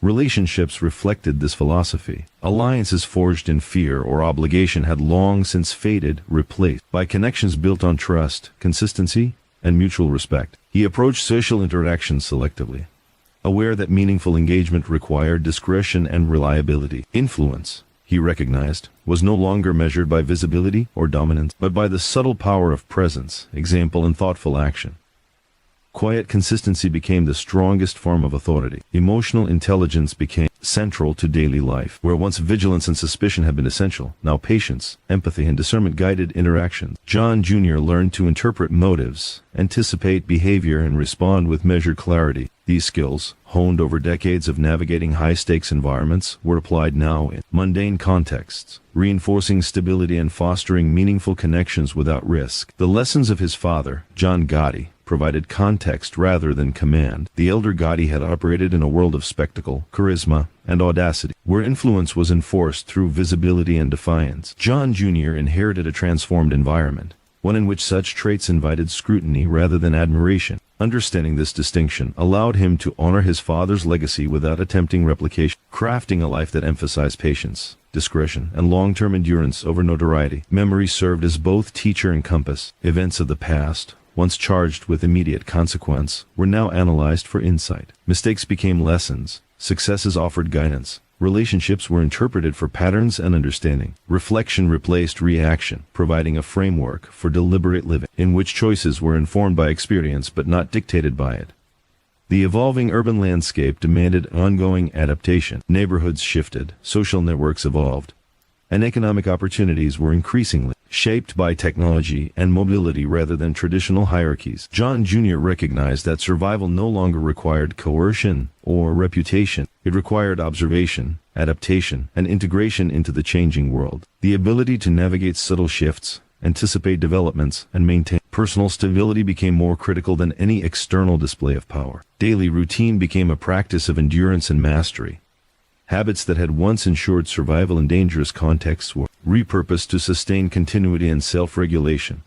Relationships reflected this philosophy. Alliances forged in fear or obligation had long since faded, replaced by connections built on trust, consistency, and mutual respect. He approached social interactions selectively, aware that meaningful engagement required discretion and reliability. Influence, he recognized, was no longer measured by visibility or dominance, but by the subtle power of presence, example, and thoughtful action. Quiet consistency became the strongest form of authority. Emotional intelligence became central to daily life. Where once vigilance and suspicion had been essential, now patience, empathy, and discernment guided interactions. John Jr. learned to interpret motives, anticipate behavior, and respond with measured clarity. These skills, honed over decades of navigating high-stakes environments, were applied now in mundane contexts, reinforcing stability and fostering meaningful connections without risk. The lessons of his father, John Gotti, provided context rather than command. The elder Gotti had operated in a world of spectacle, charisma, and audacity, where influence was enforced through visibility and defiance. John Jr. inherited a transformed environment, one in which such traits invited scrutiny rather than admiration. Understanding this distinction allowed him to honor his father's legacy without attempting replication, crafting a life that emphasized patience, discretion, and long-term endurance over notoriety. Memory served as both teacher and compass. Events of the past, once charged with immediate consequence, were now analyzed for insight. Mistakes became lessons, successes offered guidance, relationships were interpreted for patterns and understanding. Reflection replaced reaction, providing a framework for deliberate living, in which choices were informed by experience but not dictated by it. The evolving urban landscape demanded ongoing adaptation. Neighborhoods shifted, social networks evolved, and economic opportunities were increasingly shaped by technology and mobility rather than traditional hierarchies. John Jr. recognized that survival no longer required coercion or reputation. It required observation, adaptation, and integration into the changing world. The ability to navigate subtle shifts, anticipate developments, and maintain. Personal stability became more critical than any external display of power. Daily routine became a practice of endurance and mastery. Habits that had once ensured survival in dangerous contexts were repurposed to sustain continuity and self-regulation.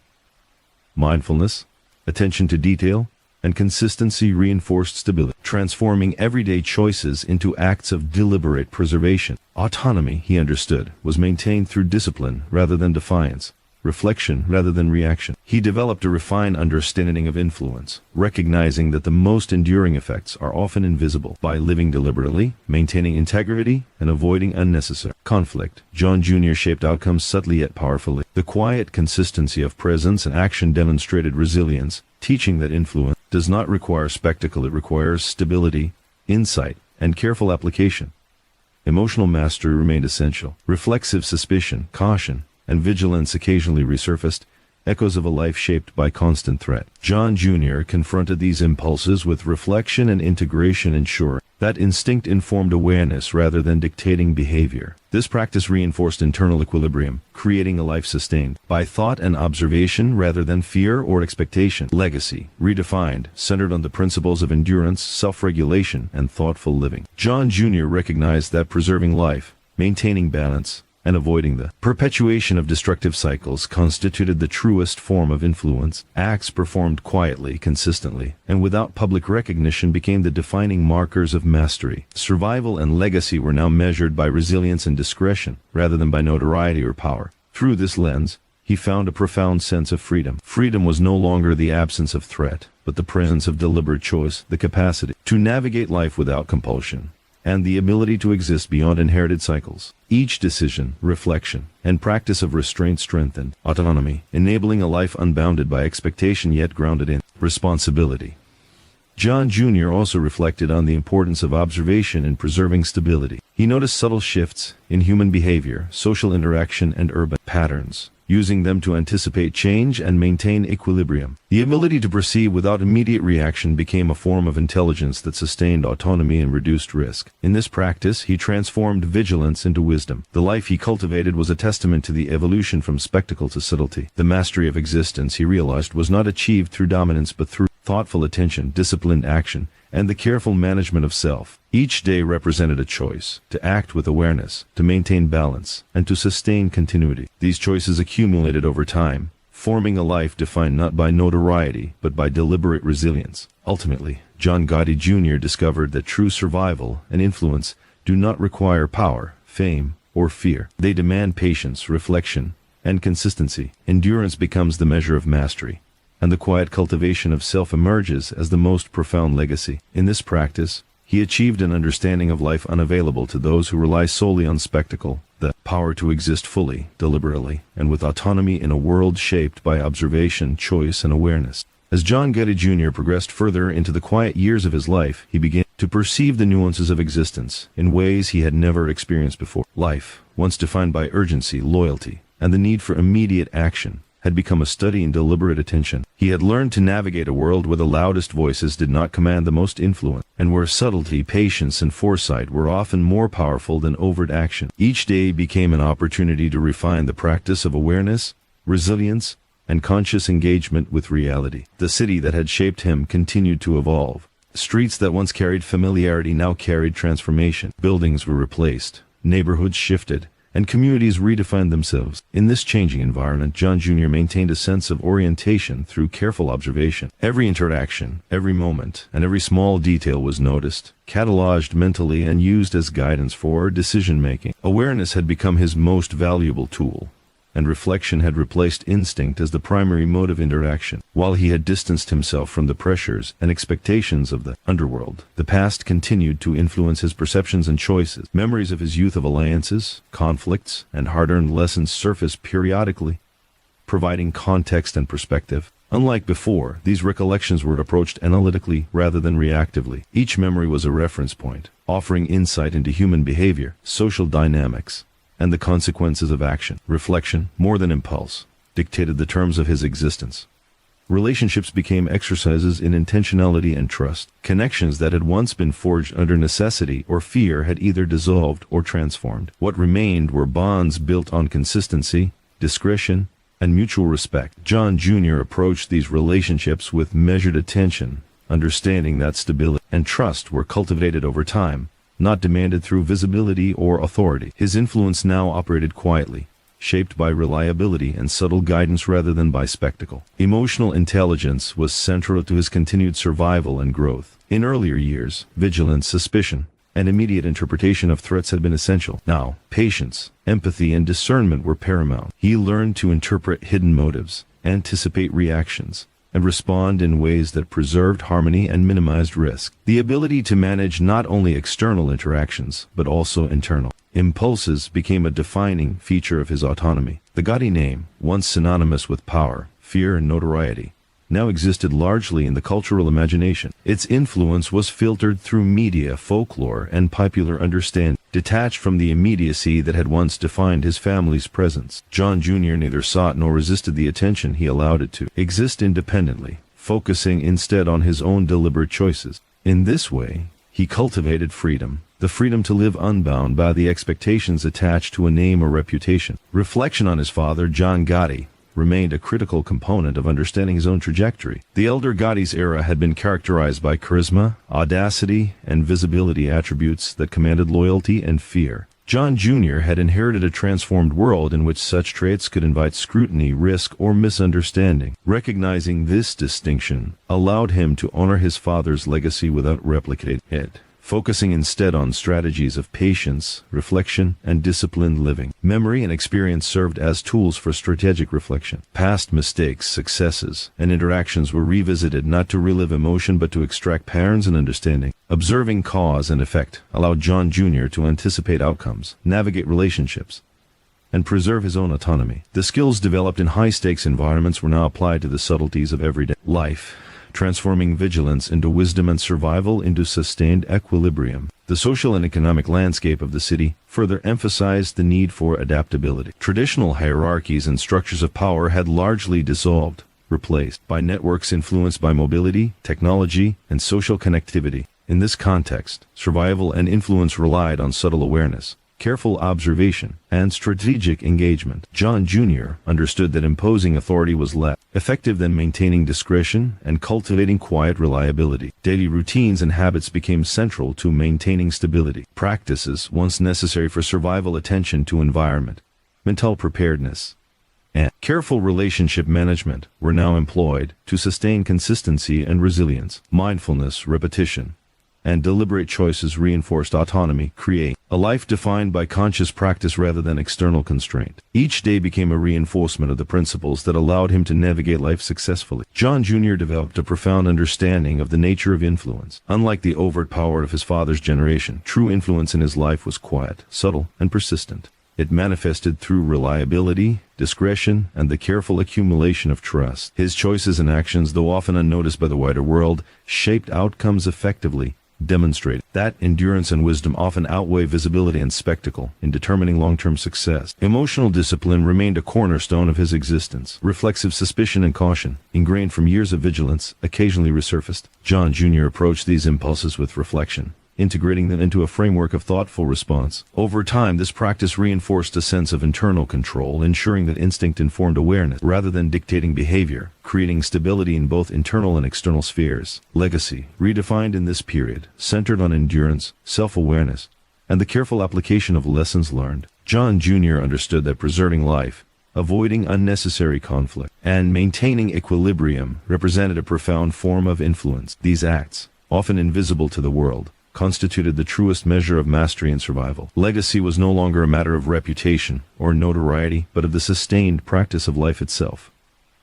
Mindfulness, attention to detail, and consistency reinforced stability, transforming everyday choices into acts of deliberate preservation. Autonomy, he understood, was maintained through discipline rather than defiance, reflection rather than reaction. He developed a refined understanding of influence, recognizing that the most enduring effects are often invisible. By living deliberately, maintaining integrity, and avoiding unnecessary conflict, John Jr. shaped outcomes subtly yet powerfully. The quiet consistency of presence and action demonstrated resilience, teaching that influence does not require spectacle, it requires stability, insight, and careful application. Emotional mastery remained essential. Reflexive suspicion, caution, and vigilance occasionally resurfaced, echoes of a life shaped by constant threat. John Jr. confronted these impulses with reflection and integration, ensuring that instinct informed awareness rather than dictating behavior. This practice reinforced internal equilibrium, creating a life sustained by thought and observation rather than fear or expectation. Legacy, redefined, centered on the principles of endurance, self-regulation, and thoughtful living. John Jr. recognized that preserving life, maintaining balance, and avoiding the perpetuation of destructive cycles constituted the truest form of influence. Acts performed quietly, consistently, and without public recognition became the defining markers of mastery. Survival and legacy were now measured by resilience and discretion, rather than by notoriety or power. Through this lens, he found a profound sense of freedom. Freedom was no longer the absence of threat, but the presence of deliberate choice, the capacity to navigate life without compulsion, and the ability to exist beyond inherited cycles. Each decision, reflection, and practice of restraint strengthened autonomy, enabling a life unbounded by expectation yet grounded in responsibility. John Jr. also reflected on the importance of observation in preserving stability. He noticed subtle shifts in human behavior, social interaction, and urban patterns, using them to anticipate change and maintain equilibrium. The ability to perceive without immediate reaction became a form of intelligence that sustained autonomy and reduced risk. In this practice, he transformed vigilance into wisdom. The life he cultivated was a testament to the evolution from spectacle to subtlety. The mastery of existence, he realized, was not achieved through dominance but through thoughtful attention, disciplined action, and the careful management of self. Each day represented a choice, to act with awareness, to maintain balance, and to sustain continuity. These choices accumulated over time, forming a life defined not by notoriety, but by deliberate resilience. Ultimately, John Gotti Jr. discovered that true survival and influence do not require power, fame, or fear. They demand patience, reflection, and consistency. Endurance becomes the measure of mastery, and the quiet cultivation of self emerges as the most profound legacy. In this practice, he achieved an understanding of life unavailable to those who rely solely on spectacle, the power to exist fully, deliberately, and with autonomy in a world shaped by observation, choice, and awareness. As John Gotti Jr. progressed further into the quiet years of his life, he began to perceive the nuances of existence in ways he had never experienced before. Life, once defined by urgency, loyalty, and the need for immediate action, had become a study in deliberate attention. He had learned to navigate a world where the loudest voices did not command the most influence, and where subtlety, patience, and foresight were often more powerful than overt action. Each day became an opportunity to refine the practice of awareness, resilience, and conscious engagement with reality. The city that had shaped him continued to evolve. Streets that once carried familiarity now carried transformation. Buildings were replaced, neighborhoods shifted, and communities redefined themselves. In this changing environment, John Jr. maintained a sense of orientation through careful observation. Every interaction, every moment, and every small detail was noticed, cataloged mentally, and used as guidance for decision-making. Awareness had become his most valuable tool, and reflection had replaced instinct as the primary mode of interaction. While he had distanced himself from the pressures and expectations of the underworld, the past continued to influence his perceptions and choices. Memories of his youth of alliances, conflicts, and hard-earned lessons surfaced periodically, providing context and perspective. Unlike before, these recollections were approached analytically rather than reactively. Each memory was a reference point, offering insight into human behavior, social dynamics, and the consequences of action. Reflection, more than impulse, dictated the terms of his existence. Relationships became exercises in intentionality and trust. Connections that had once been forged under necessity or fear had either dissolved or transformed. What remained were bonds built on consistency, discretion, and mutual respect. John Jr. approached these relationships with measured attention, understanding that stability and trust were cultivated over time, not demanded through visibility or authority. His influence now operated quietly, shaped by reliability and subtle guidance rather than by spectacle. Emotional intelligence was central to his continued survival and growth. In earlier years, vigilance, suspicion, and immediate interpretation of threats had been essential. Now, patience, empathy, and discernment were paramount. He learned to interpret hidden motives, anticipate reactions, and respond in ways that preserved harmony and minimized risk. The ability to manage not only external interactions, but also internal impulses became a defining feature of his autonomy. The Gotti name, once synonymous with power, fear, and notoriety, now existed largely in the cultural imagination. Its influence was filtered through media, folklore, and popular understanding, detached from the immediacy that had once defined his family's presence. John Jr. neither sought nor resisted the attention he allowed it to exist independently, focusing instead on his own deliberate choices. In this way, he cultivated freedom, the freedom to live unbound by the expectations attached to a name or reputation. Reflection on his father, John Gotti, remained a critical component of understanding his own trajectory. The elder Gotti's era had been characterized by charisma, audacity, and visibility, attributes that commanded loyalty and fear. John Jr. had inherited a transformed world in which such traits could invite scrutiny, risk, or misunderstanding. Recognizing this distinction allowed him to honor his father's legacy without replicating it, focusing instead on strategies of patience, reflection, and disciplined living. Memory and experience served as tools for strategic reflection. Past mistakes, successes, and interactions were revisited not to relive emotion but to extract patterns and understanding. Observing cause and effect allowed John Jr. to anticipate outcomes, navigate relationships, and preserve his own autonomy. The skills developed in high-stakes environments were now applied to the subtleties of everyday life, transforming vigilance into wisdom and survival into sustained equilibrium. The social and economic landscape of the city further emphasized the need for adaptability. Traditional hierarchies and structures of power had largely dissolved, replaced by networks influenced by mobility, technology, and social connectivity. In this context, survival and influence relied on subtle awareness, careful observation, and strategic engagement. John Jr. understood that imposing authority was less effective than maintaining discretion and cultivating quiet reliability. Daily routines and habits became central to maintaining stability. Practices once necessary for survival, attention to environment, mental preparedness, and careful relationship management were now employed to sustain consistency and resilience. Mindfulness, repetition, and deliberate choices reinforced autonomy, creating a life defined by conscious practice rather than external constraint. Each day became a reinforcement of the principles that allowed him to navigate life successfully. John Jr. developed a profound understanding of the nature of influence. Unlike the overt power of his father's generation, true influence in his life was quiet, subtle, and persistent. It manifested through reliability, discretion, and the careful accumulation of trust. His choices and actions, though often unnoticed by the wider world, shaped outcomes effectively, demonstrate that endurance and wisdom often outweigh visibility and spectacle in determining long-term success. Emotional discipline remained a cornerstone of his existence. Reflexive suspicion and caution, ingrained from years of vigilance, occasionally resurfaced. John Jr. approached these impulses with reflection, integrating them into a framework of thoughtful response. Over time, this practice reinforced a sense of internal control, ensuring that instinct informed awareness rather than dictating behavior, creating stability in both internal and external spheres. Legacy, redefined in this period, centered on endurance, self-awareness, and the careful application of lessons learned. John Jr. understood that preserving life, avoiding unnecessary conflict, and maintaining equilibrium represented a profound form of influence. These acts, often invisible to the world, constituted the truest measure of mastery and survival. Legacy was no longer a matter of reputation or notoriety, but of the sustained practice of life itself.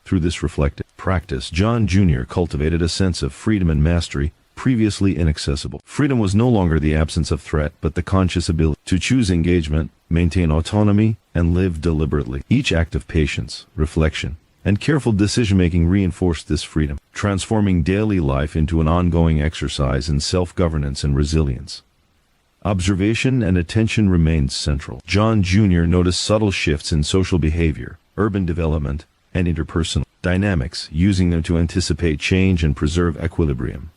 Through this reflective practice, John Jr. cultivated a sense of freedom and mastery previously inaccessible. Freedom was no longer the absence of threat, but the conscious ability to choose engagement, maintain autonomy, and live deliberately. Each act of patience, reflection, and careful decision-making reinforced this freedom, transforming daily life into an ongoing exercise in self-governance and resilience. Observation and attention remained central. John Jr. noticed subtle shifts in social behavior, urban development, and interpersonal dynamics, using them to anticipate change and preserve equilibrium.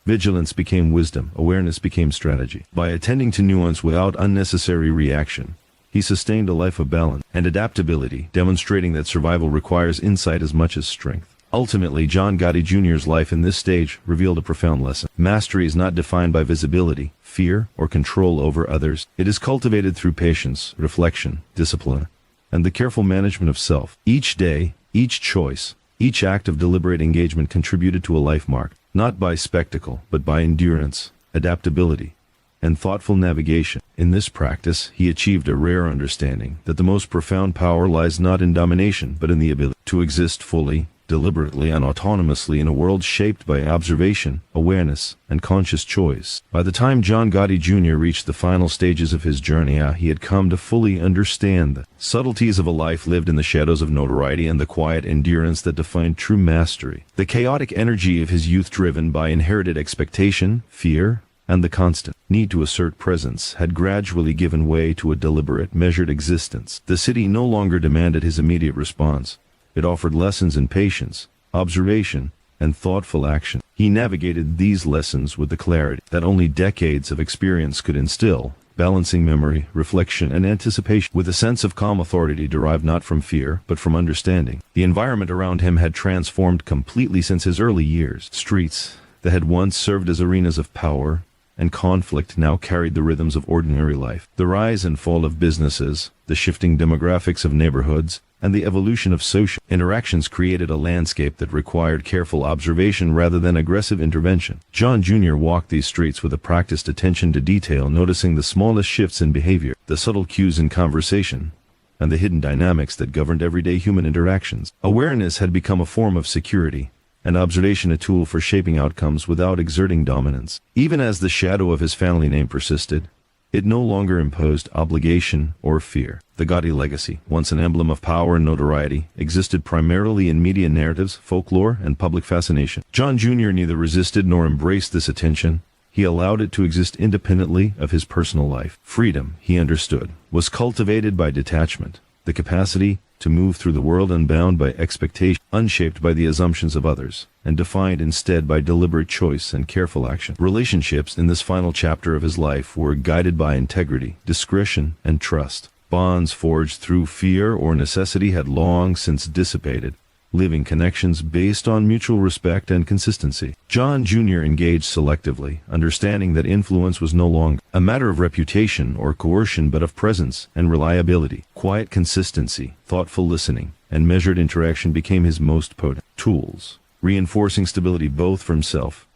Vigilance became wisdom, awareness became strategy. By attending to nuance without unnecessary reaction, He sustained a life of balance and adaptability, demonstrating that survival requires insight as much as strength. Ultimately, John Gotti Jr.'s life in this stage revealed a profound lesson. Mastery is not defined by visibility, fear, or control over others. It is cultivated through patience, reflection, discipline, and the careful management of self. Each day, each choice, each act of deliberate engagement contributed to a life marked, not by spectacle, but by endurance, adaptability, and thoughtful navigation. In this practice, he achieved a rare understanding that the most profound power lies not in domination, but in the ability to exist fully, deliberately and autonomously in a world shaped by observation, awareness, and conscious choice. By the time John Gotti Jr. reached the final stages of his journey, he had come to fully understand the subtleties of a life lived in the shadows of notoriety and the quiet endurance that defined true mastery. The chaotic energy of his youth, driven by inherited expectation, fear, and the constant need to assert presence, had gradually given way to a deliberate, measured existence. The city no longer demanded his immediate response. It offered lessons in patience, observation, and thoughtful action. He navigated these lessons with the clarity that only decades of experience could instill, balancing memory, reflection, and anticipation with a sense of calm authority derived not from fear, but from understanding. The environment around him had transformed completely since his early years. Streets that had once served as arenas of power and conflict now carried the rhythms of ordinary life. The rise and fall of businesses, the shifting demographics of neighborhoods, and the evolution of social interactions created a landscape that required careful observation rather than aggressive intervention. John Jr. walked these streets with a practiced attention to detail, noticing the smallest shifts in behavior, the subtle cues in conversation, and the hidden dynamics that governed everyday human interactions. Awareness had become a form of security, and observation a tool for shaping outcomes without exerting dominance. Even as the shadow of his family name persisted, it no longer imposed obligation or fear. The Gotti legacy, once an emblem of power and notoriety, existed primarily in media narratives, folklore, and public fascination. John Jr. neither resisted nor embraced this attention. He allowed it to exist independently of his personal life. Freedom, he understood, was cultivated by detachment, the capacity to move through the world unbound by expectation, unshaped by the assumptions of others, and defined instead by deliberate choice and careful action. Relationships in this final chapter of his life were guided by integrity, discretion, and trust. Bonds forged through fear or necessity had long since dissipated, leaving connections based on mutual respect and consistency. John Jr. engaged selectively, understanding that influence was no longer a matter of reputation or coercion but of presence and reliability. Quiet consistency, thoughtful listening, and measured interaction became his most potent tools, reinforcing stability both for himself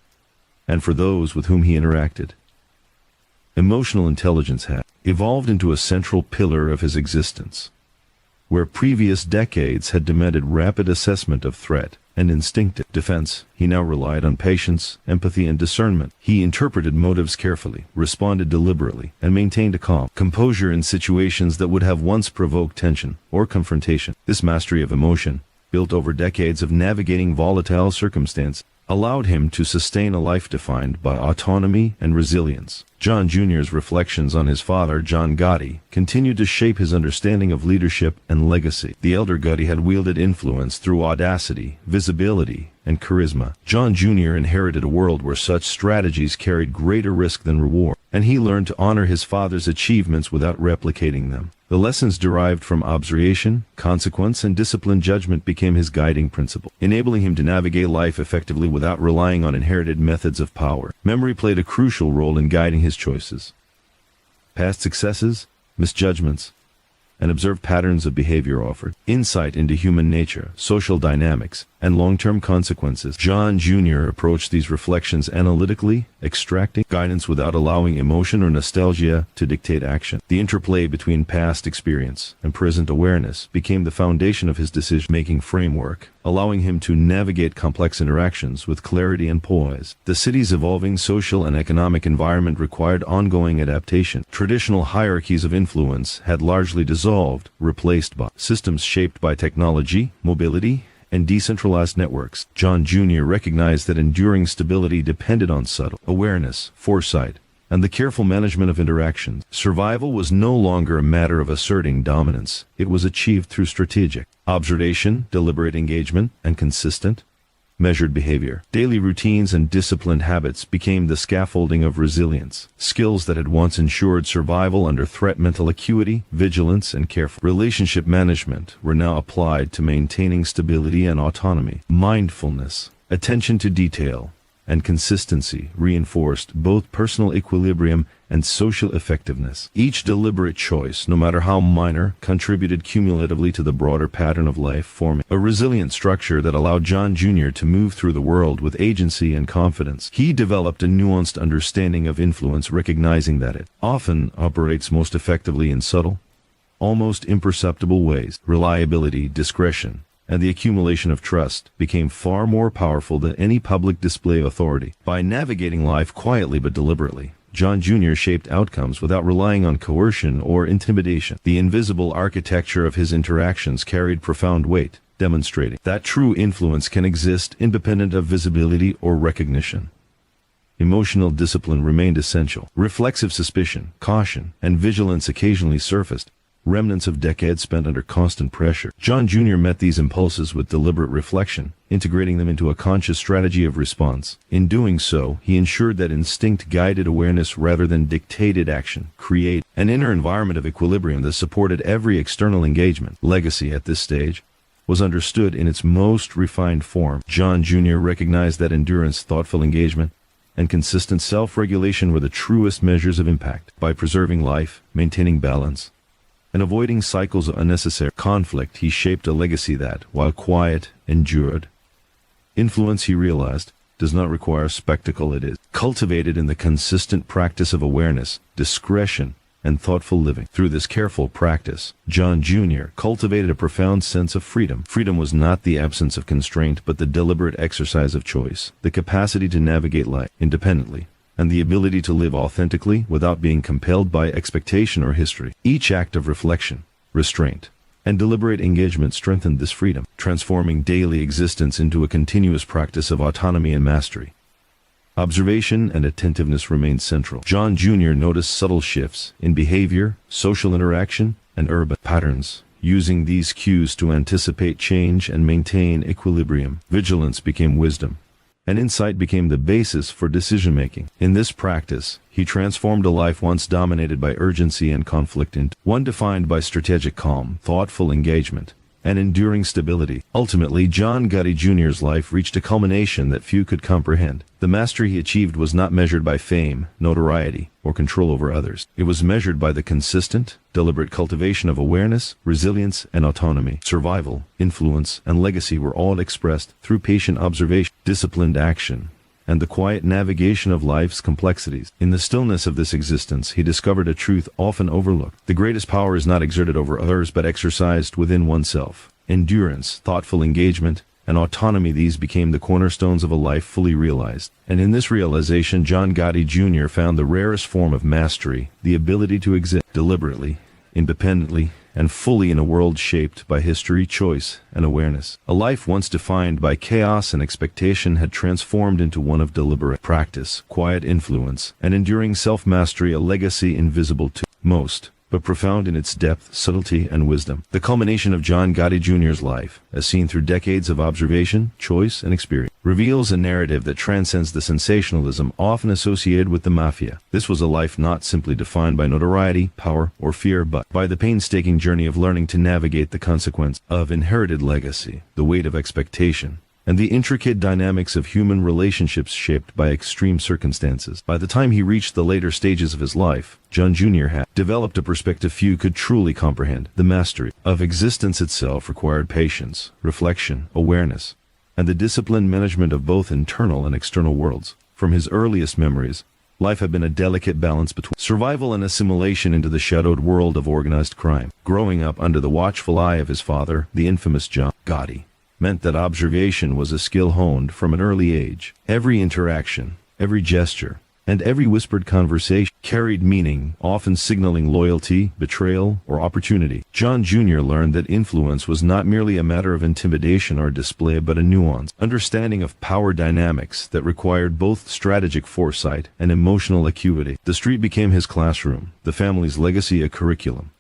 and for those with whom he interacted. Emotional intelligence had evolved into a central pillar of his existence. Where previous decades had demanded rapid assessment of threat and instinctive defense, he now relied on patience, empathy, and discernment. He interpreted motives carefully, responded deliberately, and maintained a calm composure in situations that would have once provoked tension or confrontation. This mastery of emotion, built over decades of navigating volatile circumstances, allowed him to sustain a life defined by autonomy and resilience. John Jr.'s reflections on his father, John Gotti, continued to shape his understanding of leadership and legacy. The elder Gotti had wielded influence through audacity, visibility, and charisma. John Jr. inherited a world where such strategies carried greater risk than reward, and he learned to honor his father's achievements without replicating them. The lessons derived from observation, consequence, and disciplined judgment became his guiding principle, enabling him to navigate life effectively without relying on inherited methods of power. Memory played a crucial role in guiding his choices. Past successes, misjudgments, and observed patterns of behavior offered insight into human nature, social dynamics, and long-term consequences. John Jr. approached these reflections analytically, extracting guidance without allowing emotion or nostalgia to dictate action. The interplay between past experience and present awareness became the foundation of his decision-making framework, allowing him to navigate complex interactions with clarity and poise. The city's evolving social and economic environment required ongoing adaptation. Traditional hierarchies of influence had largely dissolved, replaced by systems shaped by technology, mobility, and decentralized networks. John Jr. recognized that enduring stability depended on subtle awareness, foresight, and the careful management of interactions. Survival was no longer a matter of asserting dominance. It was achieved through strategic observation, deliberate engagement, and consistent measured behavior. Daily routines and disciplined habits became the scaffolding of resilience. Skills that had once ensured survival under threat, mental acuity, vigilance, and careful relationship management were now applied to maintaining stability and autonomy. Mindfulness, attention to detail, and consistency reinforced both personal equilibrium and social effectiveness. Each deliberate choice, no matter how minor, contributed cumulatively to the broader pattern of life, forming a resilient structure that allowed John Jr. to move through the world with agency and confidence. He developed a nuanced understanding of influence, recognizing that it often operates most effectively in subtle, almost imperceptible ways. Reliability, discretion, and the accumulation of trust became far more powerful than any public display of authority. By navigating life quietly but deliberately, John Jr. shaped outcomes without relying on coercion or intimidation. The invisible architecture of his interactions carried profound weight, demonstrating that true influence can exist independent of visibility or recognition. Emotional discipline remained essential. Reflexive suspicion, caution, and vigilance occasionally surfaced, remnants of decades spent under constant pressure. John Jr. met these impulses with deliberate reflection, integrating them into a conscious strategy of response. In doing so, he ensured that instinct-guided awareness rather than dictated action create an inner environment of equilibrium that supported every external engagement. Legacy at this stage was understood in its most refined form. John Jr. recognized that endurance, thoughtful engagement, and consistent self-regulation were the truest measures of impact. By preserving life, maintaining balance, and avoiding cycles of unnecessary conflict, he shaped a legacy that, while quiet, endured. Influence, he realized, does not require spectacle. It is cultivated in the consistent practice of awareness, discretion, and thoughtful living. Through this careful practice, John Jr. cultivated a profound sense of freedom. Freedom was not the absence of constraint, but the deliberate exercise of choice, the capacity to navigate life independently, and the ability to live authentically without being compelled by expectation or history. Each act of reflection, restraint, and deliberate engagement strengthened this freedom, transforming daily existence into a continuous practice of autonomy and mastery. Observation and attentiveness remained central. John Jr. noticed subtle shifts in behavior, social interaction, and urban patterns, using these cues to anticipate change and maintain equilibrium. Vigilance became wisdom, and insight became the basis for decision-making. In this practice, he transformed a life once dominated by urgency and conflict into one defined by strategic calm, thoughtful engagement, and enduring stability. Ultimately, John Gotti Jr.'s life reached a culmination that few could comprehend. The mastery he achieved was not measured by fame, notoriety, or control over others. It was measured by the consistent, deliberate cultivation of awareness, resilience, and autonomy. Survival, influence, and legacy were all expressed through patient observation, disciplined action, and the quiet navigation of life's complexities. In the stillness of this existence, he discovered a truth often overlooked. The greatest power is not exerted over others but exercised within oneself. Endurance, thoughtful engagement, and autonomy, these became the cornerstones of a life fully realized. And in this realization, John Gotti Jr. found the rarest form of mastery, the ability to exist deliberately, independently, and fully in a world shaped by history, choice, and awareness. A life once defined by chaos and expectation had transformed into one of deliberate practice, quiet influence, and enduring self-mastery, a legacy invisible to most, but profound in its depth, subtlety, and wisdom. The culmination of John Gotti Jr.'s life, as seen through decades of observation, choice, and experience, reveals a narrative that transcends the sensationalism often associated with the Mafia. This was a life not simply defined by notoriety, power, or fear, but by the painstaking journey of learning to navigate the consequence of inherited legacy, the weight of expectation, and the intricate dynamics of human relationships shaped by extreme circumstances. By the time he reached the later stages of his life, John Jr. had developed a perspective few could truly comprehend. The mastery of existence itself required patience, reflection, awareness, and the disciplined management of both internal and external worlds. From his earliest memories, life had been a delicate balance between survival and assimilation into the shadowed world of organized crime. Growing up under the watchful eye of his father, the infamous John Gotti, meant that observation was a skill honed from an early age. Every interaction, every gesture, and every whispered conversation carried meaning, often signaling loyalty, betrayal, or opportunity. John Jr. learned that influence was not merely a matter of intimidation or display, but a nuanced understanding of power dynamics that required both strategic foresight and emotional acuity. The street became his classroom, the family's legacy a curriculum,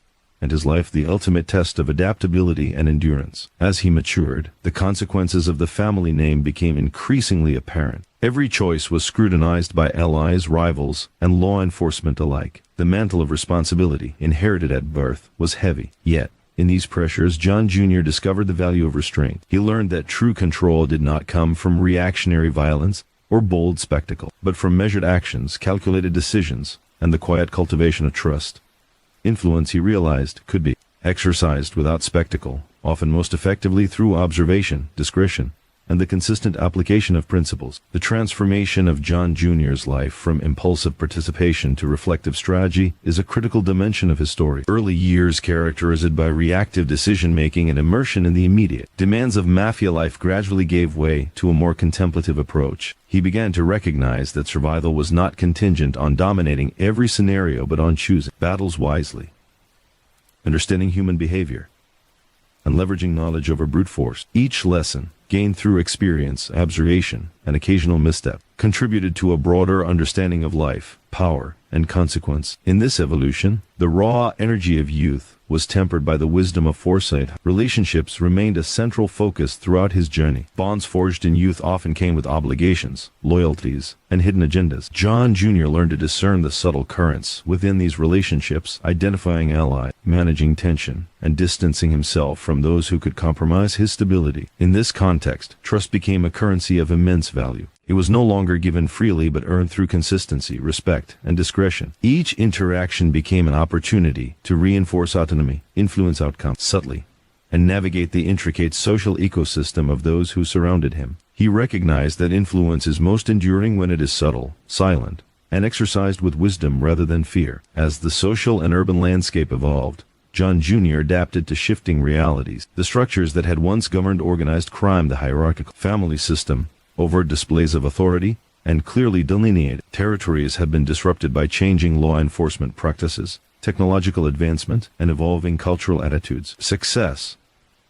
and his life the ultimate test of adaptability and endurance. As he matured, the consequences of the family name became increasingly apparent. Every choice was scrutinized by allies, rivals, and law enforcement alike. The mantle of responsibility, inherited at birth, was heavy. Yet, in these pressures, John Jr. discovered the value of restraint. He learned that true control did not come from reactionary violence or bold spectacle, but from measured actions, calculated decisions, and the quiet cultivation of trust. Influence, he realized, could be exercised without spectacle, often most effectively through observation, discretion, and the consistent application of principles. The transformation of John Jr.'s life from impulsive participation to reflective strategy is a critical dimension of his story. Early years characterized by reactive decision-making and immersion in the immediate demands of mafia life gradually gave way to a more contemplative approach. He began to recognize that survival was not contingent on dominating every scenario but on choosing battles wisely, understanding human behavior, and leveraging knowledge over brute force. Each lesson, gained through experience, observation, and occasional misstep, contributed to a broader understanding of life, power, and consequence. In this evolution, the raw energy of youth was tempered by the wisdom of foresight. Relationships remained a central focus throughout his journey. Bonds forged in youth often came with obligations, loyalties, and hidden agendas. John Jr. learned to discern the subtle currents within these relationships, identifying allies, managing tension, and distancing himself from those who could compromise his stability. In this context, trust became a currency of immense value. It was no longer given freely but earned through consistency, respect, and discretion. Each interaction became an opportunity to reinforce autonomy, influence outcomes subtly, and navigate the intricate social ecosystem of those who surrounded him. He recognized that influence is most enduring when it is subtle, silent, and exercised with wisdom rather than fear. As the social and urban landscape evolved, John Jr. adapted to shifting realities. The structures that had once governed organized crime, the hierarchical family system, overt displays of authority, and clearly delineated territories had been disrupted by changing law enforcement practices, technological advancement, and evolving cultural attitudes. Success,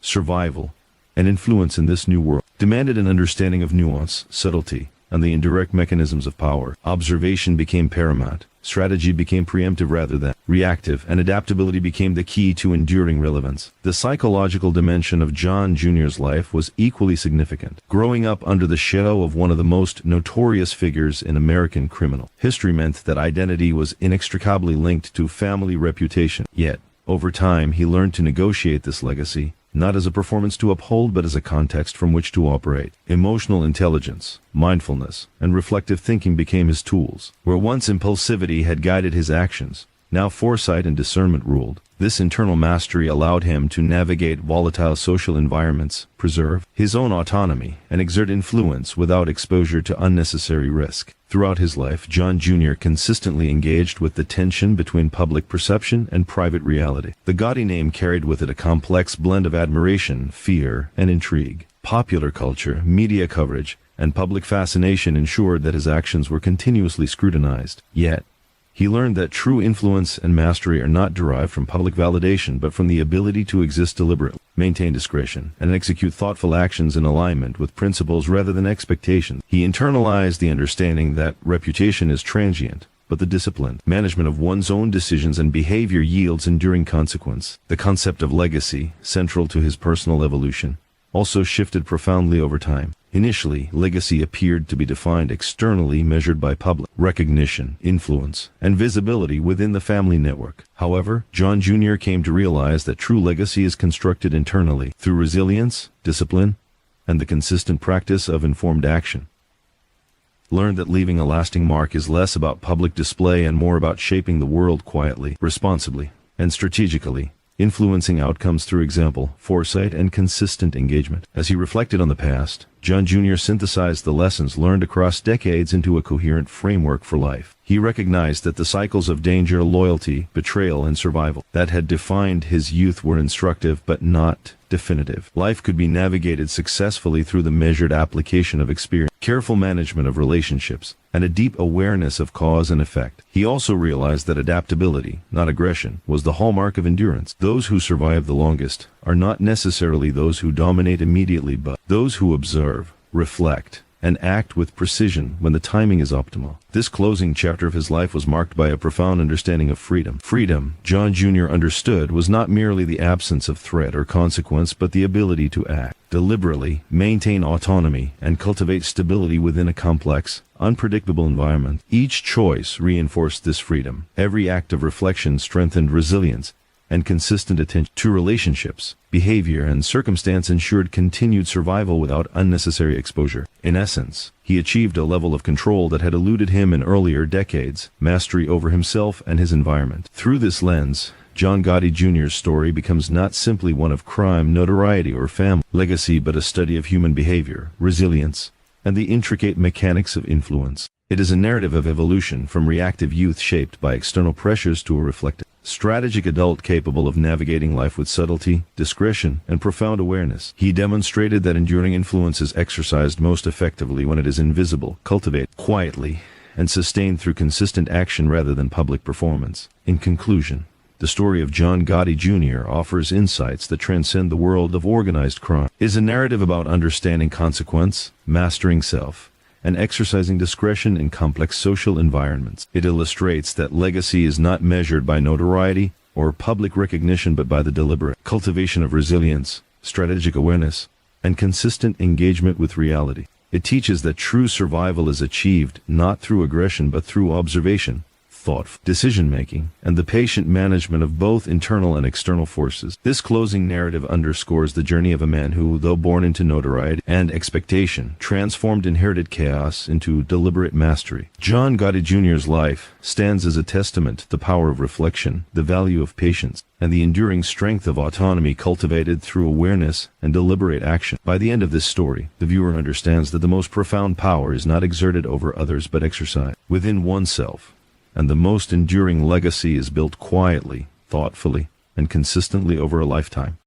survival, and influence in this new world demanded an understanding of nuance, subtlety, and the indirect mechanisms of power. Observation became paramount, strategy became preemptive rather than reactive, and adaptability became the key to enduring relevance. The psychological dimension of John Jr.'s life was equally significant. Growing up under the shadow of one of the most notorious figures in American criminal history meant that identity was inextricably linked to family reputation. Yet, over time, he learned to negotiate this legacy, not as a performance to uphold but as a context from which to operate. Emotional intelligence, mindfulness, and reflective thinking became his tools. Where once impulsivity had guided his actions, now foresight and discernment ruled. This internal mastery allowed him to navigate volatile social environments, preserve his own autonomy, and exert influence without exposure to unnecessary risk. Throughout his life, John Jr. consistently engaged with the tension between public perception and private reality. The Gotti name carried with it a complex blend of admiration, fear, and intrigue. Popular culture, media coverage, and public fascination ensured that his actions were continuously scrutinized. Yet, he learned that true influence and mastery are not derived from public validation but from the ability to exist deliberately, maintain discretion, and execute thoughtful actions in alignment with principles rather than expectations. He internalized the understanding that reputation is transient, but the disciplined management of one's own decisions and behavior yields enduring consequence. The concept of legacy, central to his personal evolution, also shifted profoundly over time. Initially, legacy appeared to be defined externally, measured by public recognition, influence, and visibility within the family network. However, John Jr. came to realize that true legacy is constructed internally through resilience, discipline, and the consistent practice of informed action. Learned that leaving a lasting mark is less about public display and more about shaping the world quietly, responsibly, and strategically, influencing outcomes through example, foresight, and consistent engagement. As he reflected on the past, John Jr. synthesized the lessons learned across decades into a coherent framework for life. He recognized that the cycles of danger, loyalty, betrayal, and survival that had defined his youth were instructive but not definitive. Life could be navigated successfully through the measured application of experience, careful management of relationships, and a deep awareness of cause and effect. He also realized that adaptability, not aggression, was the hallmark of endurance. Those who survive the longest are not necessarily those who dominate immediately, but those who observe, reflect, and act with precision when the timing is optimal. This closing chapter of his life was marked by a profound understanding of freedom. Freedom, John Jr. understood, was not merely the absence of threat or consequence, but the ability to act deliberately, maintain autonomy, and cultivate stability within a complex, unpredictable environment. Each choice reinforced this freedom. Every act of reflection strengthened resilience, and consistent attention to relationships, behavior, and circumstance ensured continued survival without unnecessary exposure. In essence, he achieved a level of control that had eluded him in earlier decades, mastery over himself and his environment. Through this lens, John Gotti Jr.'s story becomes not simply one of crime, notoriety, or family legacy, but a study of human behavior, resilience, and the intricate mechanics of influence. It is a narrative of evolution from reactive youth shaped by external pressures to a reflective, strategic adult capable of navigating life with subtlety, discretion, and profound awareness. He demonstrated that enduring influence is exercised most effectively when it is invisible, cultivated quietly, and sustained through consistent action rather than public performance. In conclusion, the story of John Gotti Jr. offers insights that transcend the world of organized crime. It is a narrative about understanding consequence, mastering self, and exercising discretion in complex social environments. It illustrates that legacy is not measured by notoriety or public recognition, but by the deliberate cultivation of resilience, strategic awareness, and consistent engagement with reality. It teaches that true survival is achieved not through aggression but through observation, thoughtful decision-making, and the patient management of both internal and external forces. This closing narrative underscores the journey of a man who, though born into notoriety and expectation, transformed inherited chaos into deliberate mastery. John Gotti Jr.'s life stands as a testament to the power of reflection, the value of patience, and the enduring strength of autonomy cultivated through awareness and deliberate action. By the end of this story, the viewer understands that the most profound power is not exerted over others but exercised within oneself, and the most enduring legacy is built quietly, thoughtfully, and consistently over a lifetime.